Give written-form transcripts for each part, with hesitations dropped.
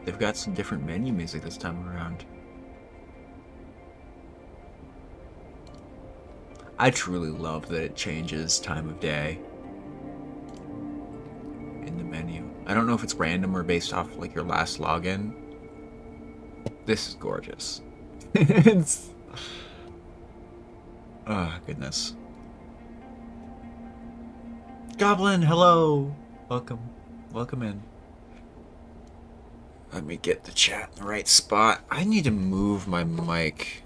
They've got some different menu music this time around. I truly love that it changes time of day in the menu. I don't know if it's random or based off like your last login. This is gorgeous. It's... Oh, goodness. Goblin, hello! Welcome. Welcome in. Let me get the chat in the right spot. I need to move my mic.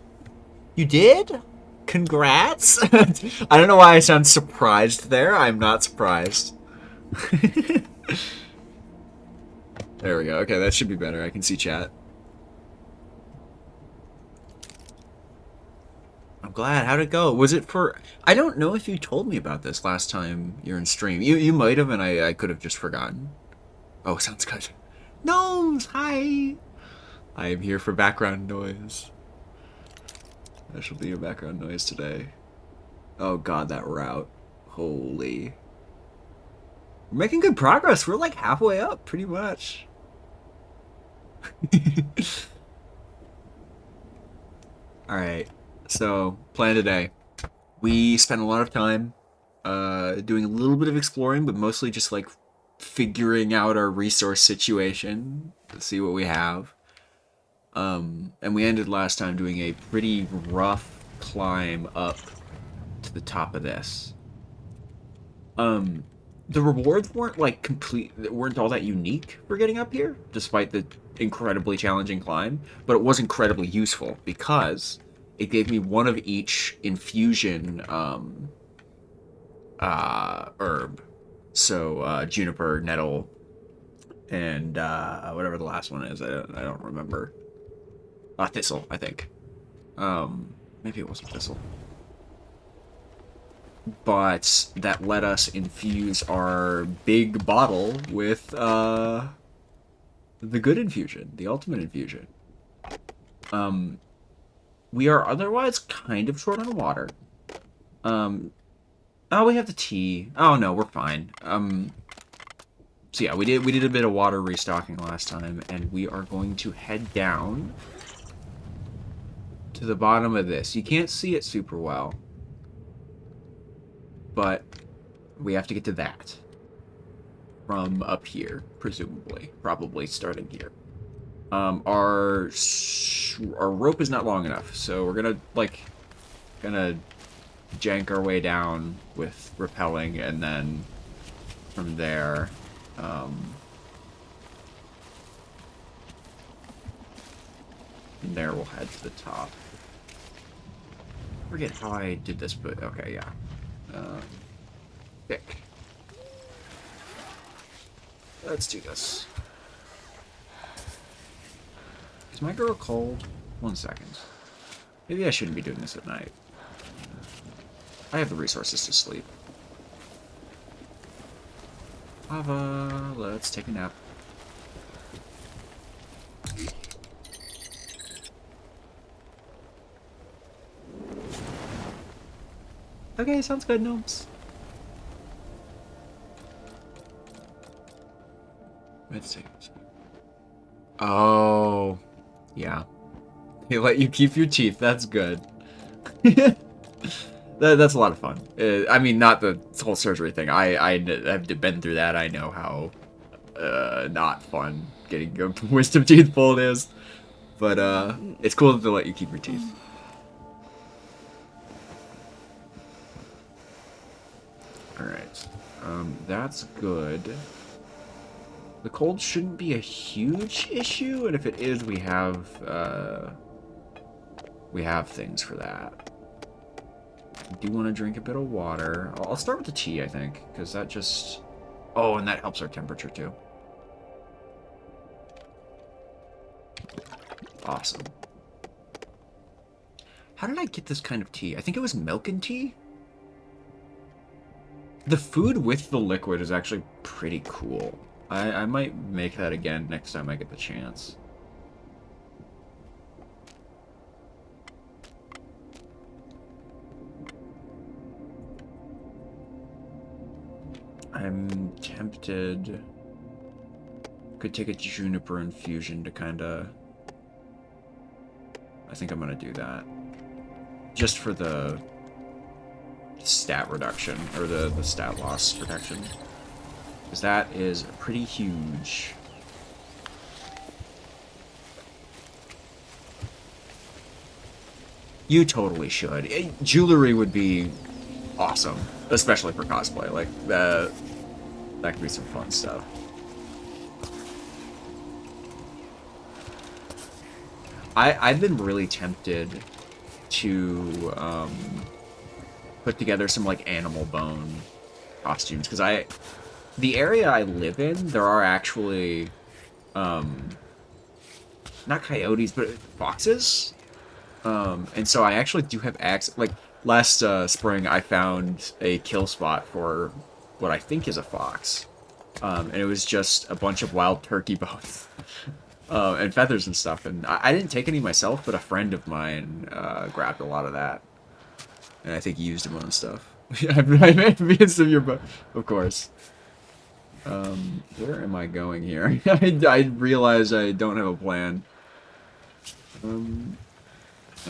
You did? Congrats! I don't know why I sound surprised there. I'm not surprised. There we go. Okay, that should be better. I can see chat. I'm glad. How'd it go? Was it for... I don't know if you told me about this last time you're in stream. You might have, and I could have just forgotten. Oh, sounds good. Gnomes, hi! I am here for background noise. That shall be your background noise today. Oh god, that route. Holy. We're making good progress. We're like halfway up, pretty much. Alright, so, plan today. We spent a lot of time doing a little bit of exploring, but mostly just like figuring out our resource situation to see what we have. And we ended last time doing a pretty rough climb up to the top of this. The rewards weren't like weren't all that unique for getting up here, despite the incredibly challenging climb, but it was incredibly useful because it gave me one of each infusion herb. So juniper, nettle, and whatever the last one is, I don't remember. Thistle, I think. Maybe it wasn't thistle. But that let us infuse our big bottle with the good infusion, the ultimate infusion. We are otherwise kind of short on water. Oh, we have the tea. Oh no, we're fine. So yeah, we did a bit of water restocking last time, and we are going to head down to the bottom of this. You can't see it super well, but we have to get to that from up here, presumably, probably starting here. Our rope is not long enough, so we're gonna jank our way down with rappelling, and then from there, from there we'll head to the top. I forget how I did this, but okay, yeah. Pick. Let's do this. Is my girl cold? 1 second. Maybe I shouldn't be doing this at night. I have the resources to sleep. Lava, let's take a nap. Okay, sounds good, gnomes. Let's take it. Oh, yeah. They let you keep your teeth. That's good. That's a lot of fun. I mean, not the whole surgery thing. I've been through that. I know how not fun getting a wisdom teeth pulled is. But it's cool that they let you keep your teeth. Alright. That's good. The cold shouldn't be a huge issue, and if it is, we have things for that. I do want to drink a bit of water. I'll start with the tea, I think, because that just... Oh, and that helps our temperature, too. Awesome. How did I get this kind of tea? I think it was milk and tea? The food with the liquid is actually pretty cool. I might make that again next time I get the chance. I'm tempted. could take a juniper infusion to kind of... I think I'm going to do that. Just for the stat reduction, or the stat loss protection. Because that is pretty huge. You totally should. Jewelry would be awesome, especially for cosplay. Like, that could be some fun stuff. I've been really tempted to put together some like animal bone costumes because the area I live in, there are actually not coyotes but foxes, and so I actually do have access. Like last spring, I found a kill spot for what I think is a fox, and it was just a bunch of wild turkey bones. And feathers and stuff, and I didn't take any myself, but a friend of mine grabbed a lot of that, and I think used them on stuff. I made videos of your boat, of course. Where am I going here? I realize I don't have a plan. Oh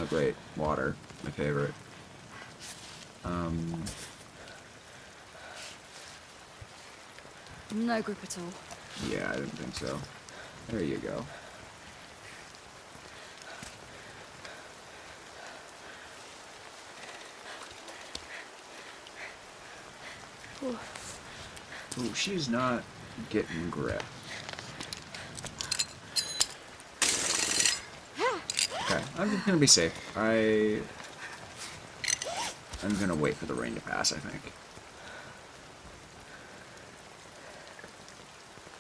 great, water, my favorite. No grip at all. Yeah, I didn't think so. There you go. Ooh, she's not getting grip. Okay, I'm just gonna be safe. I'm gonna wait for the rain to pass, I think.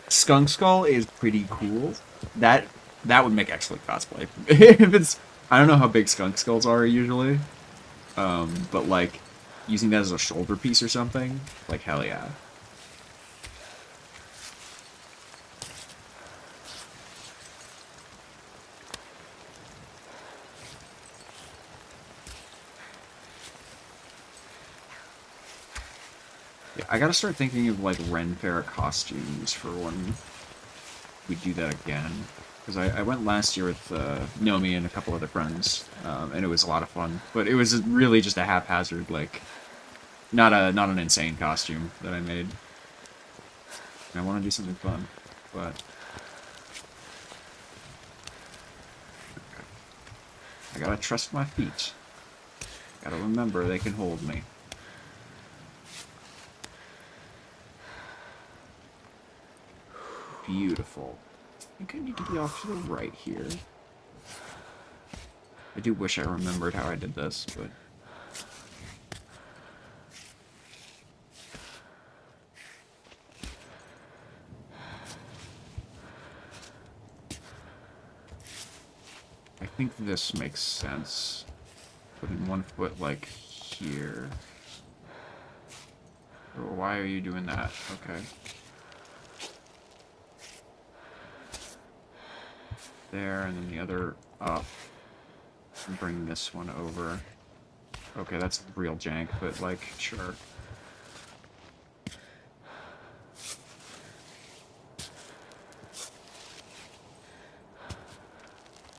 Skunk Skull is pretty cool. That would make excellent cosplay. If it's, I don't know how big skunk skulls are usually, but like using that as a shoulder piece or something, like hell yeah. Yeah, I gotta start thinking of like Ren Fair costumes for when we do that again. Because I went last year with Nomi and a couple other friends, and it was a lot of fun. But it was really just a haphazard, like, not an insane costume that I made. And I want to do something fun, but okay. I gotta trust my feet. Gotta remember they can hold me. Beautiful. I think I need to be off to the right here. I do wish I remembered how I did this, but... I think this makes sense. Putting one foot, like, here. Or why are you doing that? Okay. There, and then the other up. And bring this one over. Okay, that's real jank, but, like, sure.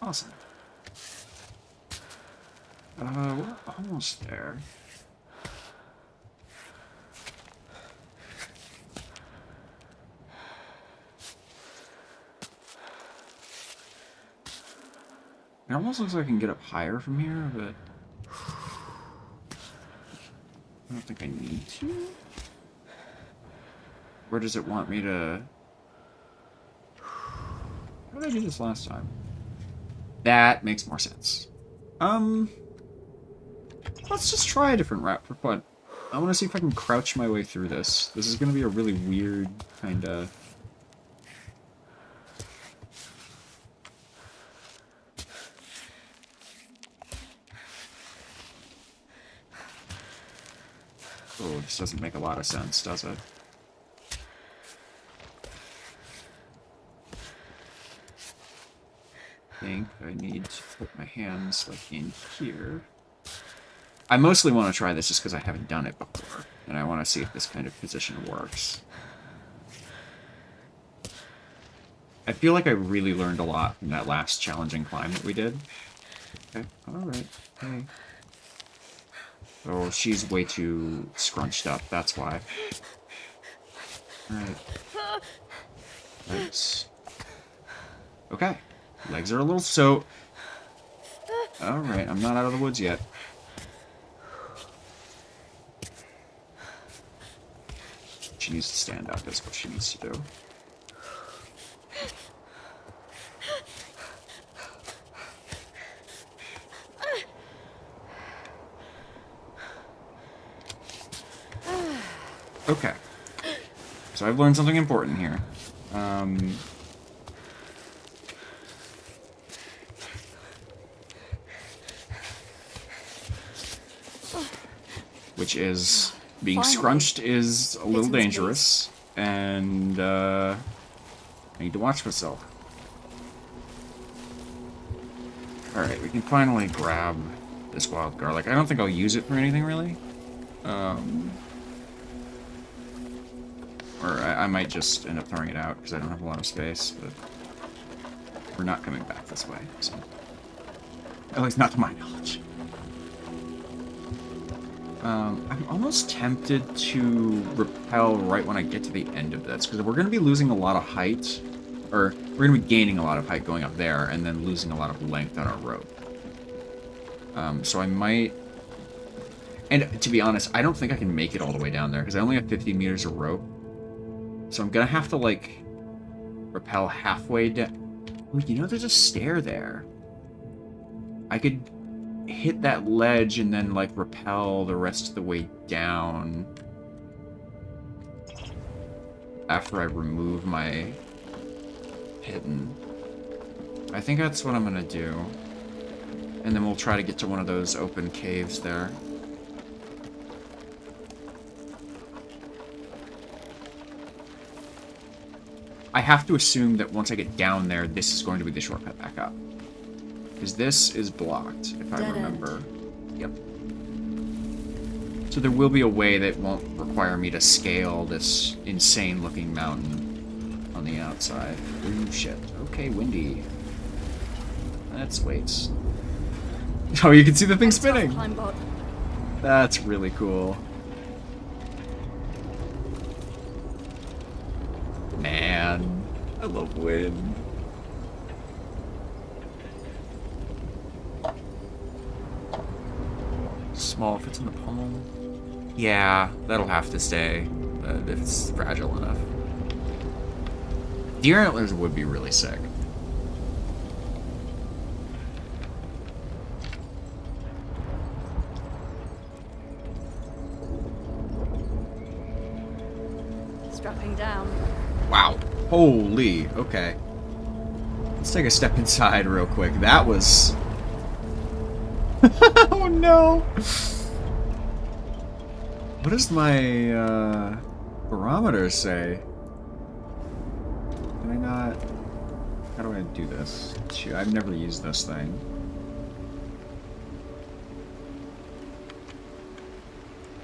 Awesome. We're almost there. It almost looks like I can get up higher from here, but I don't think I need to. Where does it want me to... How did I do this last time? That makes more sense. Let's just try a different route for fun. I want to see if I can crouch my way through this. This is going to be a really weird kind of... Oh, this doesn't make a lot of sense, does it? I think I need to put my hands, like, in here. I mostly want to try this just because I haven't done it before, and I want to see if this kind of position works. I feel like I really learned a lot from that last challenging climb that we did. Okay, alright. Hey. Oh, she's way too scrunched up, that's why. Alright. Legs. Okay. Legs are a little so... Alright, I'm not out of the woods yet. She needs to stand up, that's what she needs to do. Okay. So I've learned something important here. Which is being scrunched is a little dangerous, and I need to watch myself. Alright, we can finally grab this wild garlic. I don't think I'll use it for anything, really. Or I might just end up throwing it out, because I don't have a lot of space, but we're not coming back this way, so... At least not to my knowledge. I'm almost tempted to repel right when I get to the end of this, because we're going to be losing a lot of height, or we're going to be gaining a lot of height going up there, and then losing a lot of length on our rope. So I might... And to be honest, I don't think I can make it all the way down there, because I only have 50 meters of rope. So I'm going to have to, like, rappel halfway down. Ooh, you know, there's a stair there. I could hit that ledge and then, like, rappel the rest of the way down after I remove my hidden. I think that's what I'm gonna do. And then we'll try to get to one of those open caves there. I have to assume that once I get down there, this is going to be the shortcut back up. Because this is blocked, if I remember. Yep. So there will be a way that won't require me to scale this insane-looking mountain on the outside. Ooh, shit. Okay, windy. Let's wait. Oh, you can see the thing spinning! That's really cool. Man, I love wind. Small fits in the palm. Yeah, that'll have to stay, if it's fragile enough. Deer antlers would be really sick. Strapping down. Wow. Holy. Okay. Let's take a step inside real quick. That was... Oh no! What does my barometer say? Can I not... How do I do this? Shoot, I've never used this thing.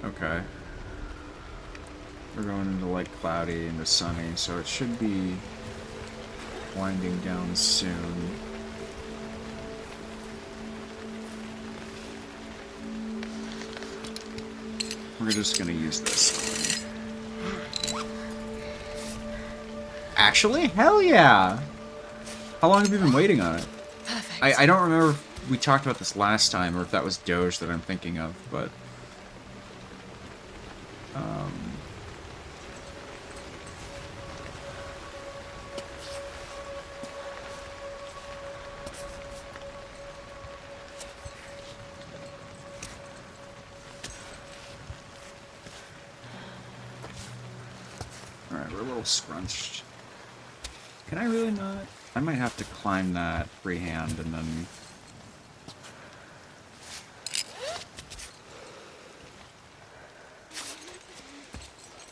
Okay. We're going into like cloudy into sunny, so it should be winding down soon. We're just gonna use this. Actually, hell yeah! How long have you been waiting on it? Perfect. I don't remember if we talked about this last time, or if that was Doge that I'm thinking of, but... Alright, we're a little scrunched. Can I really not? I might have to climb that freehand and then...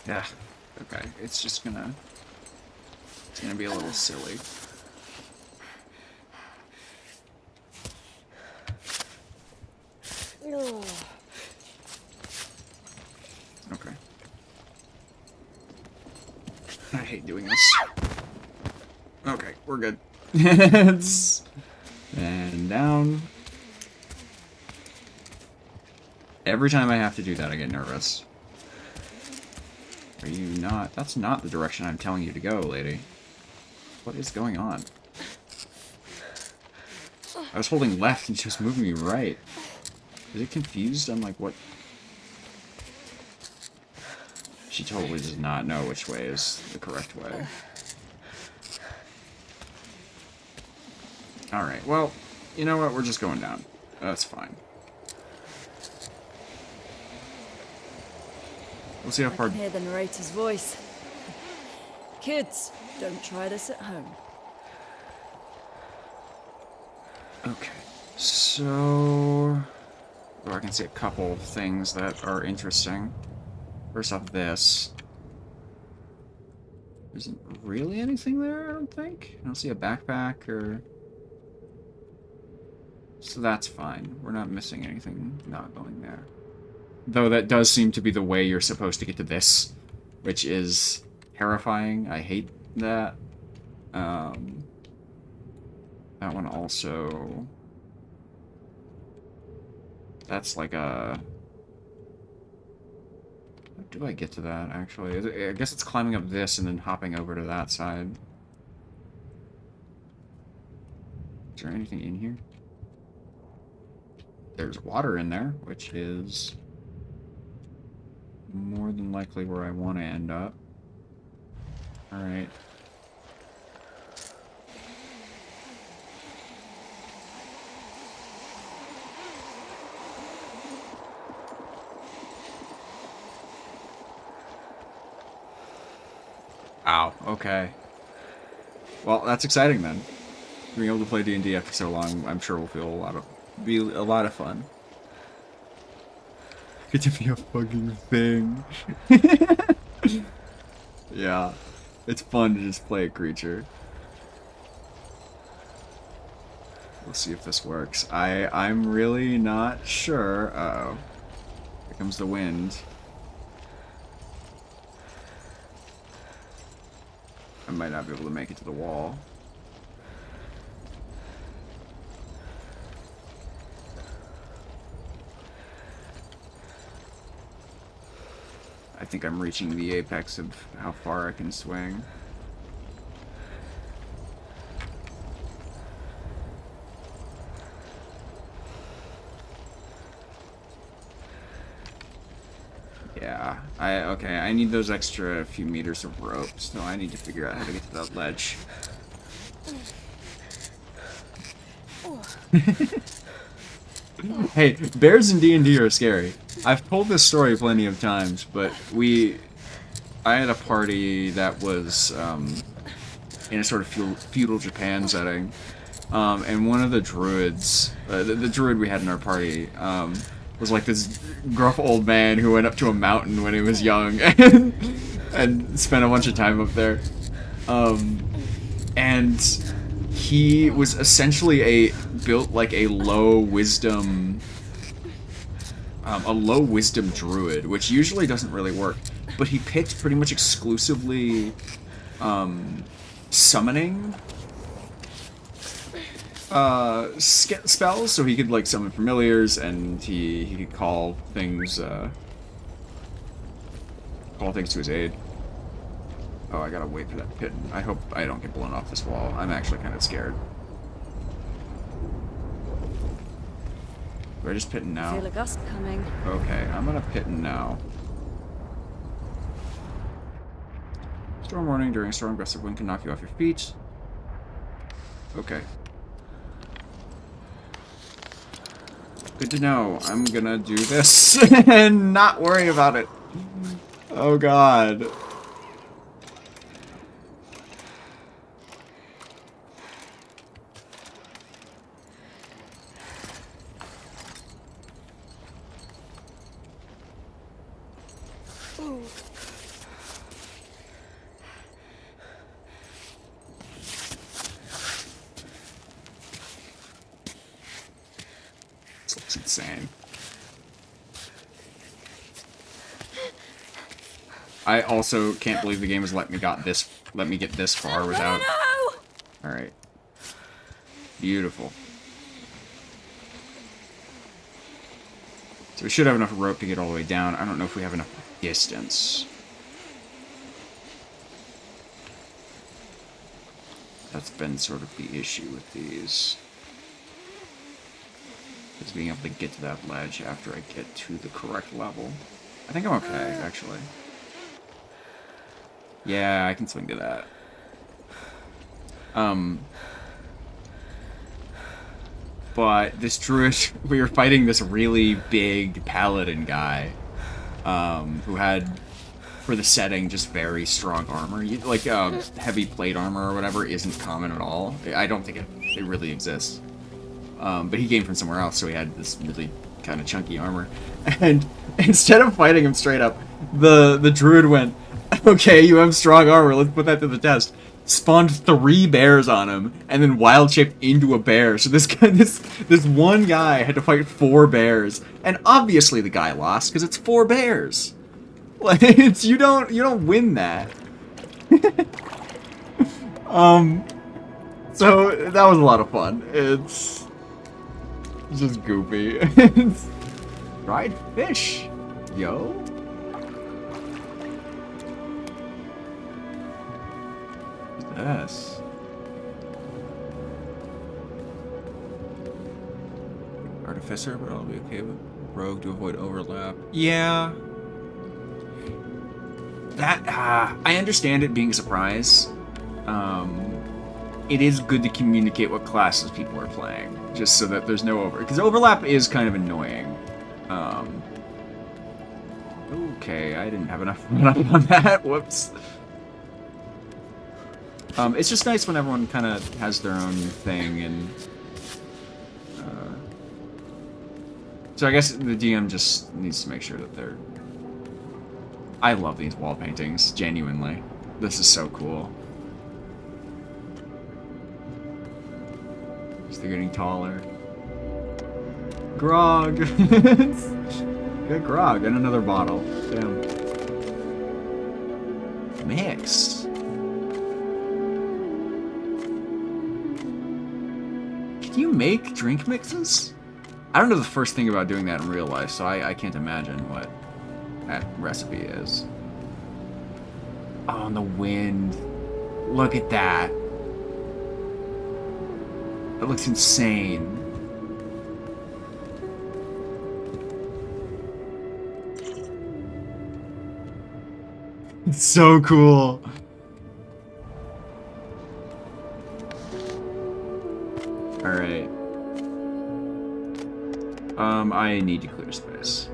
Yeah, okay, it's just gonna... It's gonna be a little silly. Okay. I hate doing this. Okay, we're good. And down. Every time I have to do that, I get nervous. Are you not? That's not the direction I'm telling you to go, lady. What is going on? I was holding left and she was moving me right. Is it confused? I'm like, what? She totally does not know which way is the correct way. Alright, well, you know what? We're just going down. That's fine. We'll see how far... I can hear the narrator's voice. Kids, don't try this at home. Okay, so... Oh, I can see a couple things that are interesting. First off, this. There isn't really anything there, I don't think. I don't see a backpack or... So that's fine. We're not missing anything not going there. Though that does seem to be the way you're supposed to get to this, which is terrifying. I hate that. That one also... That's like a... How do I get to that, actually? I guess it's climbing up this and then hopping over to that side. Is there anything in here? There's water in there, which is more than likely where I want to end up. Alright. Ow, okay. Well, that's exciting then. Being able to play D&D after so long, I'm sure will be a lot of fun. Get to be a fucking thing. Yeah, it's fun to just play a creature. We'll see if this works. I'm really not sure. Uh-oh. Here comes the wind. I might not be able to make it to the wall. I think I'm reaching the apex of how far I can swing. Yeah, okay, I need those extra few meters of rope, so I need to figure out how to get to that ledge. Hey, bears in D&D are scary. I've told this story plenty of times, but I had a party that was in a sort of feudal Japan setting, and one of the druids, the druid we had in our party, was like this gruff old man who went up to a mountain when he was young and spent a bunch of time up there. And he was essentially built like a low wisdom druid, which usually doesn't really work. But he picked pretty much exclusively summoning spells, so he could like summon familiars, and he could call things to his aid. Oh, I gotta wait for that pit. I hope I don't get blown off this wall. I'm actually kind of scared. Do I just pitten now? Feel a gust coming. Okay, I'm gonna pitten now. Storm warning. During a storm, gusts of wind can knock you off your feet. Okay. Good to know. I'm gonna do this and not worry about it. Oh god. This looks insane. I also can't believe the game has let me get this far without Alright. Beautiful. So we should have enough rope to get all the way down. I don't know if we have enough distance. That's been sort of the issue with these. Is being able to get to that ledge after I get to the correct level. I think I'm okay, actually. Yeah, I can swing to that. But this druid, we were fighting this really big paladin guy, who had, for the setting, just very strong armor. Like, heavy plate armor or whatever isn't common at all. I don't think it really exists. But he came from somewhere else, so he had this really kind of chunky armor. And instead of fighting him straight up, the druid went, okay, you have strong armor, let's put that to the test. Spawned 3 bears on him, and then wild shaped into a bear. So this guy, this one guy had to fight 4 bears, and obviously the guy lost because it's 4 bears. Like, it's, you don't win that. So that was a lot of fun. It's just goofy. It's dried fish, yo. Yes. Artificer, but I'll be okay with rogue to avoid overlap. Yeah. That, I understand it being a surprise. It is good to communicate what classes people are playing, just so that there's no because overlap is kind of annoying. Okay, I didn't have enough run up on that. Whoops. It's just nice when everyone kind of has their own thing, and so I guess the DM just needs to make sure that they're. I love these wall paintings, genuinely. This is so cool. They're getting taller. Grog! Good grog, and another bottle. Damn. Mix. Can you make drink mixes? I don't know the first thing about doing that in real life, so I can't imagine what that recipe is. Oh, and the wind. Look at that. That looks insane. It's so cool. Alright. I need to clear space.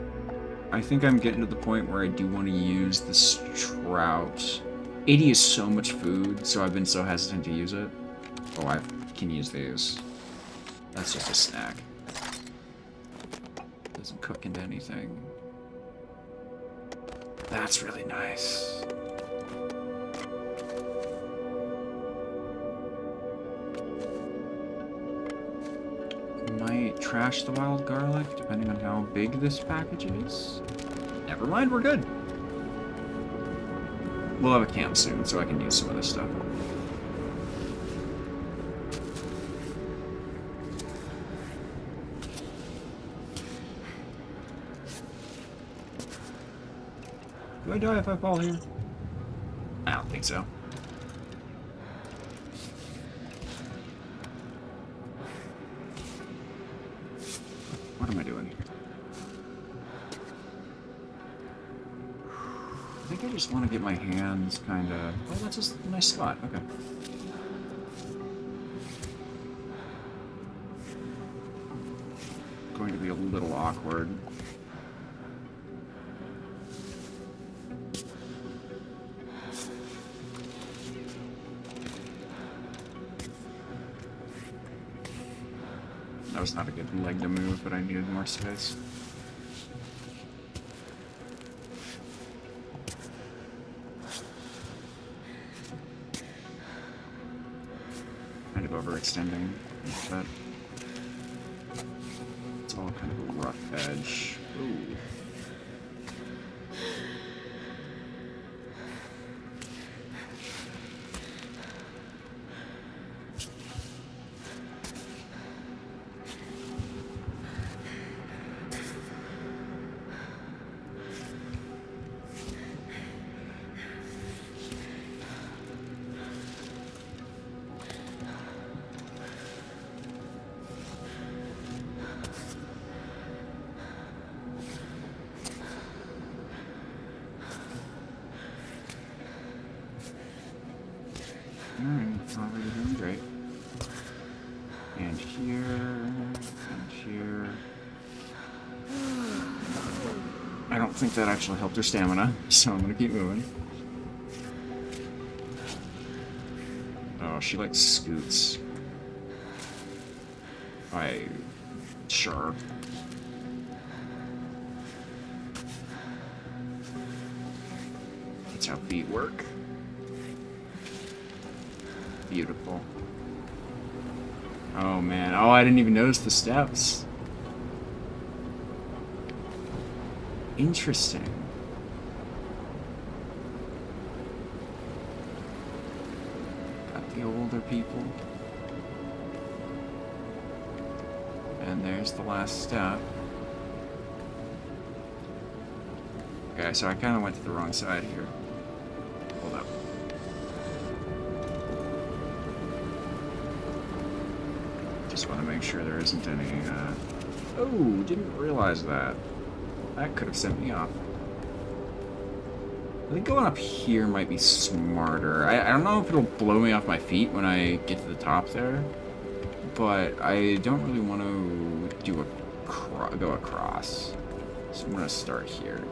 I think I'm getting to the point where I do want to use this trout. 80 is so much food, so I've been so hesitant to use it. Oh, I can use these. That's just a snack. Doesn't cook into anything. That's really nice. Might trash the wild garlic, depending on how big this package is. Never mind, we're good. We'll have a camp soon, so I can use some of this stuff. Do I die if I fall here? I don't think so. What am I doing here? I think I just want to get my hands kind of... Oh, that's just a nice spot. Okay. Going to be a little awkward. That was not a good leg to move, but I needed more space. Kind of overextending, but it's all kind of a rough edge. Ooh. Already doing great. And here, and here. I don't think that actually helped her stamina, so I'm gonna keep moving. Oh, she like scoots. Sure. That's how feet work. Beautiful. Oh man, oh, I didn't even notice the steps. Interesting. Got the older people. And there's the last step. Okay, so I kind of went to the wrong side here. Hold up. Just want to make sure there isn't any, Oh, didn't realize that. That could have sent me off. I think going up here might be smarter. I don't know if it'll blow me off my feet when I get to the top there. But I don't really want to do go across. So I'm going to start here.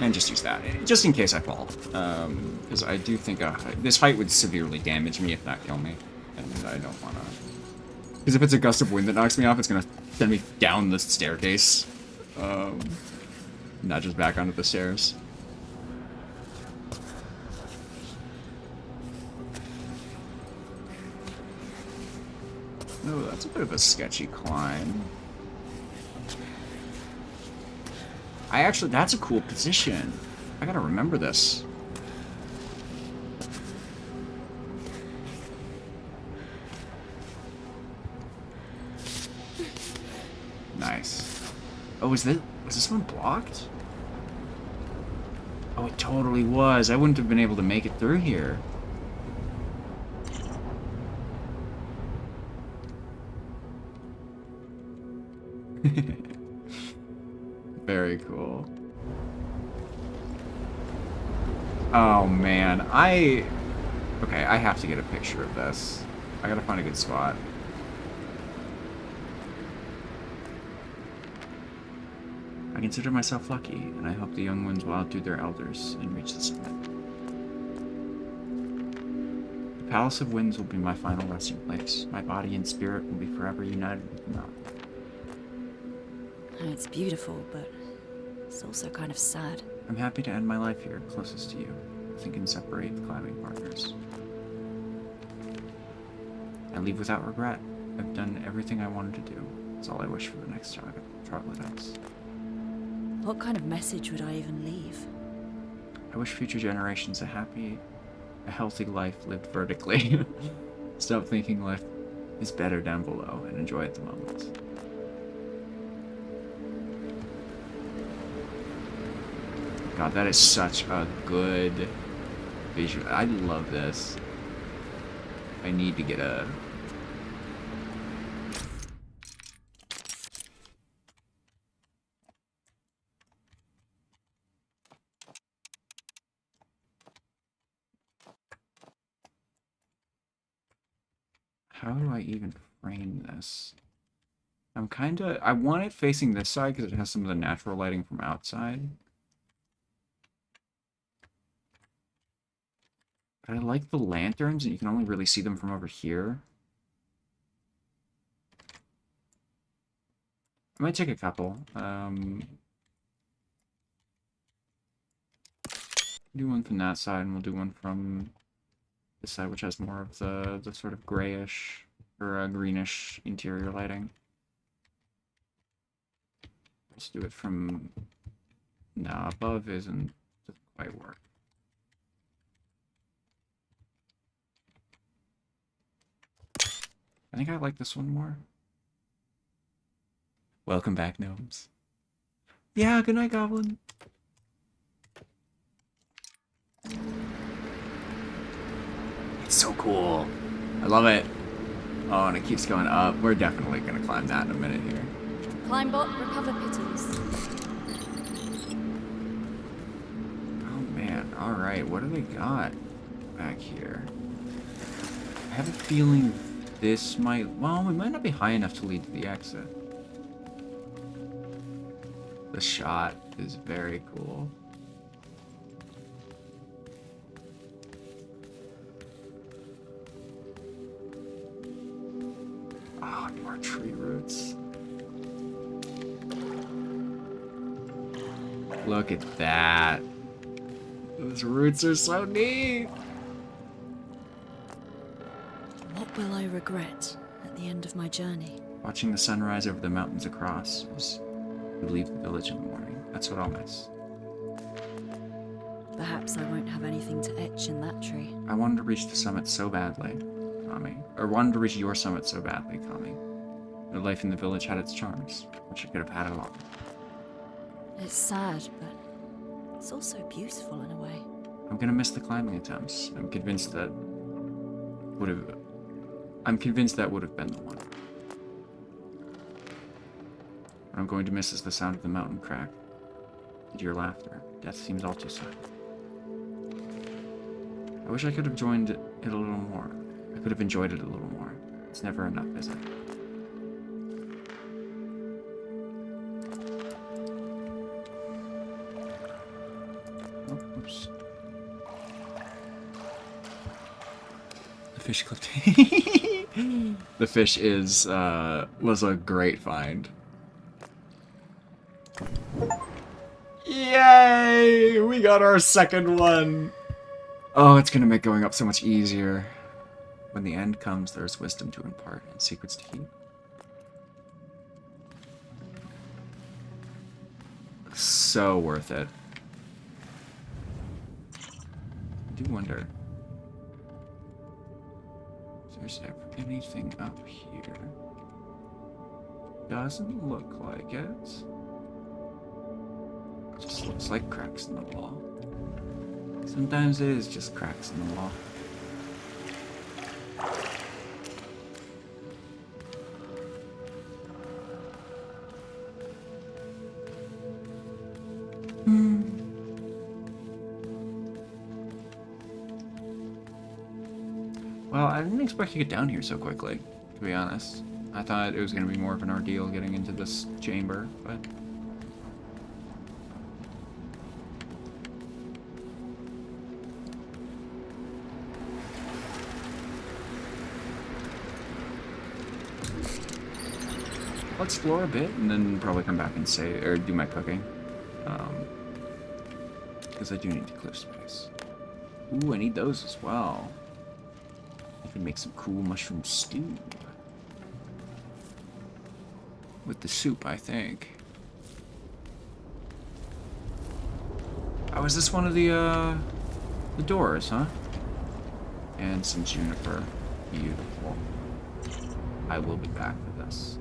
And just use that, just in case I fall. Because I do think this height would severely damage me, if not kill me. And I don't want to... Because if it's a gust of wind that knocks me off, it's going to send me down the staircase. Not just back onto the stairs. Oh, that's a bit of a sketchy climb. That's a cool position. I gotta remember this. Nice. Oh, was this one blocked? Oh, it totally was. I wouldn't have been able to make it through here. Very cool. Oh man, okay, I have to get a picture of this. I gotta find a good spot. I consider myself lucky, and I hope the young ones will outdo their elders and reach the summit. The Palace of Winds will be my final resting place. My body and spirit will be forever united with the mountain. It's beautiful, but it's also kind of sad. I'm happy to end my life here, closest to you. Nothing can separate the climbing partners. I leave without regret. I've done everything I wanted to do. That's all I wish for the next troglodytes. What kind of message would I even leave? I wish future generations a healthy life lived vertically. Stop thinking life is better down below and enjoy it the moment. God, that is such a good visual. I love this. I need to get a... How do I even frame this? I want it facing this side because it has some of the natural lighting from outside. But I like the lanterns, and you can only really see them from over here. I might take a couple. Do one from that side, and we'll do one from this side, which has more of the sort of grayish or greenish interior lighting. Let's do it from... No, above doesn't quite work. I think I like this one more. Welcome back, gnomes. Yeah, good night, Goblin. It's so cool. I love it. Oh, and it keeps going up. We're definitely going to climb that in a minute here. Climb bot, recover pittance. Oh Alright, what do they got back here? I have a feeling this might... Well, we might not be high enough to lead to the exit. The shot is very cool. Oh, more tree roots. Look at that. Those roots are so neat. What will I regret at the end of my journey? Watching the sunrise over the mountains across as we leave the village in the morning. That's what I'll miss. Perhaps I won't have anything to etch in that tree. I wanted to reach the summit so badly, Kami. Or wanted to reach your summit so badly, Kami. The life in the village had its charms, which I could have had it all. It's sad, but it's also beautiful in a way. I'm gonna miss the climbing attempts. I'm convinced that would have been the one. What I'm going to miss is the sound of the mountain crack. And your laughter. Death seems all too sudden. I wish I could have joined it a little more. I could have enjoyed it a little more. It's never enough, is it? Oh, oops. The fish clipped. The fish was a great find. Yay! We got our second one! Oh, it's gonna make going up so much easier. When the end comes, there's wisdom to impart and secrets to keep. So worth it. I do wonder if there's ever anything up here. Doesn't look like it. Just looks like cracks in the wall. Sometimes it is just cracks in the wall. Well, I didn't expect to get down here so quickly, to be honest. I thought it was going to be more of an ordeal getting into this chamber, but... I'll explore a bit and then probably come back and say, or do my cooking. Because I do need to clear space. Ooh, I need those as well. I can make some cool mushroom stew. With the soup, I think. Oh, is this one of the doors, huh? And some juniper. Beautiful. I will be back for this.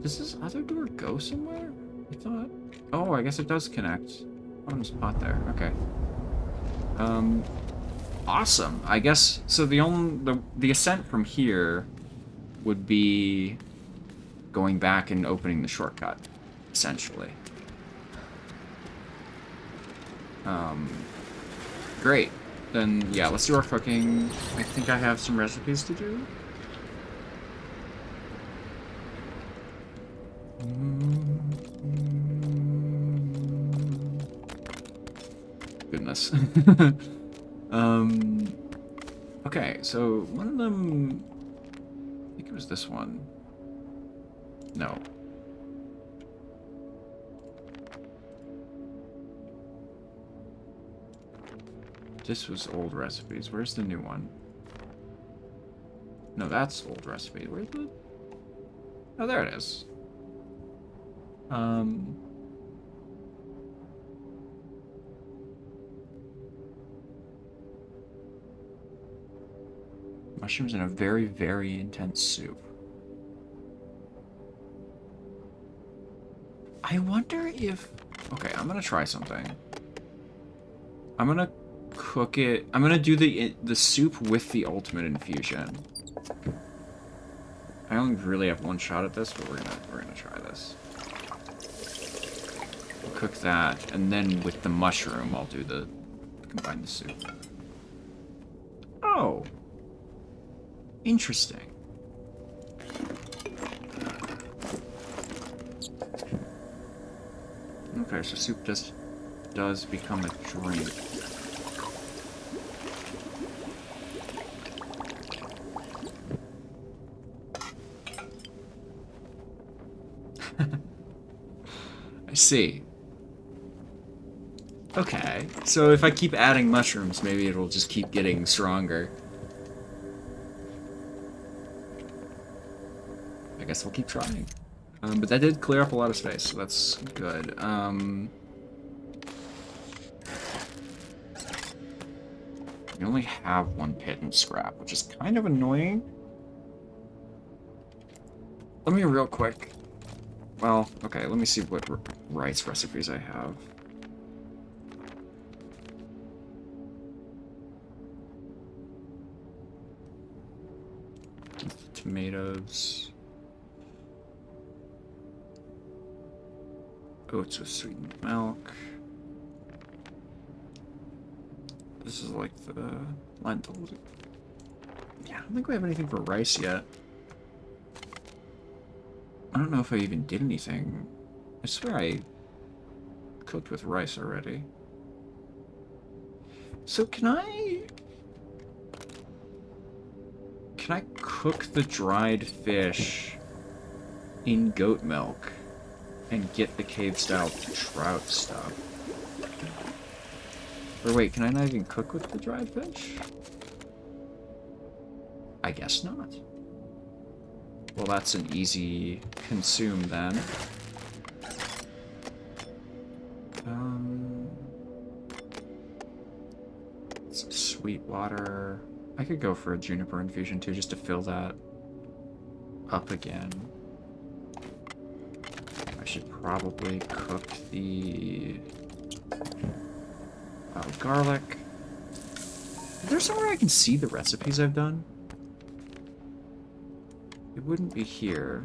Does this other door go somewhere? I thought... Oh, I guess it does connect. On the spot there. Okay. Awesome. I guess... So the ascent from here would be going back and opening the shortcut, essentially. Great. Then, yeah, let's do our cooking. I think I have some recipes to do. Goodness. Okay, so one of them, I think it was this one. No. This was old recipes. Where's the new one? No, that's old recipe. Where's the... Oh, there it is. Mushrooms in a very, very intense soup. I wonder if... Okay, I'm gonna try something. I'm gonna cook it... I'm gonna do the soup with the ultimate infusion. I only really have one shot at this, but we're gonna try this. cook that, and then with the mushroom, I'll do combine the soup. Oh. Interesting. Okay, so soup just does become a drink. I see. Okay, so if I keep adding mushrooms, maybe it'll just keep getting stronger. I guess we'll keep trying. But that did clear up a lot of space, so that's good. We only have one pit and scrap, which is kind of annoying. Let me real quick. Well, okay, let me see what rice recipes I have. Tomatoes. Oats with sweetened milk. This is like the lentils. Yeah, I don't think we have anything for rice yet. I don't know if I even did anything. I swear I cooked with rice already. So can I cook the dried fish in goat milk and get the cave-style trout stuff? Or wait, can I not even cook with the dried fish? I guess not. Well, that's an easy consume then. Some sweet water. I could go for a juniper infusion too, just to fill that up again. I should probably cook the garlic. Is there somewhere I can see the recipes I've done? It wouldn't be here.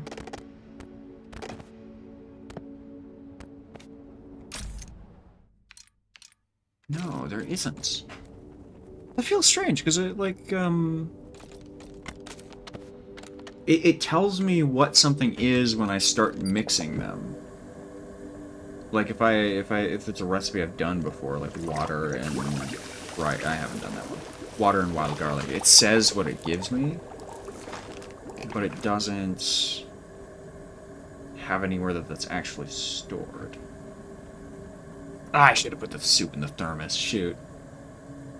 No, there isn't. That feels strange, because it, like, it tells me what something is when I start mixing them. Like, if it's a recipe I've done before, like water and... Right, I haven't done that one. Water and wild garlic. It says what it gives me, but it doesn't have anywhere that's actually stored. Ah, I should have put the soup in the thermos. Shoot.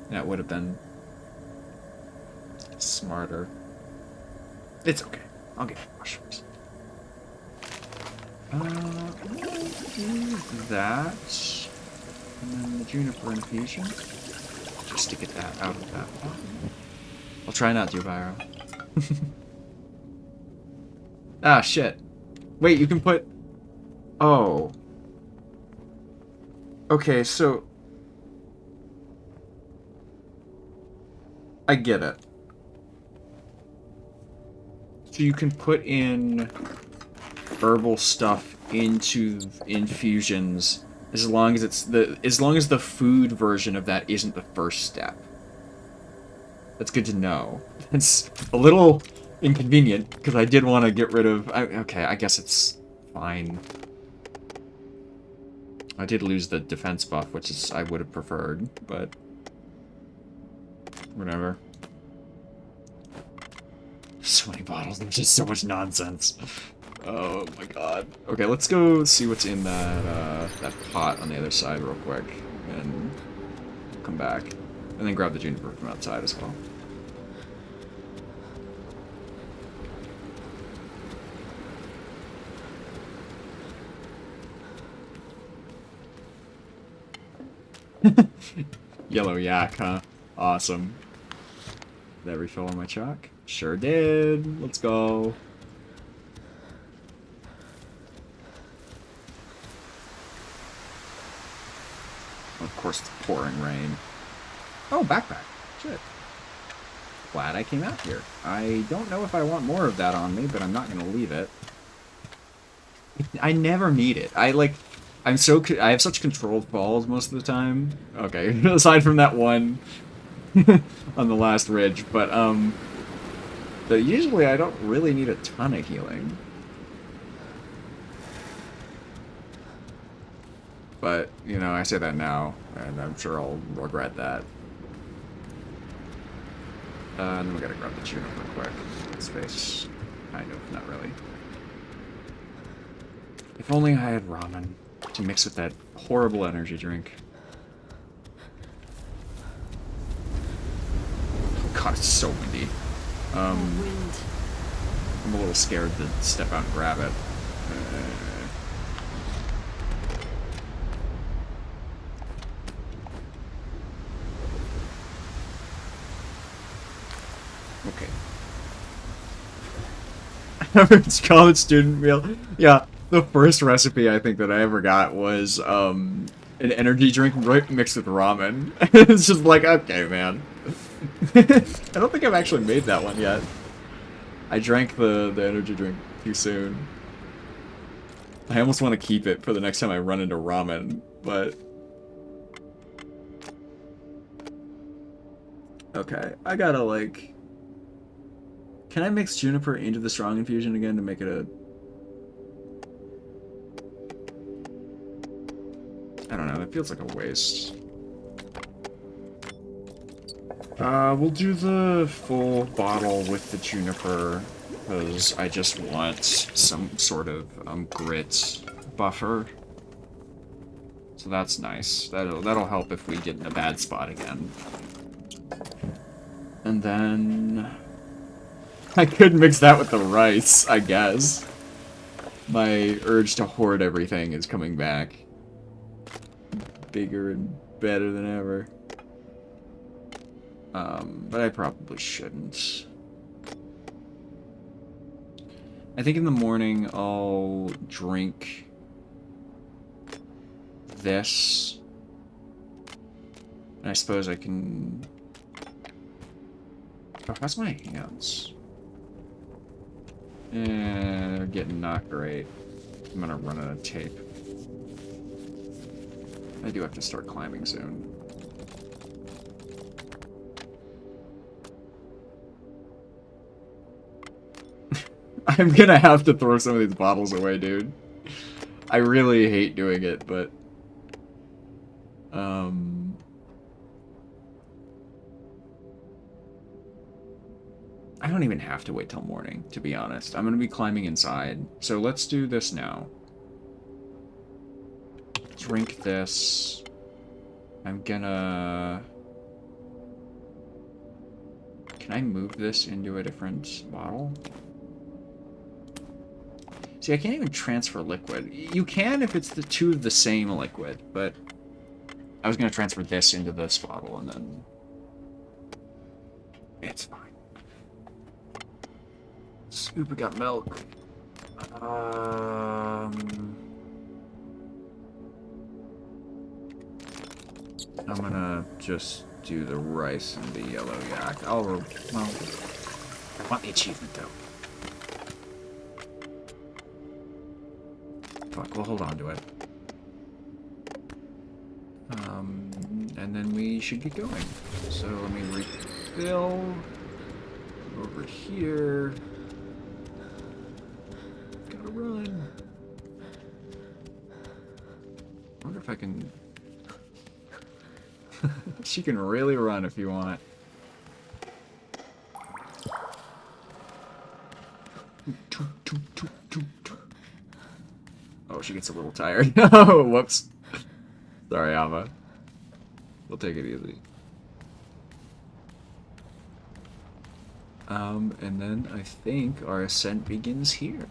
That would have been smarter. It's okay. I'll get mushrooms. That. And then the juniper infusion. Just to get that out of that pot. I'll try not to, Byro. Ah, shit. Wait, you can put... Oh. Okay, so... I get it. So you can put in herbal stuff into infusions as long as the food version of that isn't the first step. That's good to know. It's a little inconvenient because I did want to get rid of... okay, I guess it's fine. I did lose the defense buff, which is I would have preferred, but whatever. So many bottles, there's just so much nonsense. Oh my god. Okay, let's go see what's in that pot on the other side real quick, and come back. And then grab the juniper from outside as well. Yellow yak, huh? Awesome. Did I refill on my chalk? Sure did. Let's go. Of course, it's pouring rain. Oh, backpack. Shit. Glad I came out here. I don't know if I want more of that on me, but I'm not going to leave it. I never need it. I have such controlled falls most of the time. Okay, aside from that one on the last ridge, but usually I don't really need a ton of healing. But, you know, I say that now, and I'm sure I'll regret that. And then we gotta grab the tune up real quick. Space. Kind of, not really. If only I had ramen to mix with that horrible energy drink. Oh god, it's so windy. Wind. I'm a little scared to step out and grab it. Okay. Average college student meal. Yeah, the first recipe I think that I ever got was an energy drink mixed with ramen. It's just like, okay, man. I don't think I've actually made that one yet. I drank the energy drink too soon. I almost want to keep it for the next time I run into ramen, but... Okay, I gotta, like... Can I mix juniper into the strong infusion again to make it a... I don't know, that feels like a waste. We'll do the full bottle with the juniper, because I just want some sort of grit buffer. So that's nice. That'll help if we get in a bad spot again. And then I could mix that with the rice, I guess. My urge to hoard everything is coming back. Bigger and better than ever. But I probably shouldn't. I think in the morning I'll drink this. And I suppose I can... Oh, how's my hands? They're getting not great. I'm gonna run out of tape. I do have to start climbing soon. I'm gonna have to throw some of these bottles away, dude. I really hate doing it, but... I don't even have to wait till morning, to be honest. I'm gonna be climbing inside. So let's do this now. Drink this. I'm gonna... Can I move this into a different bottle? See, I can't even transfer liquid. You can if it's the two of the same liquid, but... I was gonna transfer this into this bottle and then... It's fine. Scoop, got milk. I'm gonna just do the rice and the yellow yak. Well, I want the achievement though. Fuck, we'll hold on to it. And then we should get going. So let me refill over here. Gotta run. I wonder if I can... She can really run if you want. Oh, she gets a little tired. Oh, whoops. Sorry, Alma. We'll take it easy. And then I think our ascent begins here.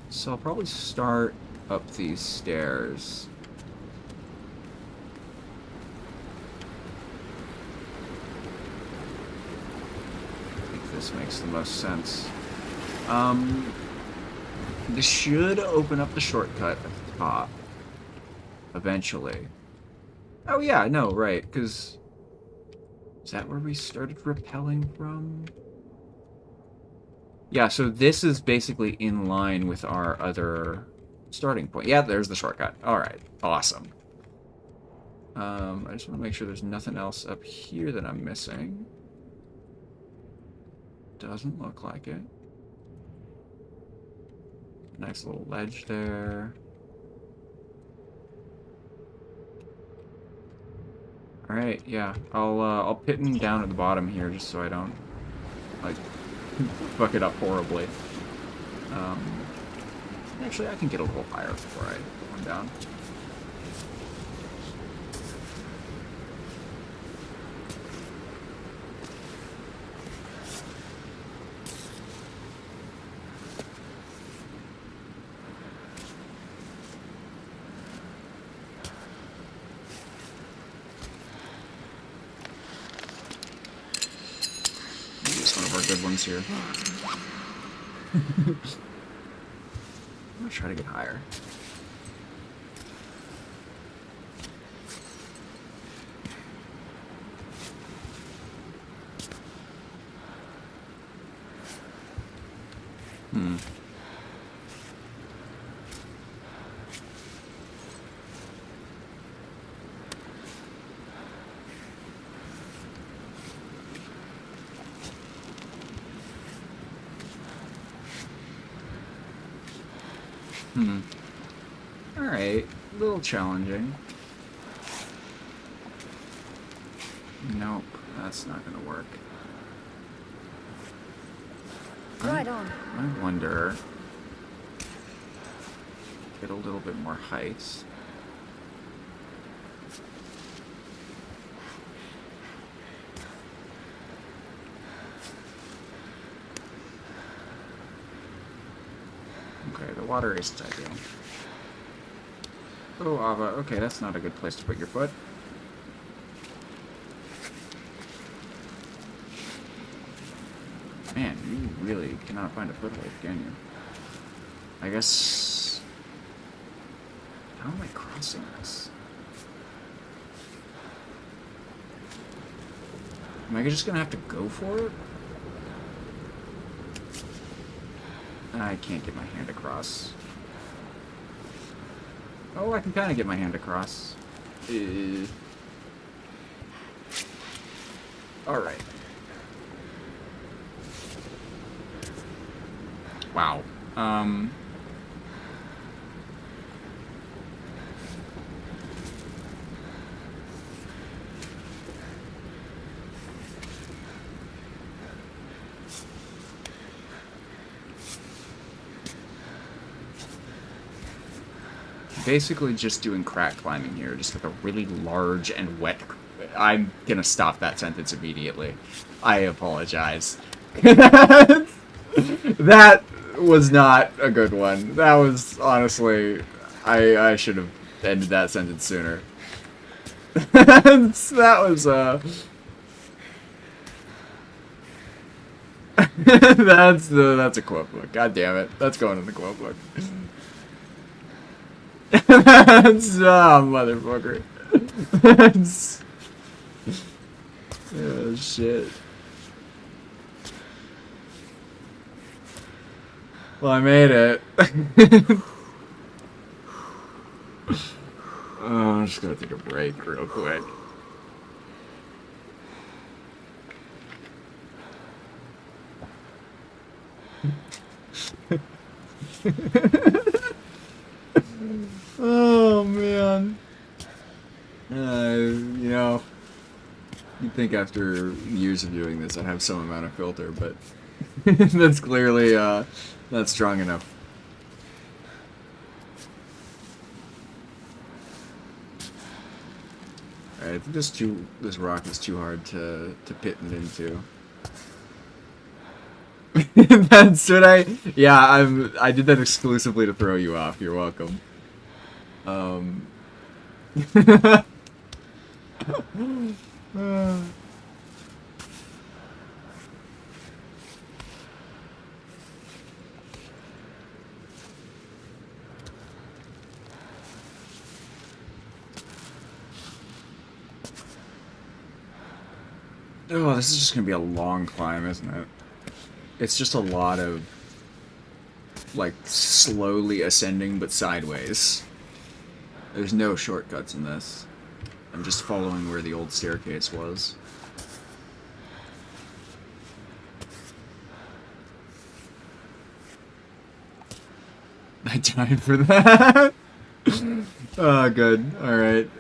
So I'll probably start up these stairs. I think this makes the most sense. This should open up the shortcut at the top. Eventually. Oh yeah, no, right, because... Is that where we started rappelling from? Yeah, so this is basically in line with our other Starting point. Yeah, there's the shortcut. Alright, awesome. I just want to make sure there's nothing else up here that I'm missing. Doesn't look like it. Nice little ledge there. Alright, yeah. I'll pit him down at the bottom here just so I don't, like, fuck it up horribly. Actually, I can get a little higher before I put one down. Maybe it's one of our good ones here. I'm gonna try to get higher. Alright, a little challenging. Nope, that's not gonna work. Right on. I wonder... Get a little bit more height. Okay, the water isn't ideal. Oh, Ava. Okay, that's not a good place to put your foot. Man, you really cannot find a foothold, can you? I guess... How am I crossing this? Am I just gonna have to go for it? I can't get my hand across. Oh, I can kind of get my hand across. Alright. Wow. Basically just doing crack climbing here, just like a really large and wet... I'm gonna stop that sentence immediately. I apologize. That was not a good one. That was, honestly... I should have ended that sentence sooner. That was, that's a quote book. God damn it. That's going in the quote book. That's motherfucker. That's oh shit. Well, I made it. Oh, I'm just gonna take a break real quick. Oh man. You know, you'd think after years of doing this I'd have some amount of filter, but that's clearly not strong enough. Alright, I think this rock is too hard to pit it into. That's what I did that exclusively to throw you off. You're welcome. Oh, this is just gonna be a long climb, isn't it? It's just a lot of like, slowly ascending, but sideways. There's no shortcuts in this. I'm just following where the old staircase was. I died for that. Oh, good. Alright.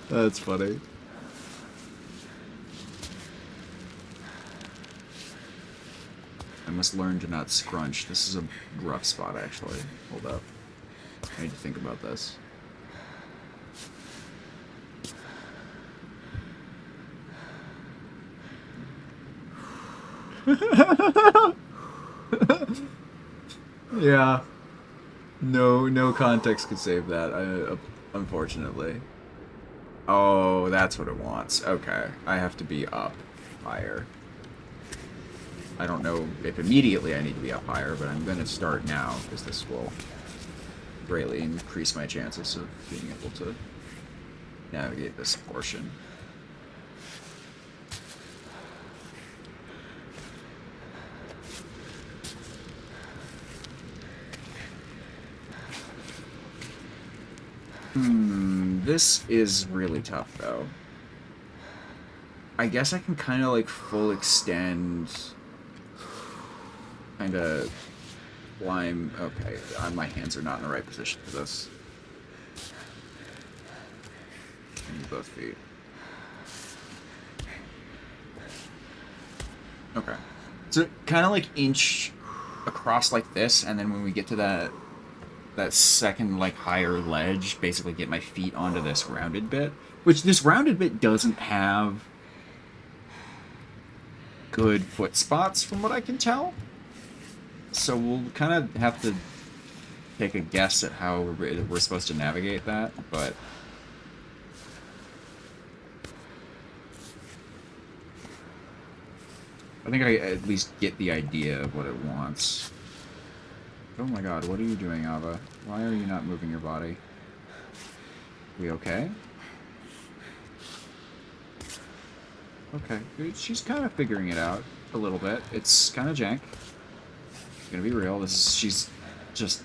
That's funny. I must learn to not scrunch. This is a rough spot, actually. Hold up. I need to think about this. Yeah. No context could save that, unfortunately. Oh, that's what it wants. Okay. I have to be up higher. I don't know if immediately I need to be up higher, but I'm going to start now, because this will greatly increase my chances of being able to navigate this portion. This is really tough, though. I guess I can kind of, like, full extend... kind of climb... Okay, my hands are not in the right position for this. I need both feet. Okay. So, kind of, like, inch across like this, and then when we get to that second, like, higher ledge, basically get my feet onto this rounded bit. Which, this rounded bit doesn't have good foot spots, from what I can tell. So we'll kind of have to take a guess at how we're supposed to navigate that, but... I think I at least get the idea of what it wants. Oh my god, what are you doing, Ava? Why are you not moving your body? We okay? Okay, she's kind of figuring it out a little bit. It's kind of jank. Gonna be real, she's just,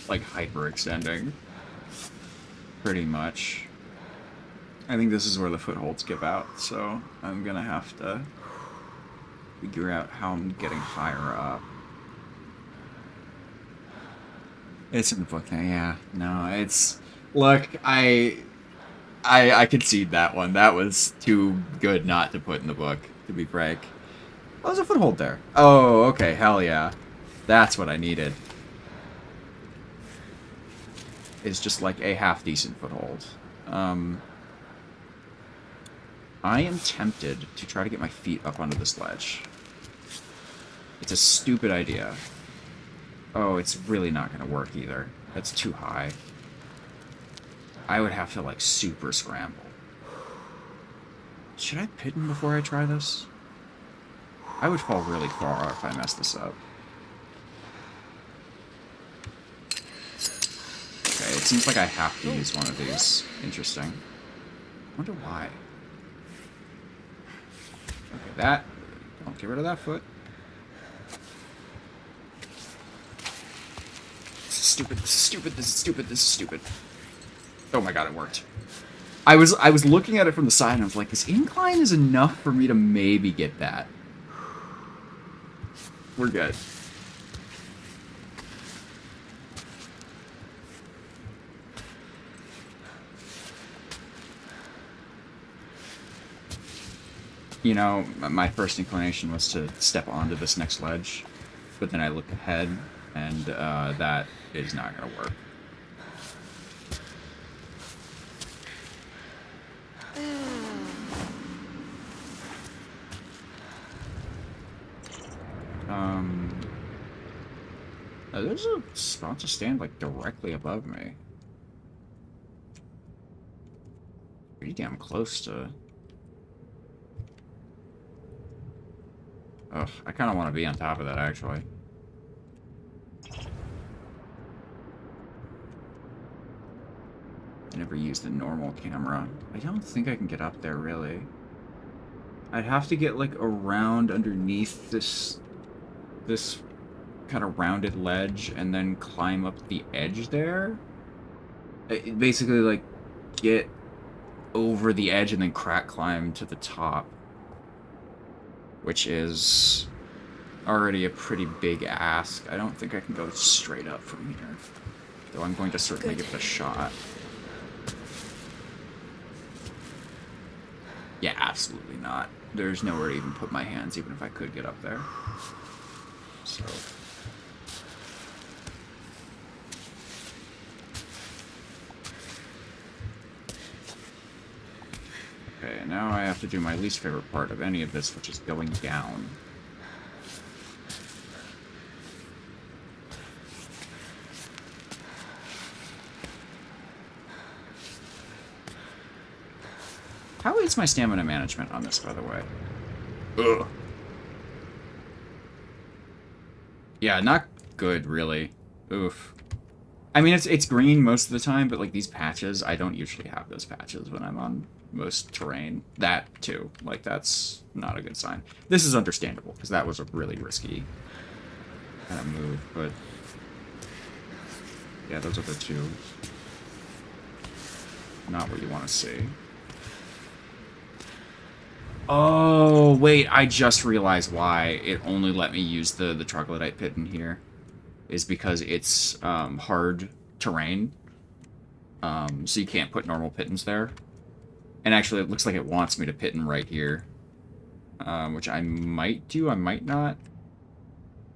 like, hyper-extending. Pretty much. I think this is where the footholds give out, so I'm gonna have to figure out how I'm getting higher up. It's in the book now, yeah. No, it's... Look, I concede that one. That was too good not to put in the book, to be frank. Oh, there's a foothold there. Oh, okay, hell yeah. That's what I needed. It's just like a half-decent foothold. I am tempted to try to get my feet up onto this ledge. It's a stupid idea. Oh, it's really not going to work either. That's too high. I would have to, like, super scramble. Should I pitten before I try this? I would fall really far if I mess this up. Okay, it seems like I have to use one of these. Interesting. I wonder why. Okay, that... Don't get rid of that foot. This is stupid, this is stupid, this is stupid, this is stupid. Oh my god, it worked. I was looking at it from the side and I was like, this incline is enough for me to maybe get that. We're good. You know, my first inclination was to step onto this next ledge, but then I looked ahead, and that is not going to work. There's a spot to stand, like, directly above me. Pretty damn close to... Ugh, I kind of want to be on top of that, actually. I never used the normal camera. I don't think I can get up there, really. I'd have to get, like, around underneath this kind of rounded ledge and then climb up the edge there. Basically, like, get over the edge and then crack climb to the top. Which is already a pretty big ask. I don't think I can go straight up from here. Though I'm going to certainly give it a shot. Yeah, absolutely not. There's nowhere to even put my hands, even if I could get up there. So... okay, now I have to do my least favorite part of any of this, which is going down. How is my stamina management on this, by the way? Ugh. Yeah, not good, really. Oof. I mean, it's green most of the time, but, like, these patches, I don't usually have those patches when I'm on most terrain. That, too. Like, that's not a good sign. This is understandable, because that was a really risky kind of move, but... yeah, those other two. Not what you want to see. Oh, wait, I just realized why it only let me use the troglodyte pit in here. Is because it's hard terrain. So you can't put normal pittons there. And actually, it looks like it wants me to pitten right here. Which I might do, I might not.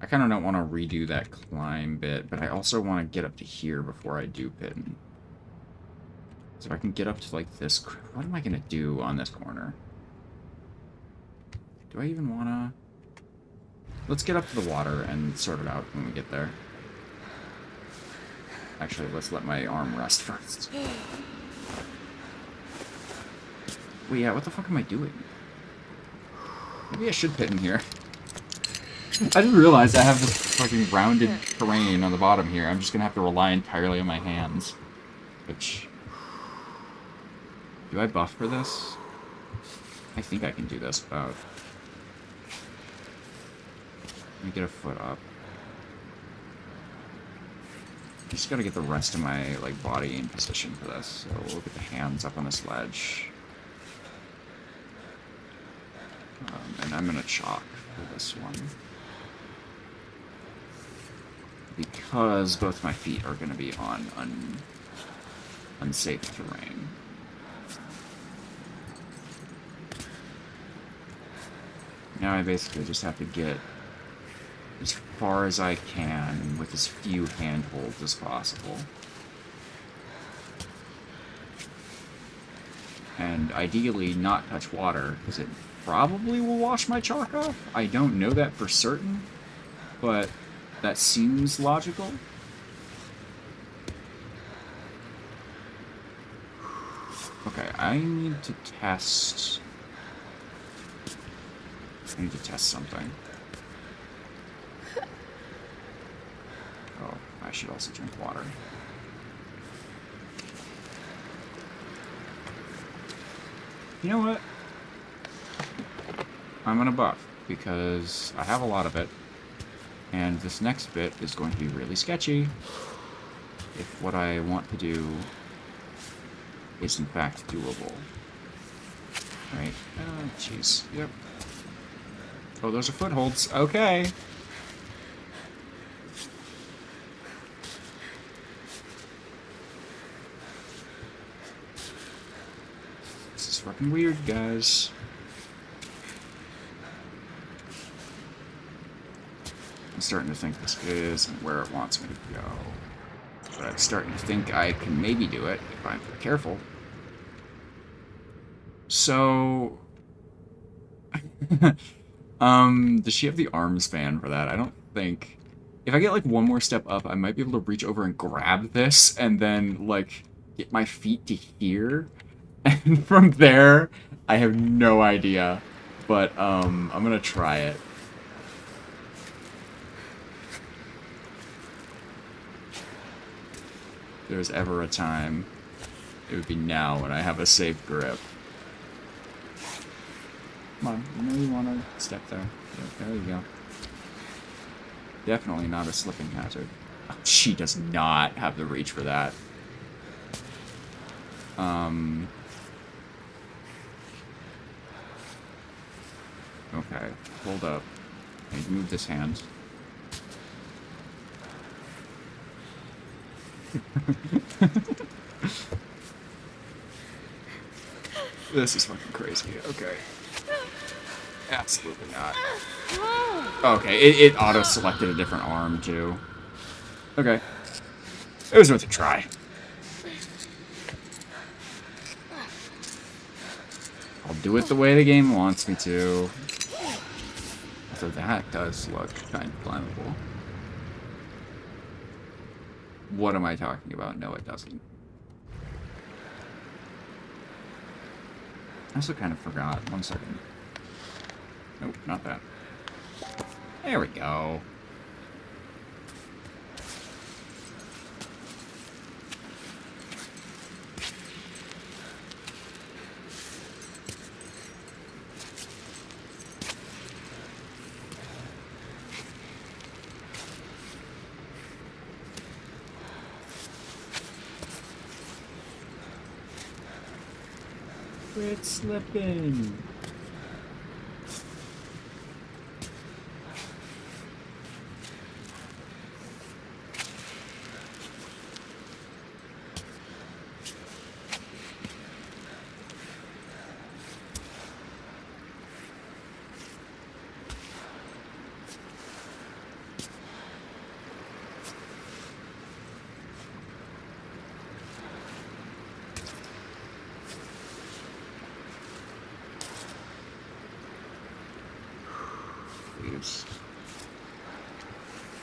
I kind of don't want to redo that climb bit, but I also want to get up to here before I do pitten. So if I can get up to, like, this... what am I going to do on this corner? Do I even want to... let's get up to the water and sort it out when we get there. Actually, let's let my arm rest first. Wait, yeah, what the fuck am I doing? Maybe I should pit in here. I didn't realize I have this fucking rounded terrain on the bottom here. I'm just gonna have to rely entirely on my hands. Which... do I buff for this? I think I can do this without... let me get a foot up. Just gotta get the rest of my, like, body in position for this. So we'll get the hands up on this ledge. And I'm gonna chalk for this one. Because both my feet are gonna be on unsafe terrain. Now I basically just have to get as far as I can with as few handholds as possible. And ideally not touch water, because it probably will wash my chalk off. I don't know that for certain, but that seems logical. Okay, I need to test... I need to test something. Oh, I should also drink water. You know what? I'm gonna buff, because I have a lot of it, and this next bit is going to be really sketchy if what I want to do is in fact doable. Right? Oh, jeez. Yep. Oh, those are footholds. Okay. This is fucking weird, guys. I'm starting to think this isn't where it wants me to go. But I'm starting to think I can maybe do it if I'm careful. So... does she have the arm span for that? I don't think... if I get, like, one more step up, I might be able to reach over and grab this, and then, like, get my feet to here. And from there, I have no idea. But, I'm gonna try it. If there's ever a time, it would be now when I have a safe grip. Come on, you know you want to step there. There you go. Definitely not a slipping hazard. Oh, she does not have the reach for that. Okay, hold up. I need to move this hand. This is fucking crazy. Okay. Absolutely not. Okay, it auto-selected a different arm, too. Okay. It was worth a try. I'll do it the way the game wants me to. So that does look kind of climbable. What am I talking about? No, it doesn't. I also kind of forgot. 1 second. Nope, not that. There we go. Quit slipping.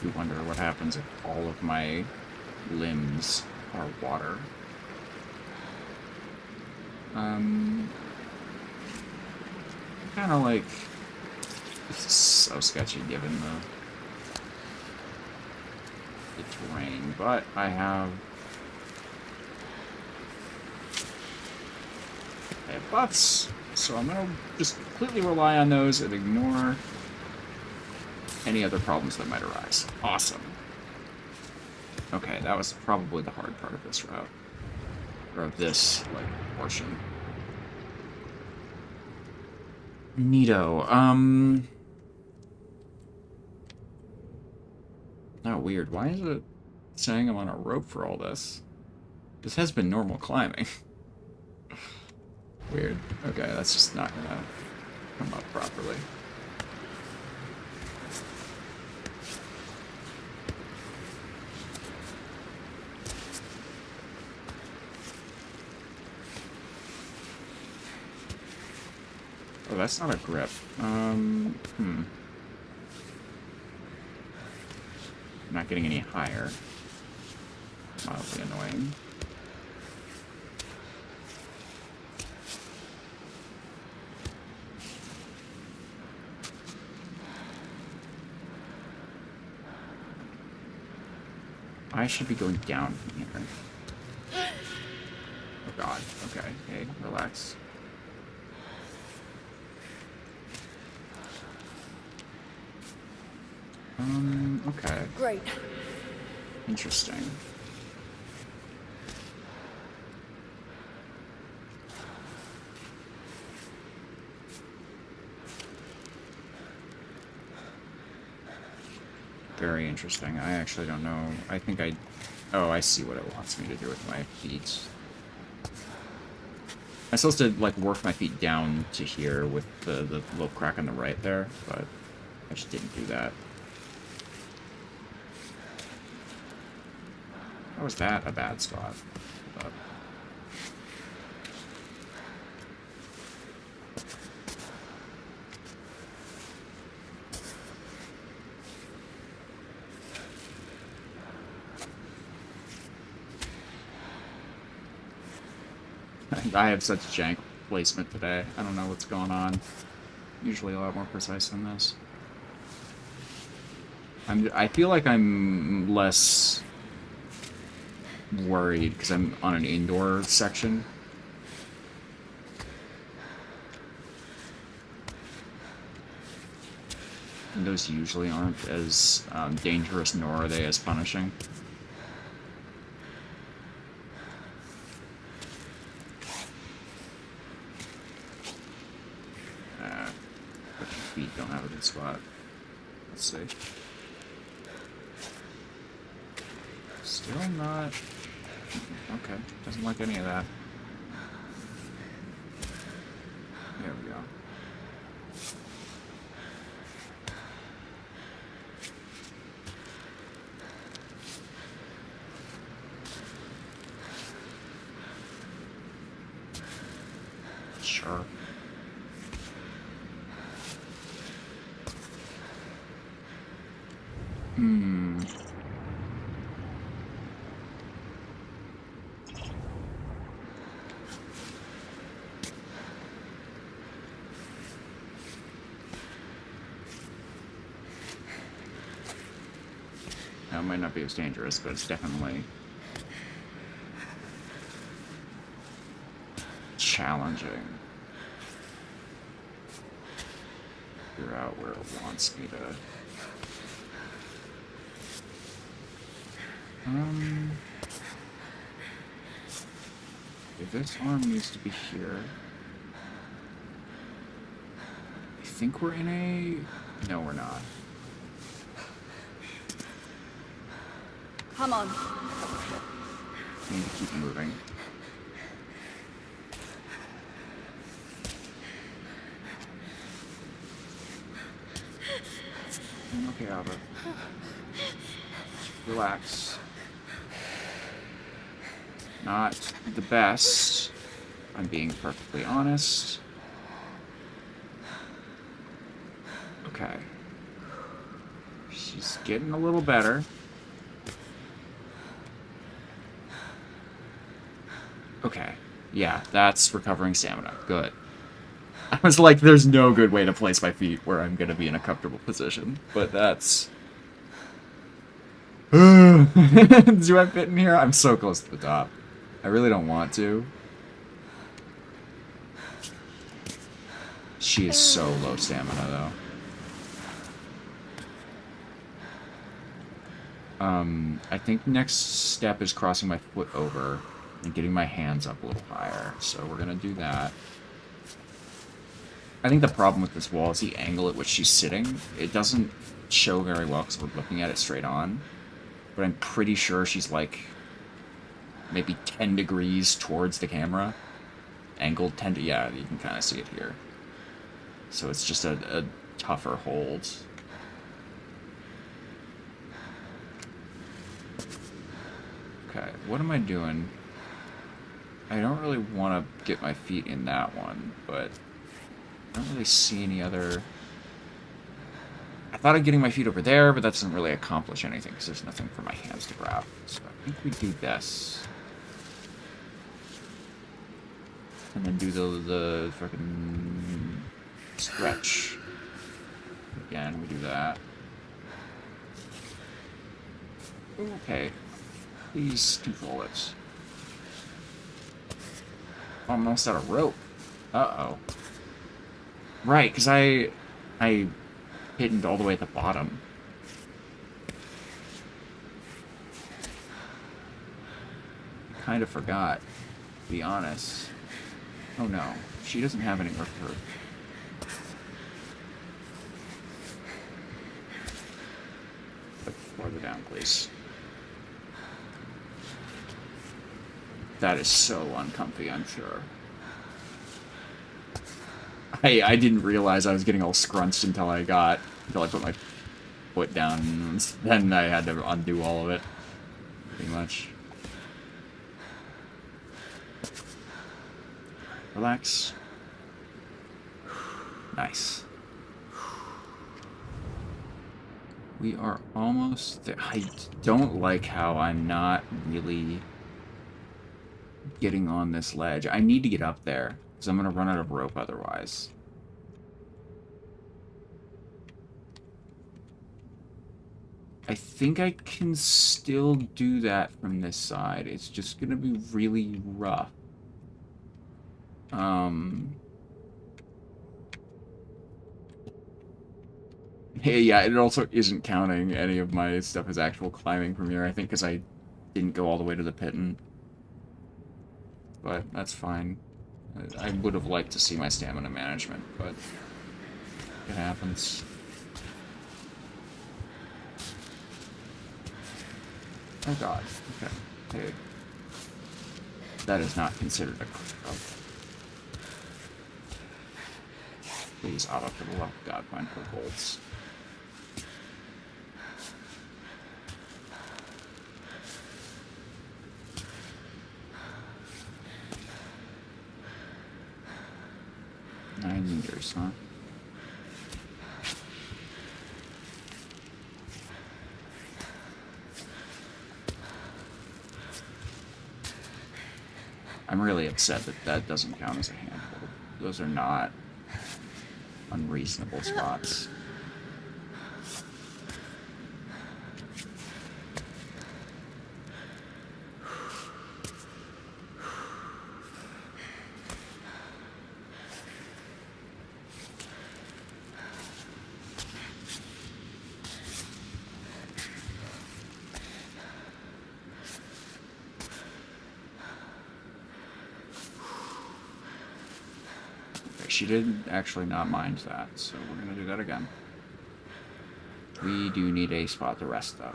You wonder what happens if all of my limbs are water. Kind of like, this is so sketchy given the terrain, but I have buffs, so I'm gonna just completely rely on those and ignore any other problems that might arise. Awesome. Okay, that was probably the hard part of this route. Or of this, like, portion. Neato. Oh, weird. Why is it saying I'm on a rope for all this? This has been normal climbing. Weird. Okay, that's just not gonna come up properly. Oh, that's not a grip. I'm not getting any higher. Mildly annoying. I should be going down from here. Oh god. Okay. Hey, relax. Okay. Great. Interesting. Very interesting. I actually don't know. I think I... Oh, I see what it wants me to do with my feet. I'm supposed to, like, work my feet down to here with the little crack on the right there, but I just didn't do that. How was that a bad spot? I have such jank placement today. I don't know what's going on. Usually a lot more precise than this. I feel like I'm less worried because I'm on an indoor section. And those usually aren't as dangerous, nor are they as punishing. But your feet don't have a good spot. Let's see. Still not... Okay, doesn't like any of that. There we go. Sure. Now, it might not be as dangerous, but it's definitely challenging. Figure out where it wants me to. If this arm needs to be here. I think we're in a... No, we're not. Come on. We need to keep moving. Okay, Albert. Relax. Not the best. I'm being perfectly honest. Okay. She's getting a little better. Okay. Yeah, that's recovering stamina. Good. I was like, there's no good way to place my feet where I'm gonna be in a comfortable position. But that's... Do I fit in here? I'm so close to the top. I really don't want to. She is so low stamina, though. I think next step is crossing my foot over and getting my hands up a little higher. So we're gonna do that. I think the problem with this wall is the angle at which she's sitting. It doesn't show very well because we're looking at it straight on. But I'm pretty sure she's like maybe 10 degrees towards the camera. Angled 10 to... Yeah, you can kind of see it here. So it's just a tougher hold. Okay, what am I doing? I don't really want to get my feet in that one, but I don't really see any other... I thought of getting my feet over there, but that doesn't really accomplish anything because there's nothing for my hands to grab. So I think we do this. And then do the fucking stretch. Again, we do that. Okay. Please control it. Almost out of rope. Uh-oh. Right, because I hit all the way at the bottom. Kind of forgot, to be honest. Oh no, she doesn't have anywhere for her. Put farther down, please. That is so uncomfy, I'm sure. I didn't realize I was getting all scrunched until I put my foot down, and then I had to undo all of it, pretty much. Relax. Nice. We are almost there. I don't like how I'm not really getting on this ledge. I need to get up there, because I'm going to run out of rope otherwise. I think I can still do that from this side. It's just going to be really rough. Hey, yeah, it also isn't counting any of my stuff as actual climbing from here, I think, because I didn't go all the way to the pitten. But that's fine. I would have liked to see my stamina management, but it happens. Oh god, okay. Hey. That is not considered a club. Please, Otto, for the love of God, find 4 bolts. $9 huh? I'm really upset that that doesn't count as a handhold. Those are not unreasonable spots. She did actually not mind that, so we're gonna do that again. We do need a spot to rest, though.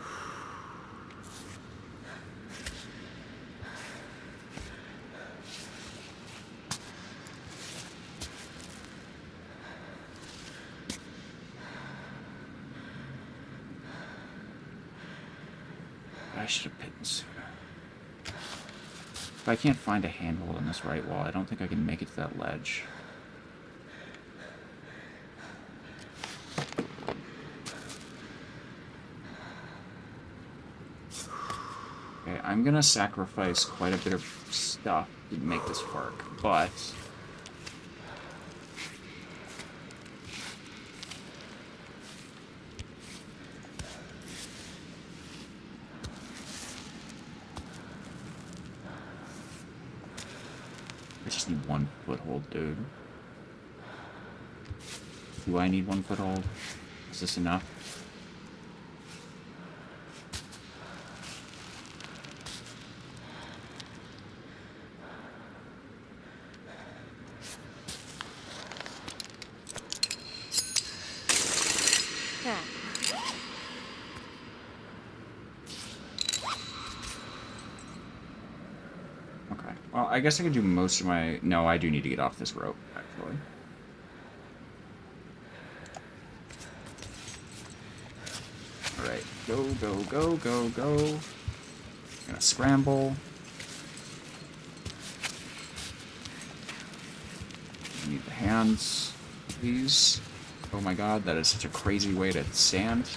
I should have picked sooner. If I can't find a handhold on this right wall, I don't think I can make it to that ledge. Okay, I'm gonna sacrifice quite a bit of stuff to make this work, but I just need 1 foothold, dude. Do I need 1 foothold? Is this enough? Yeah. Okay. Well, I guess I could do most of my... No, I do need to get off this rope, actually. Alright. Go, go, go, go, go. Gonna scramble. Need the hands, please. Oh my god, that is such a crazy way to stand.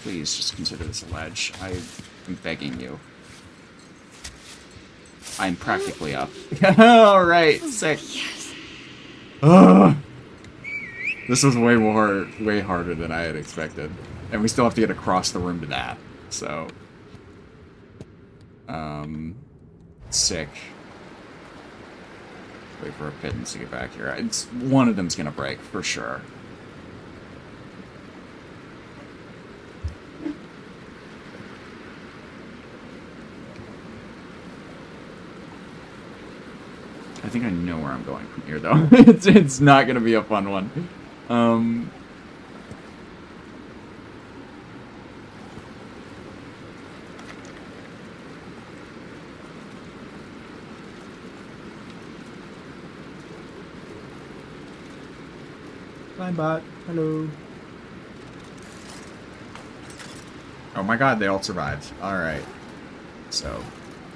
Please just consider this a ledge. I am begging you. I'm practically up. Alright, sick. Yes. Ugh. This was way harder than I had expected. And we still have to get across the room to that. So. Sick. Wait for a pittance to get back here. One of them's gonna break, for sure. I think I know where I'm going from here, though. It's not gonna be a fun one. Bye, bot. Hello. Oh my god, they all survived. Alright. So,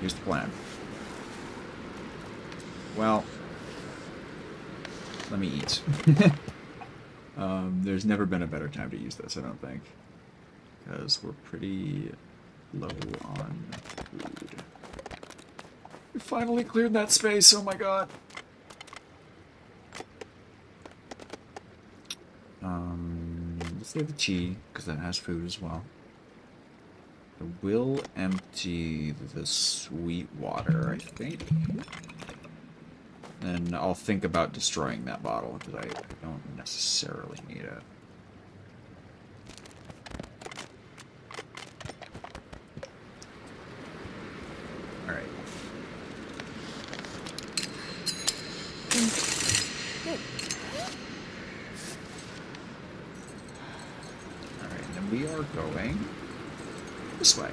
here's the plan. Well, let me eat. There's never been a better time to use this, I don't think. Because we're pretty low on food. We finally cleared that space, oh my god. Let's leave the tea, because that has food as well. I will empty the sweet water, I think. then I'll think about destroying that bottle, because I don't necessarily need it. Alright. Good. Alright, and then we are going this way.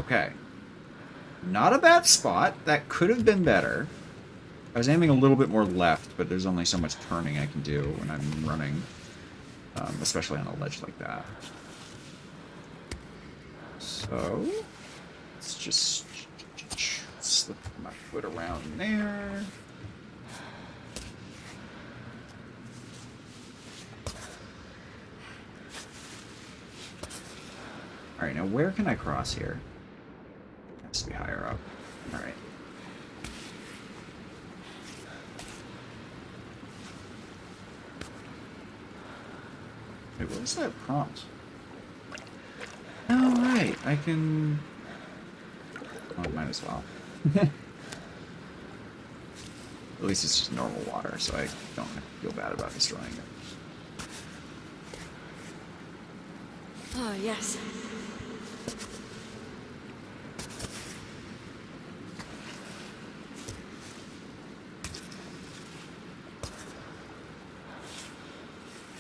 Okay. Not a bad spot. That could have been better. I was aiming a little bit more left, but there's only so much turning I can do when I'm running. Especially on a ledge like that. So, let's just slip my foot around there. Alright, now where can I cross here? It has to be higher up. Alright. Wait, what was that prompt? Oh, right. I can... Oh, might as well. At least it's just normal water, so I don't feel bad about destroying it. Ah, yes.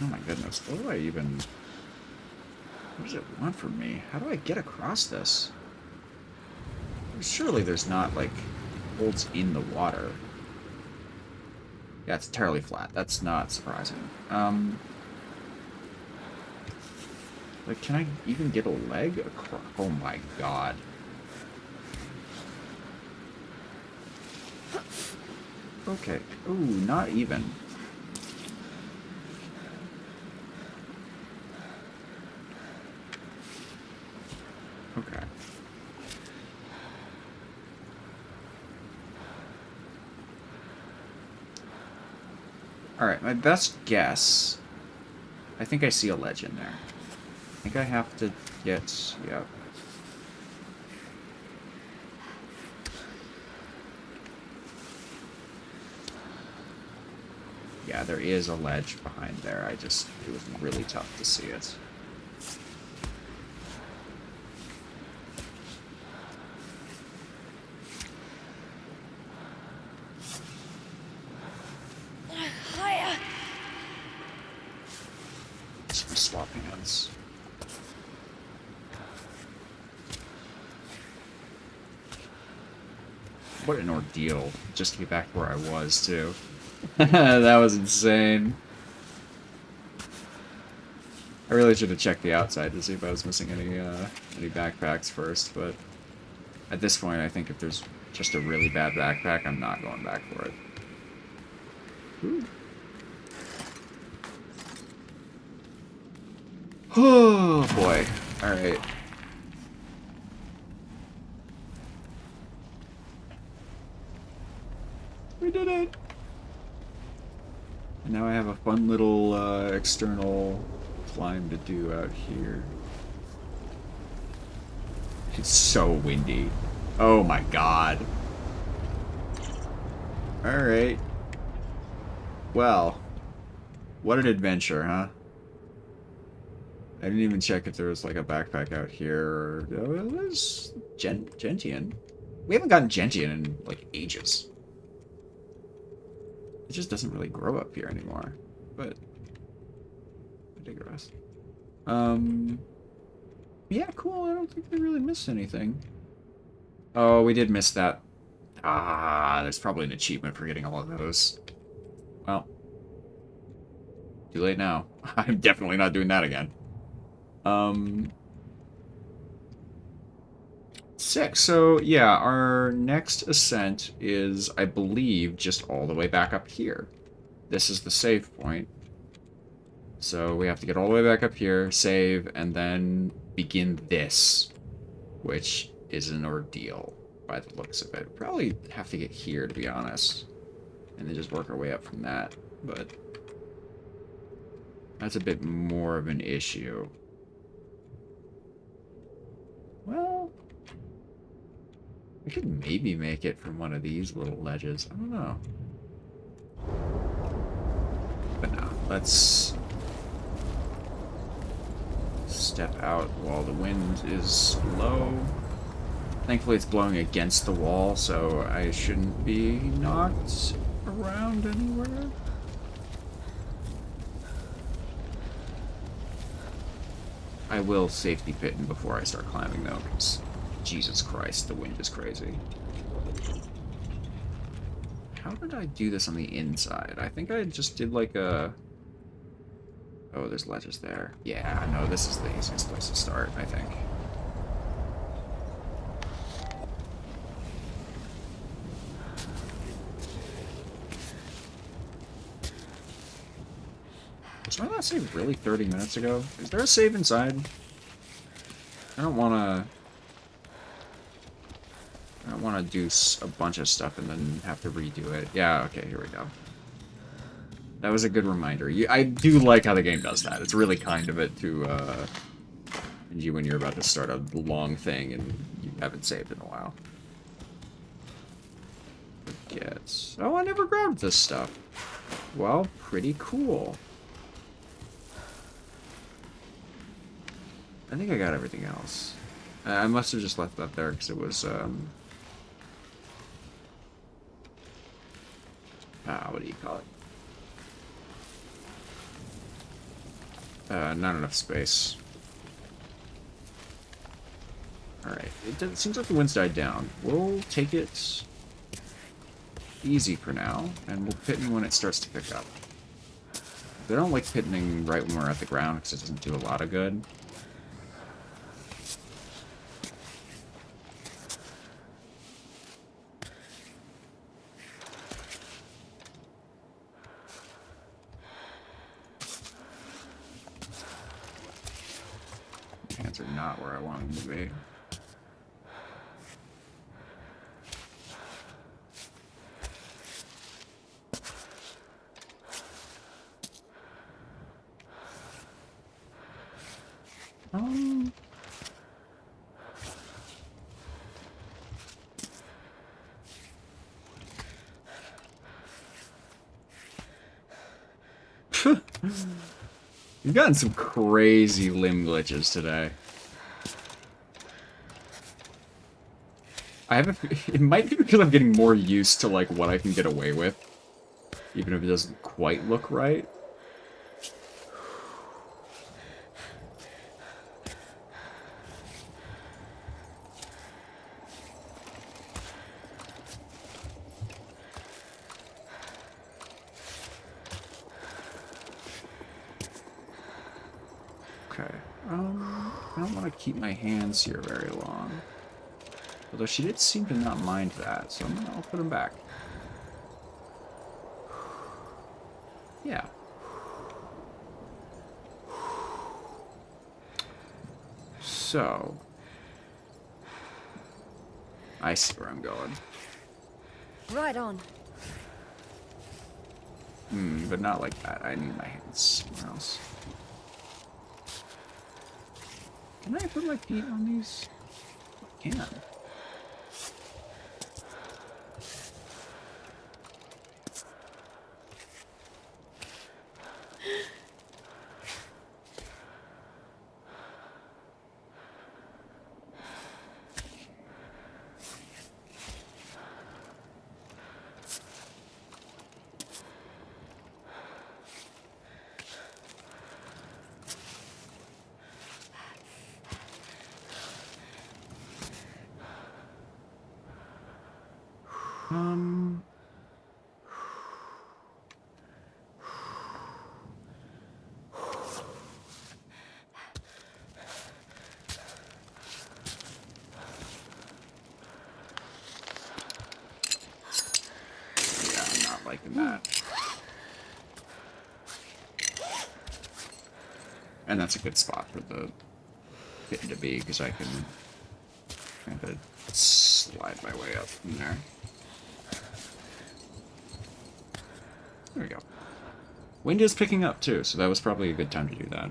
Oh my goodness, what do I even... What does it want from me? How do I get across this? Surely there's not, like, holes in the water. Yeah, it's entirely flat. That's not surprising. Like, can I even get a leg across? Oh my god. Okay. Ooh, not even. Okay. Alright, my best guess... I think I see a ledge in there. I think I have to get... Yep. Yeah, there is a ledge behind there. It was really tough to see it. Higher. Some swap hands. What an ordeal, just to get back where I was, too. That was insane. I really should have checked the outside to see if I was missing any backpacks first, but at this point, I think if there's just a really bad backpack, I'm not going back for it. Ooh. Oh, boy. Alright. We did it! And now I have a fun little external climb to do out here. It's so windy. Oh my god. Alright. Well, what an adventure, huh? I didn't even check if there was like a backpack out here or... Oh, there's Gentian. We haven't gotten Gentian in like ages. It just doesn't really grow up here anymore. But I digress. Yeah, cool. I don't think we really missed anything. Oh, we did miss that. Ah, there's probably an achievement for getting all of those. Well, too late now. I'm definitely not doing that again. 6. So, yeah, our next ascent is, I believe, just all the way back up here. This is the save point. So we have to get all the way back up here, save, and then begin this, which is an ordeal by the looks of it. Probably have to get here, to be honest, and then just work our way up from that, but that's a bit more of an issue. Well, we could maybe make it from one of these little ledges. I don't know. But no, let's step out while the wind is low. Thankfully it's blowing against the wall, so I shouldn't be knocked around anywhere. I will safety pitten before I start climbing though, because Jesus Christ, the wind is crazy. How did I do this on the inside? I think I just did like a... Oh, there's ledges there. Yeah, no, this is the easiest place to start, I think. Was my last save really 30 minutes ago? Is there a save inside? I don't want to do a bunch of stuff and then have to redo it. Yeah, okay, here we go. That was a good reminder. I do like how the game does that. It's really kind of it to you when you're about to start a long thing and you haven't saved in a while. Forget. Oh, I never grabbed this stuff. Well, pretty cool. I think I got everything else. I must have just left that there because it was, what do you call it? Not enough space. Alright, it seems like the wind's died down. We'll take it easy for now, and we'll pitten when it starts to pick up. I don't like pitting right when we're at the ground because it doesn't do a lot of good. Hands are not where I want them to be. You've gotten some crazy limb glitches today. It might be because I'm getting more used to like what I can get away with, even if it doesn't quite look right. Okay. I don't want to keep my hands here very long. Although she did seem to not mind that, so I'll put them back. Yeah. So... I see where I'm going. Right on. But not like that. I need my hands somewhere else. Can I put my feet on these? I can. Liking that. And that's a good spot for the kitten to be, because I can kind of slide my way up from there. There we go. Wind is picking up too, so that was probably a good time to do that.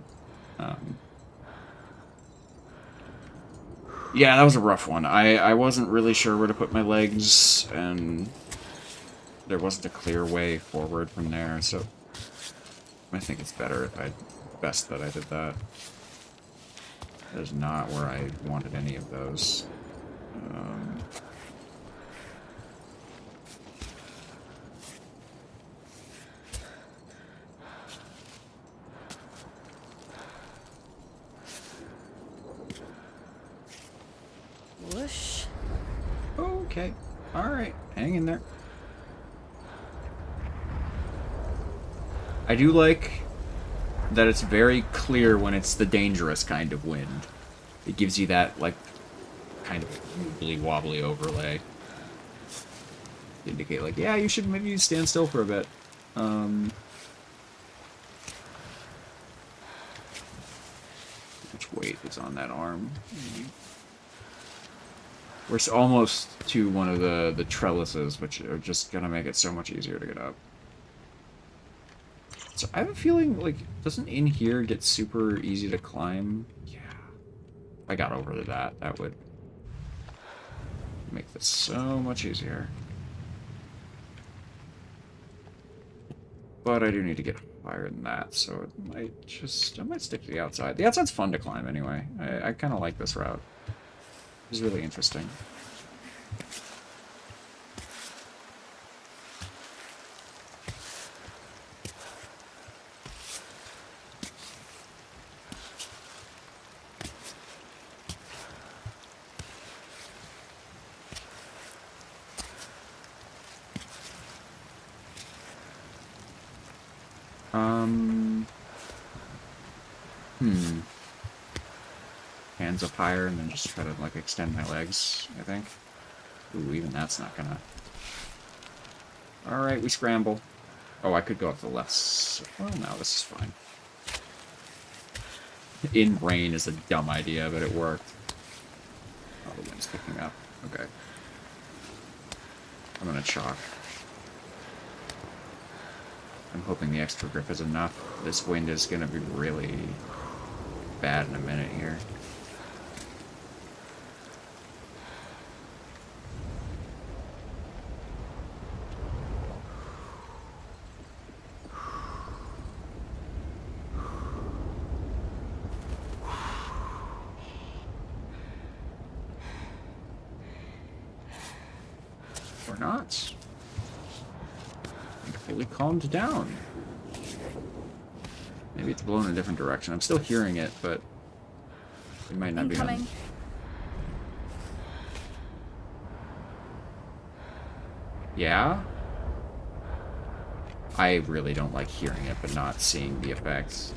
Yeah, that was a rough one. I wasn't really sure where to put my legs, and there wasn't a clear way forward from there, so I think it's better if best that I did that. That is not where I wanted any of those. Whoosh. Okay. Alright. Hang in there. I do like that it's very clear when it's the dangerous kind of wind. It gives you that, like, kind of wobbly overlay. To indicate, like, yeah, you should maybe stand still for a bit. Which weight is on that arm? We're almost to one of the trellises, which are just gonna make it so much easier to get up. So I have a feeling, like, doesn't in here get super easy to climb? Yeah. If I got over to that, that would make this so much easier. But I do need to get higher than that, so it might just... I might stick to the outside. The outside's fun to climb anyway. I kind of like this route. It's really interesting. Hands up higher and then just try to, like, extend my legs, I think. Ooh, even that's not gonna... Alright, we scramble. Oh, I could go up the left. Well, no, this is fine. In rain is a dumb idea, but it worked. Oh, the wind's picking up. Okay. I'm gonna chalk. I'm hoping the extra grip is enough. This wind is gonna be really bad in a minute here. Or not. Completely calmed down. Maybe it's blown in a different direction. I'm still hearing it, but it might not be on. Yeah? I really don't like hearing it, but not seeing the effects.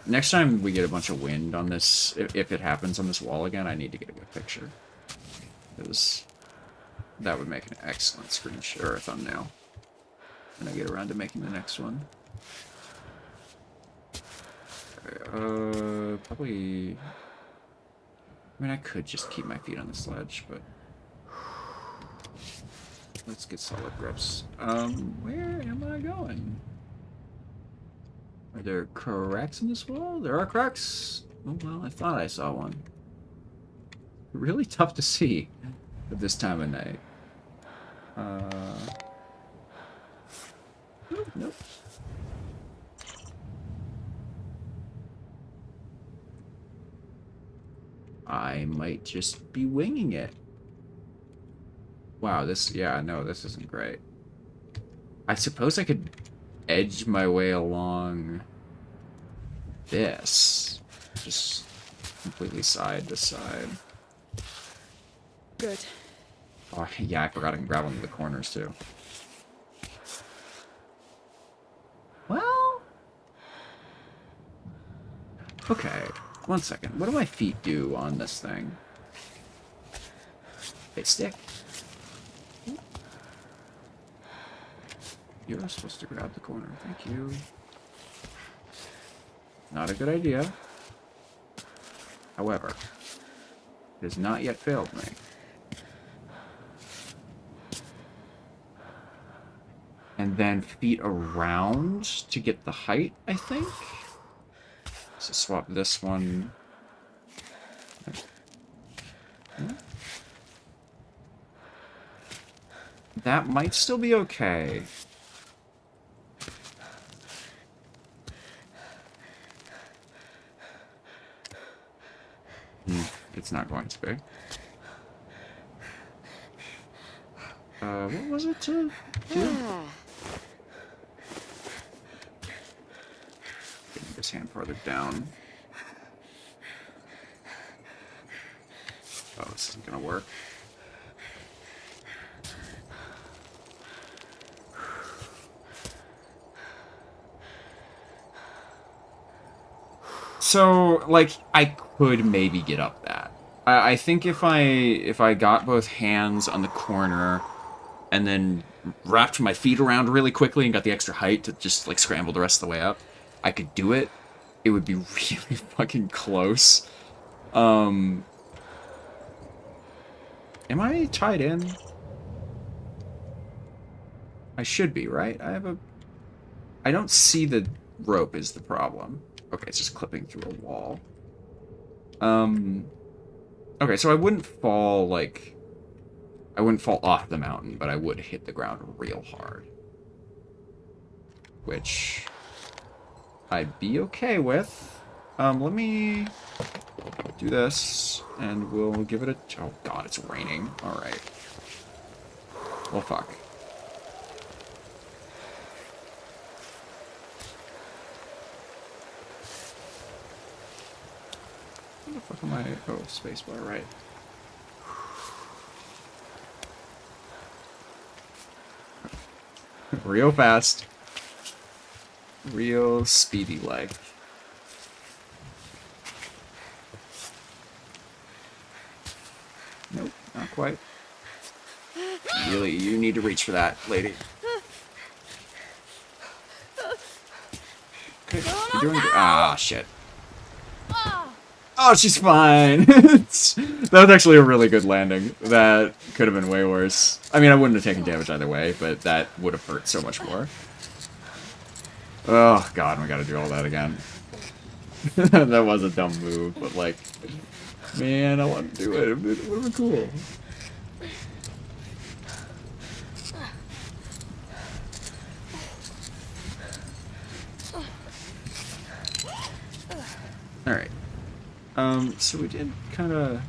Next time we get a bunch of wind on this, if it happens on this wall again, I need to get a good picture. Because that would make an excellent screenshot or a thumbnail when I get around to making the next one. Probably... I mean, I could just keep my feet on the sledge, but... Let's get solid grips. Where am I going? Are there cracks in this wall? There are cracks. Oh, well, I thought I saw one. Really tough to see at this time of night. Nope. I might just be winging it. Wow, yeah, no, this isn't great. I suppose I could edge my way along this. Just completely side to side. Good. Oh, yeah, I forgot I can grab onto the corners, too. Well... Okay, one second. What do my feet do on this thing? They stick. You're supposed to grab the corner. Thank you. Not a good idea. However, it has not yet failed me. And then feet around to get the height, I think? So swap this one. That might still be okay. It's not going to be. What was it to do? Getting this hand farther down. Oh, this isn't gonna work. So, like, I could maybe get up that. I think if I got both hands on the corner and then wrapped my feet around really quickly and got the extra height to just, like, scramble the rest of the way up, I could do it. It would be really fucking close. Am I tied in? I should be, right? I don't see the rope is the problem. Okay, it's just clipping through a wall. Okay, so I wouldn't fall, like... I wouldn't fall off the mountain, but I would hit the ground real hard. Which... I'd be okay with. Let me... do this, and we'll give it a... Oh god, it's raining. Alright. Well, fuck. Where the fuck am I? Oh, spacebar, right. Real fast. Real speedy like. Nope, not quite. Really, you need to reach for that, lady. Okay, you're doing good. Ah, shit. Oh, she's fine. That was actually a really good landing. That could have been way worse. I mean, I wouldn't have taken damage either way, but that would have hurt so much more. Oh, God, we gotta do all that again. That was a dumb move, but, like, man, I want to do it. It would have been cool. Alright. So we did kind of...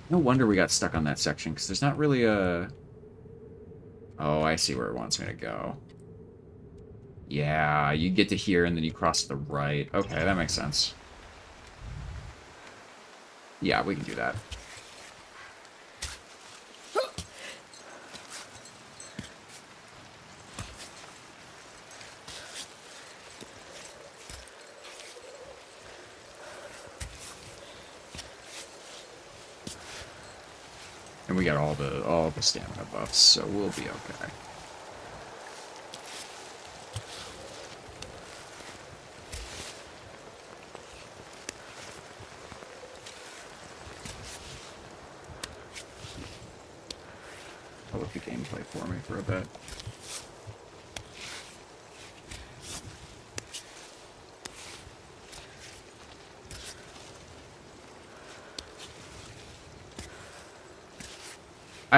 No wonder we got stuck on that section, because there's not really a... Oh, I see where it wants me to go. Yeah, you get to here, and then you cross to the right. Okay, that makes sense. Yeah, we can do that. And we got all the stamina buffs, so we'll be okay. I'll look at gameplay for me for a bit.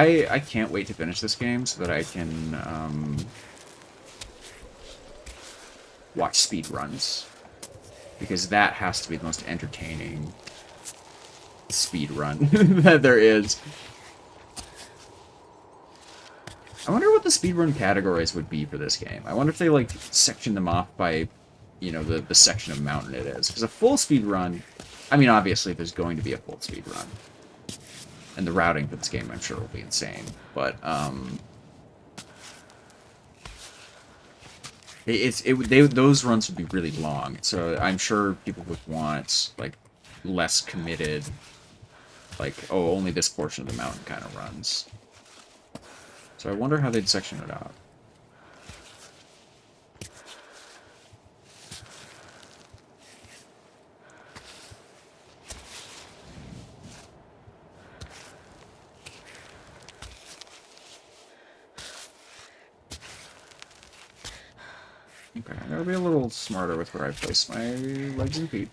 I can't wait to finish this game so that I can watch speed runs, because that has to be the most entertaining speed run that there is. I wonder what the speedrun categories would be for this game. I wonder if they, like, section them off by, you know, the section of mountain it is. Because a full speedrun... I mean, obviously, there's going to be a full speedrun. And the routing for this game, I'm sure, will be insane. But, those runs would be really long. So I'm sure people would want, like, less committed... Like, oh, only this portion of the mountain kind of runs. So I wonder how they'd section it out. Okay, I gotta be a little smarter with where I place my legs and feet.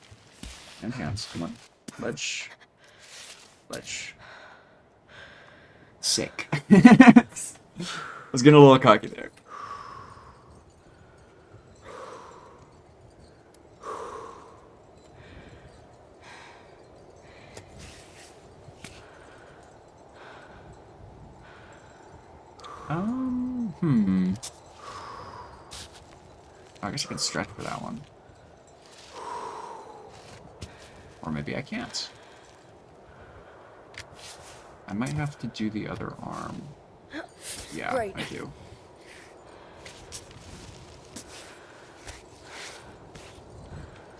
And hands. Come on. Ledge. Ledge. Sick. I was getting a little cocky there. I guess I can stretch for that one. Or maybe I can't. I might have to do the other arm. Yeah, Great. I do.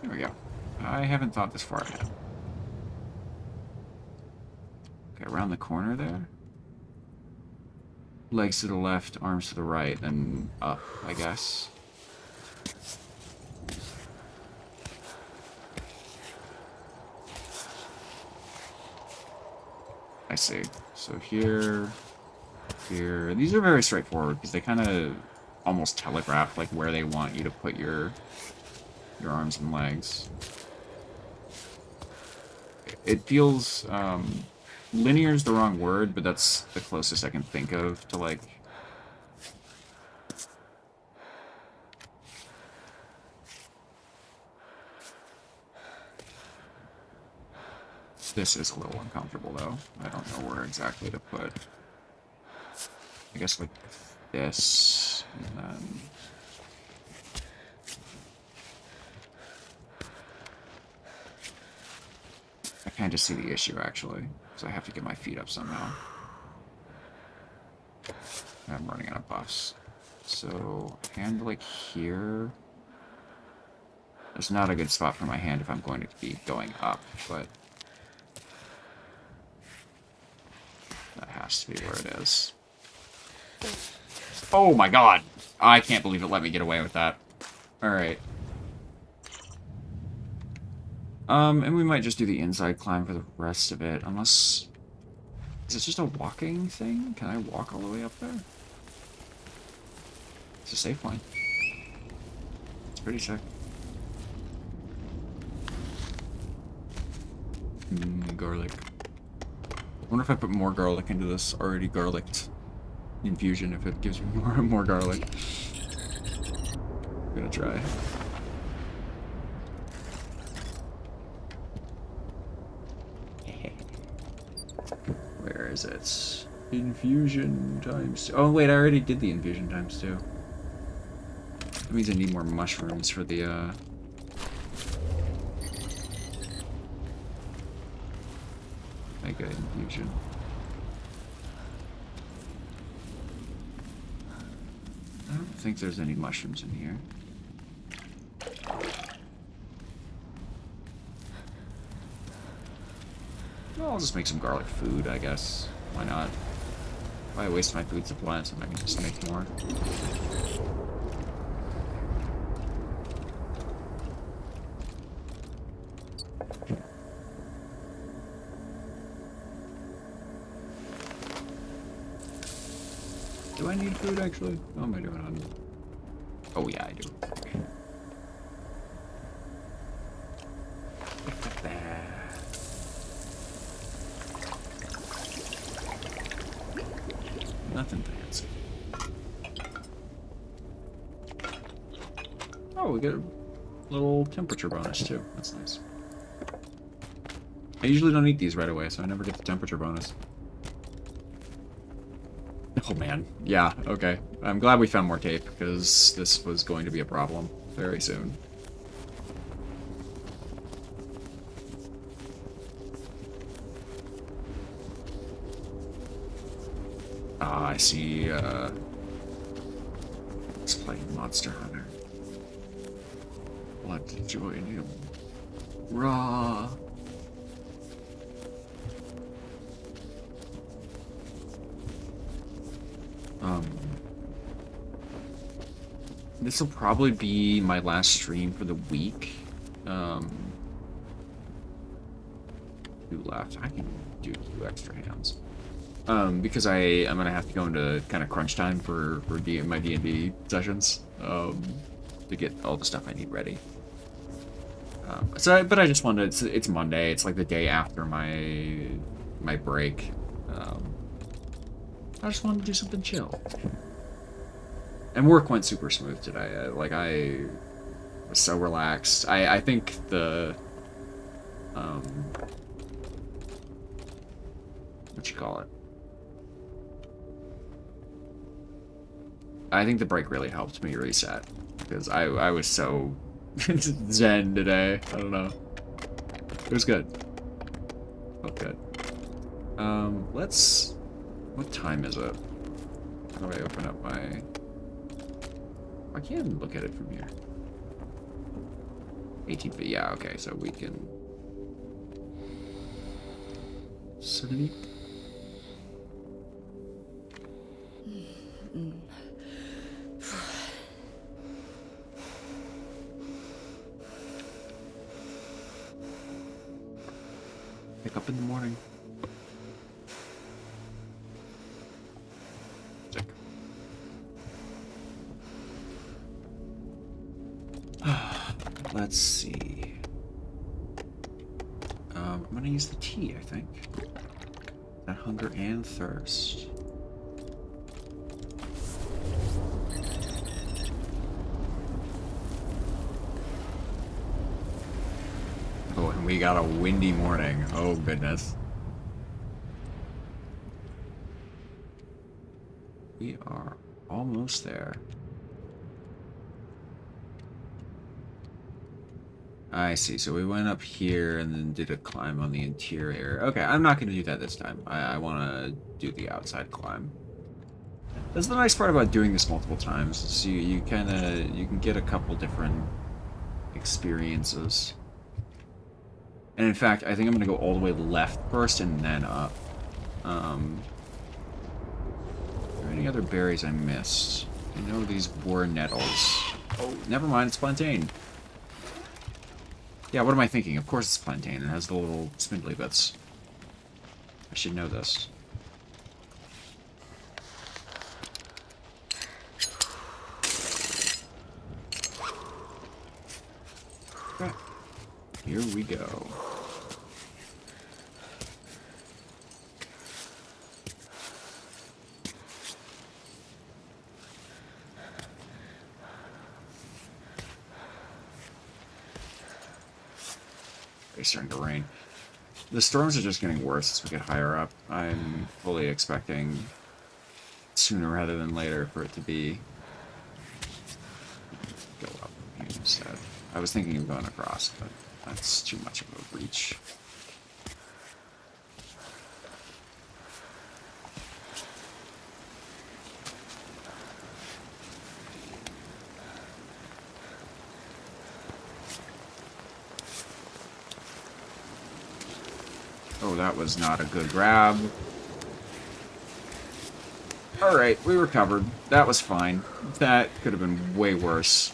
There we go. I haven't thought this far ahead. Okay, around the corner there. Legs to the left, arms to the right, then up, I guess. I see. So here, here. These are very straightforward because they kind of almost telegraph like where they want you to put your arms and legs. It feels linear is the wrong word, but that's the closest I can think of to like. This is a little uncomfortable though. I don't know where exactly to put. I guess like this, and then. I kind of see the issue actually, so I have to get my feet up somehow. I'm running out of buffs. So, hand like here. It's not a good spot for my hand if I'm going to be going up, but that has to be where it is. Oh my god! I can't believe it let me get away with that. Alright. And we might just do the inside climb for the rest of it, unless... Is it just a walking thing? Can I walk all the way up there? It's a safe line. It's pretty sick. Garlic. I wonder if I put more garlic into this already garlicked infusion, if it gives me more garlic. I'm gonna try. Where is it? Infusion times 2. Oh wait, I already did the infusion times 2. That means I need more mushrooms for the mega infusion. I don't think there's any mushrooms in here. Well, I'll just make some garlic food, I guess. Why not? Why waste my food supply so I can just make more? Do I need food, actually? How am I doing on... Oh, yeah, I do. Okay. Nothing fancy. Oh, we get a little temperature bonus, too. That's nice. I usually don't eat these right away, so I never get the temperature bonus. Oh man, yeah, okay. I'm glad we found more tape, because this was going to be a problem very soon. Ah, I see, let's play Monster Hunter. Blood to join him. Raw. This will probably be my last stream for the week. 2 left. I can do 2 extra hands. Because I'm gonna have to go into kind of crunch time for my D&D sessions. to get all the stuff I need ready. But I just wanted. It's Monday. It's like the day after my break. I just wanted to do something chill. And work went super smooth today. I was so relaxed. I think the what you call it? I think the break really helped me reset because I was so zen today. I don't know. It was good. Felt good. Let's. What time is it? How do I open up my? I can look at it from here. 18 feet. Yeah. Okay. So we can. 70. Pick up in the morning. Sick. Let's see. I'm gonna use the tea, I think. That hunger and thirst. Oh, and we got a windy morning. Oh, goodness. We are almost there. I see. So we went up here and then did a climb on the interior. Okay, I'm not going to do that this time. I want to do the outside climb. That's the nice part about doing this multiple times. Is you can get a couple different experiences. And in fact, I think I'm going to go all the way left first and then up. Are there any other berries I missed? I know these were nettles. Oh, never mind, it's plantain. Yeah, what am I thinking? Of course it's plantain. It has the little spindly bits. I should know this. Okay. Here we go. It's starting to rain. The storms are just getting worse as we get higher up. I'm fully expecting sooner rather than later for it to be go up here instead. I was thinking of going across, but that's too much of a reach. Oh, that was not a good grab. Alright, we recovered. That was fine. That could have been way worse.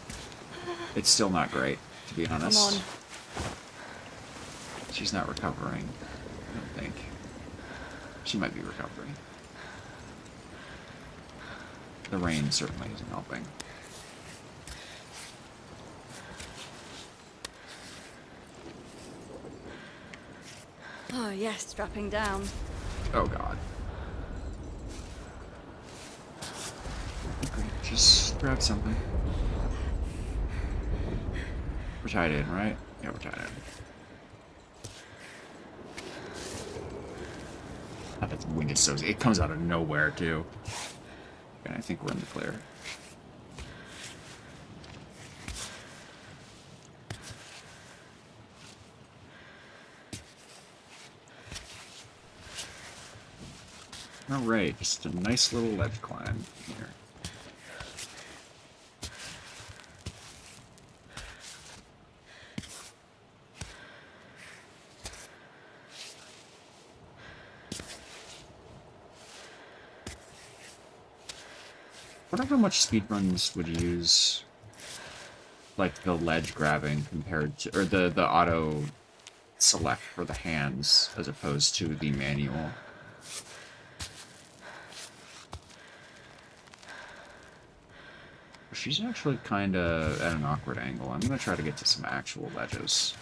It's still not great, to be honest. Come on. She's not recovering, I don't think. She might be recovering. The rain certainly isn't helping. Oh, yes, strapping down. Oh god. Okay, just grab something. We're tied in, right? Yeah, we're tied in. Oh, that wind is so... It comes out of nowhere, too. And I think we're in the clear. Alright, just a nice little ledge climb here. I wonder how much speedruns would use, like, the ledge grabbing compared to, or the auto select for the hands as opposed to the manual. she's actually kind of at an awkward angle. I'm going to try to get to some actual ledges.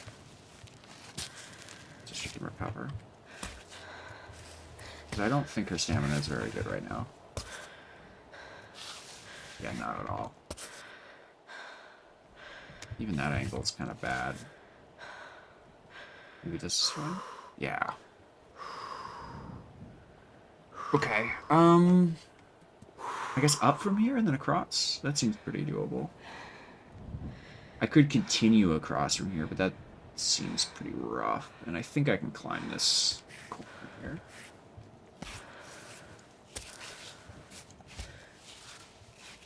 So she can recover. Because I don't think her stamina is very good right now. Yeah, not at all. Even that angle is kind of bad. Maybe this one? Yeah. Okay, I guess up from here and then across? That seems pretty doable. I could continue across from here, but that seems pretty rough. And I think I can climb this corner here.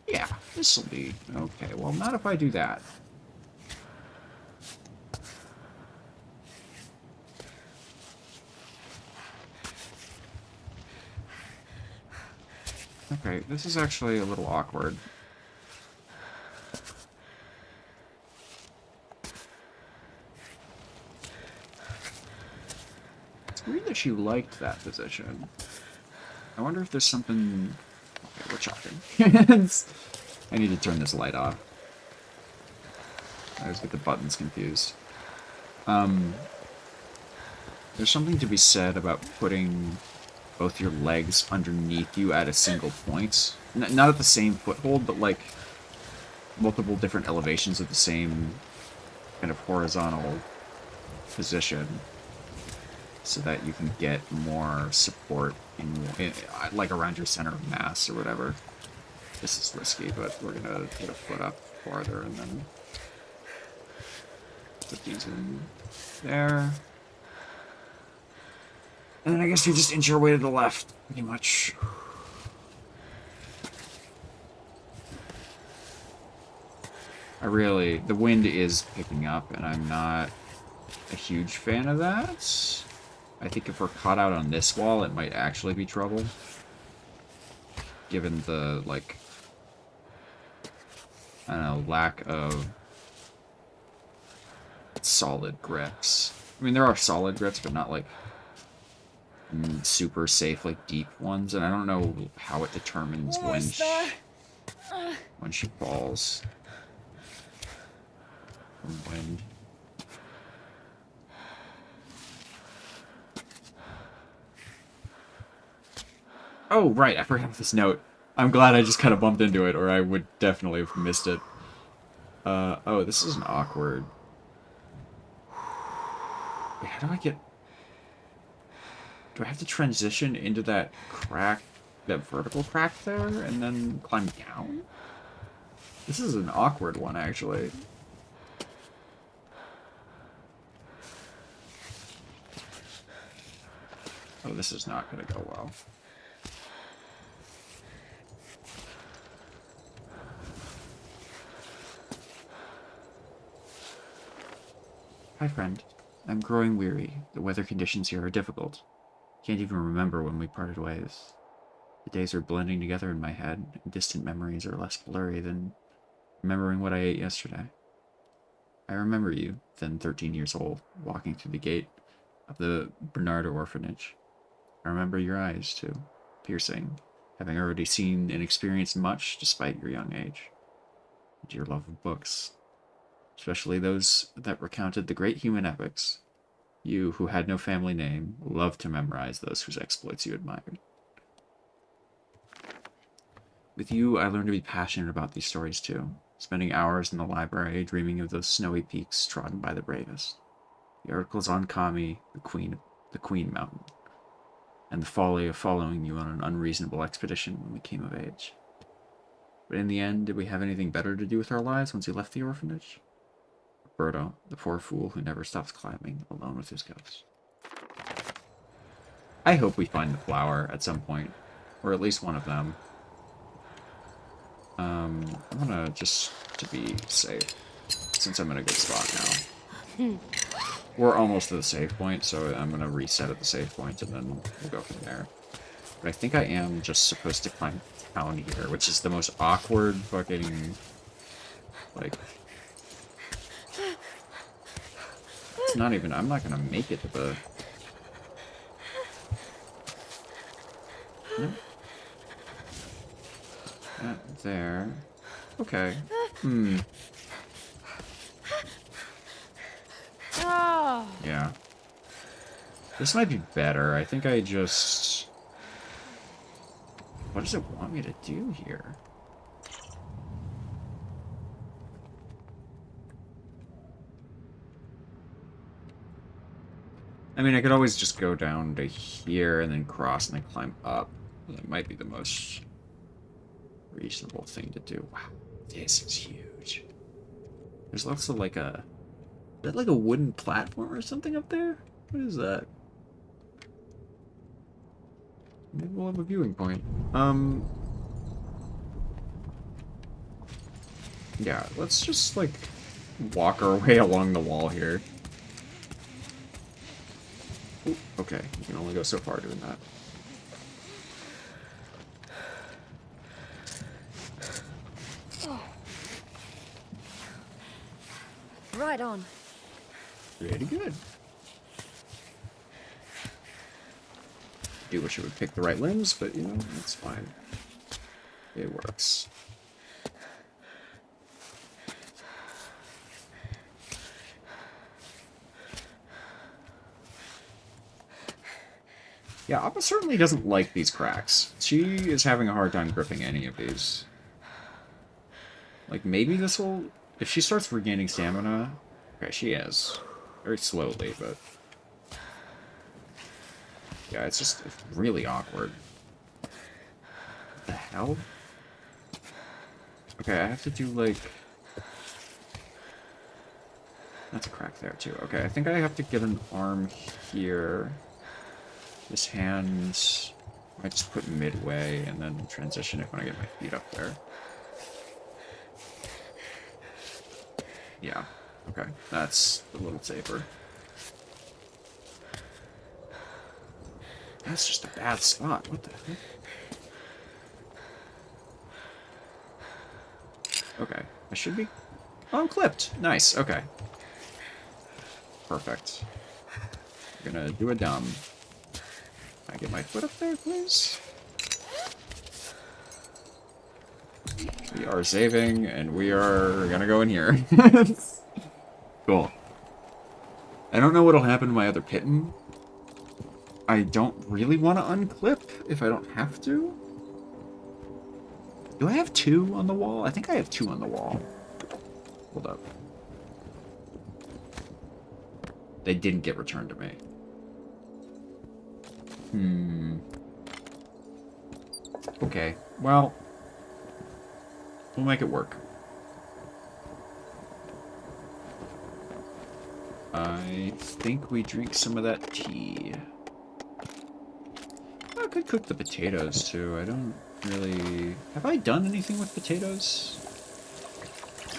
Yeah, this'll be okay. Well, not if I do that. Okay, this is actually a little awkward. It's weird that she liked that position. I wonder if there's something... Okay, we're chopping. I need to turn this light off. I always get the buttons confused. There's something to be said about putting both your legs underneath you at a single point. Not at the same foothold, but like multiple different elevations of the same kind of horizontal position, so that you can get more support in like around your center of mass or whatever. This is risky, but we're gonna put a foot up farther and then put these in there. And then I guess you just inch your way to the left, pretty much. The wind is picking up, and I'm not a huge fan of that. I think if we're caught out on this wall, it might actually be trouble. Given the, like, I don't know, lack of solid grips. I mean, there are solid grips, but not, like, super safe, like, deep ones. And I don't know how it determines when she falls. From wind. Oh, right, I forgot this note. I'm glad I just kind of bumped into it, or I would definitely have missed it. Oh, this is an awkward... Wait, how do I get... Do I have to transition into that crack, that vertical crack there, and then climb down? This is an awkward one, actually. Oh, this is not going to go well. Hi, friend. I'm growing weary. The weather conditions here are difficult. Can't even remember when we parted ways. The days are blending together in my head, and distant memories are less blurry than remembering what I ate yesterday. I remember you, then 13 years old, walking through the gate of the Bernardo orphanage. I remember your eyes, too, piercing, having already seen and experienced much despite your young age. And your love of books, especially those that recounted the great human epics. You, who had no family name, loved to memorize those whose exploits you admired. With you, I learned to be passionate about these stories too, spending hours in the library dreaming of those snowy peaks trodden by the bravest. The articles on Kami, the Queen Mountain, and the folly of following you on an unreasonable expedition when we came of age. But in the end, did we have anything better to do with our lives once we left the orphanage? Roberto, the poor fool who never stops climbing, alone with his ghost. I hope we find the flower at some point, or at least one of them. I'm gonna, just to be safe, since I'm in a good spot now. We're almost to the save point, so I'm gonna reset at the save point, and then we'll go from there. But I think I am just supposed to climb down here, which is the most awkward fucking, like... It's not even... I'm not gonna make it to the... Nope. That there. Okay. Hmm. Ah. Yeah. This might be better. I think I just... What does it want me to do here? I mean, I could always just go down to here and then cross and then climb up. That might be the most reasonable thing to do. Wow, this is huge. There's also like a... Is that like a wooden platform or something up there? What is that? Maybe we'll have a viewing point. Yeah, let's just like walk our way along the wall here. Ooh, okay, you can only go so far doing that. Right on. Pretty good. Do wish it would pick the right limbs, but you know, that's fine. It works. Yeah, Appa certainly doesn't like these cracks. She is having a hard time gripping any of these. Like, maybe this will... If she starts regaining stamina... Okay, she is. Very slowly, but... Yeah, it's really awkward. What the hell? Okay, I have to do, like... That's a crack there, too. Okay, I think I have to get an arm here. This hand... I just put midway, and then transition it when I get my feet up there. Yeah, okay. That's a little safer. That's just a bad spot. What the heck? Okay, I should be... Oh, I'm clipped. Nice, okay. Perfect. I'm gonna do a dumb. Can I get my foot up there, please? We are saving, and we are gonna go in here. Cool. I don't know what'll happen to my other kitten. I don't really want to unclip if I don't have to. Do I have 2 on the wall? I think I have 2 on the wall. Hold up. They didn't get returned to me. Okay, well, we'll make it work. I think we drink some of that tea. I could cook the potatoes, too. I don't really... Have I done anything with potatoes?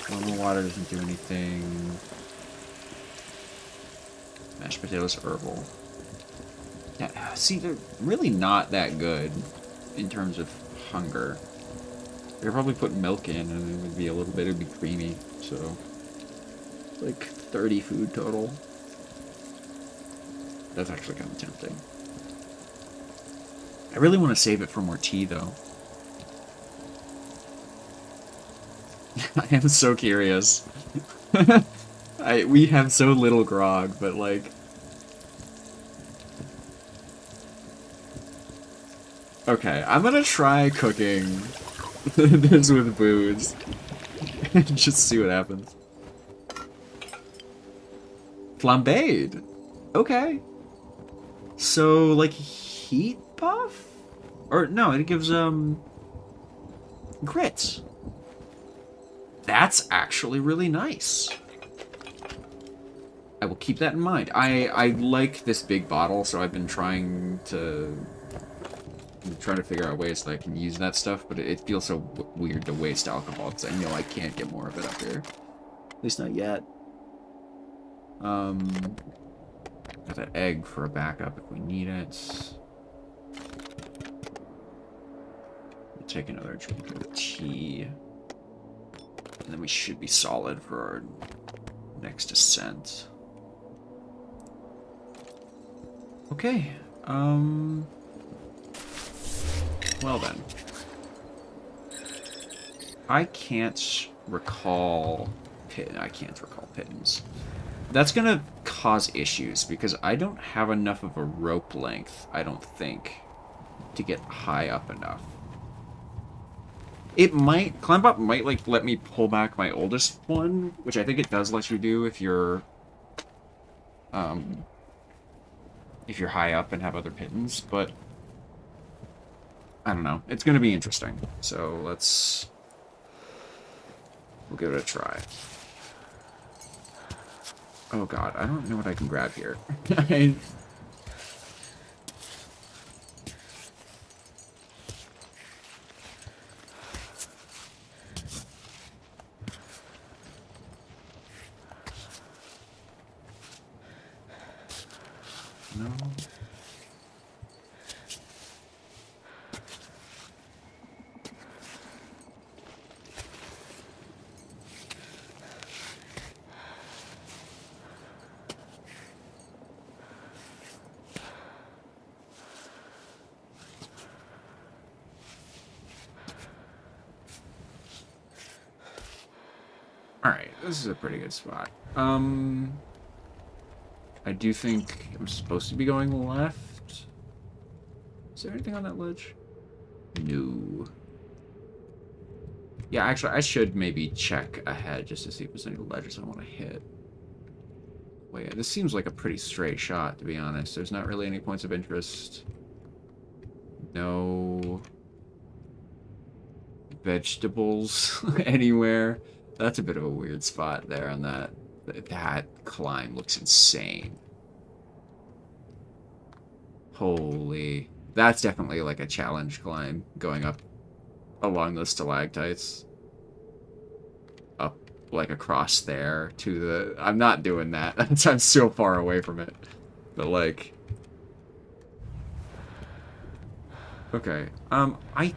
Normal water doesn't do anything. Mashed potatoes, herbal. Yeah, see, they're really not that good in terms of hunger. I could probably put milk in and it would be a little bit, it would be creamy, so... Like 30 food total. That's actually kind of tempting. I really want to save it for more tea, though. I am so curious. We have so little grog, but like... Okay, I'm gonna try cooking this with booze. Just see what happens. Flambéed. Okay. So, like, heat buff? Or, no, it gives, grits. That's actually really nice. I will keep that in mind. I like this big bottle, so I've been trying to figure out ways that I can use that stuff, but it feels so weird to waste alcohol, because I know I can't get more of it up here. At least not yet. Got that egg for a backup if we need it. We'll take another drink of tea. And then we should be solid for our next ascent. Okay, well then. I can't recall I can't recall pittance. That's gonna cause issues because I don't have enough of a rope length, I don't think, to get high up enough. It might, climb up might like let me pull back my oldest one, which I think it does let you do if you're high up and have other pittance, but I don't know. It's gonna be interesting. So we'll give it a try. Oh god, I don't know what I can grab here. No. Alright, this is a pretty good spot. I do think I'm supposed to be going left. Is there anything on that ledge? No. Yeah, actually, I should maybe check ahead just to see if there's any ledges I want to hit. Wait, this seems like a pretty straight shot, to be honest. There's not really any points of interest. No vegetables anywhere. That's a bit of a weird spot there on that. That climb looks insane. Holy. That's definitely like a challenge climb, going up along those stalactites. Up, like, across there to the... I'm not doing that. I'm so far away from it. But, like... Okay. I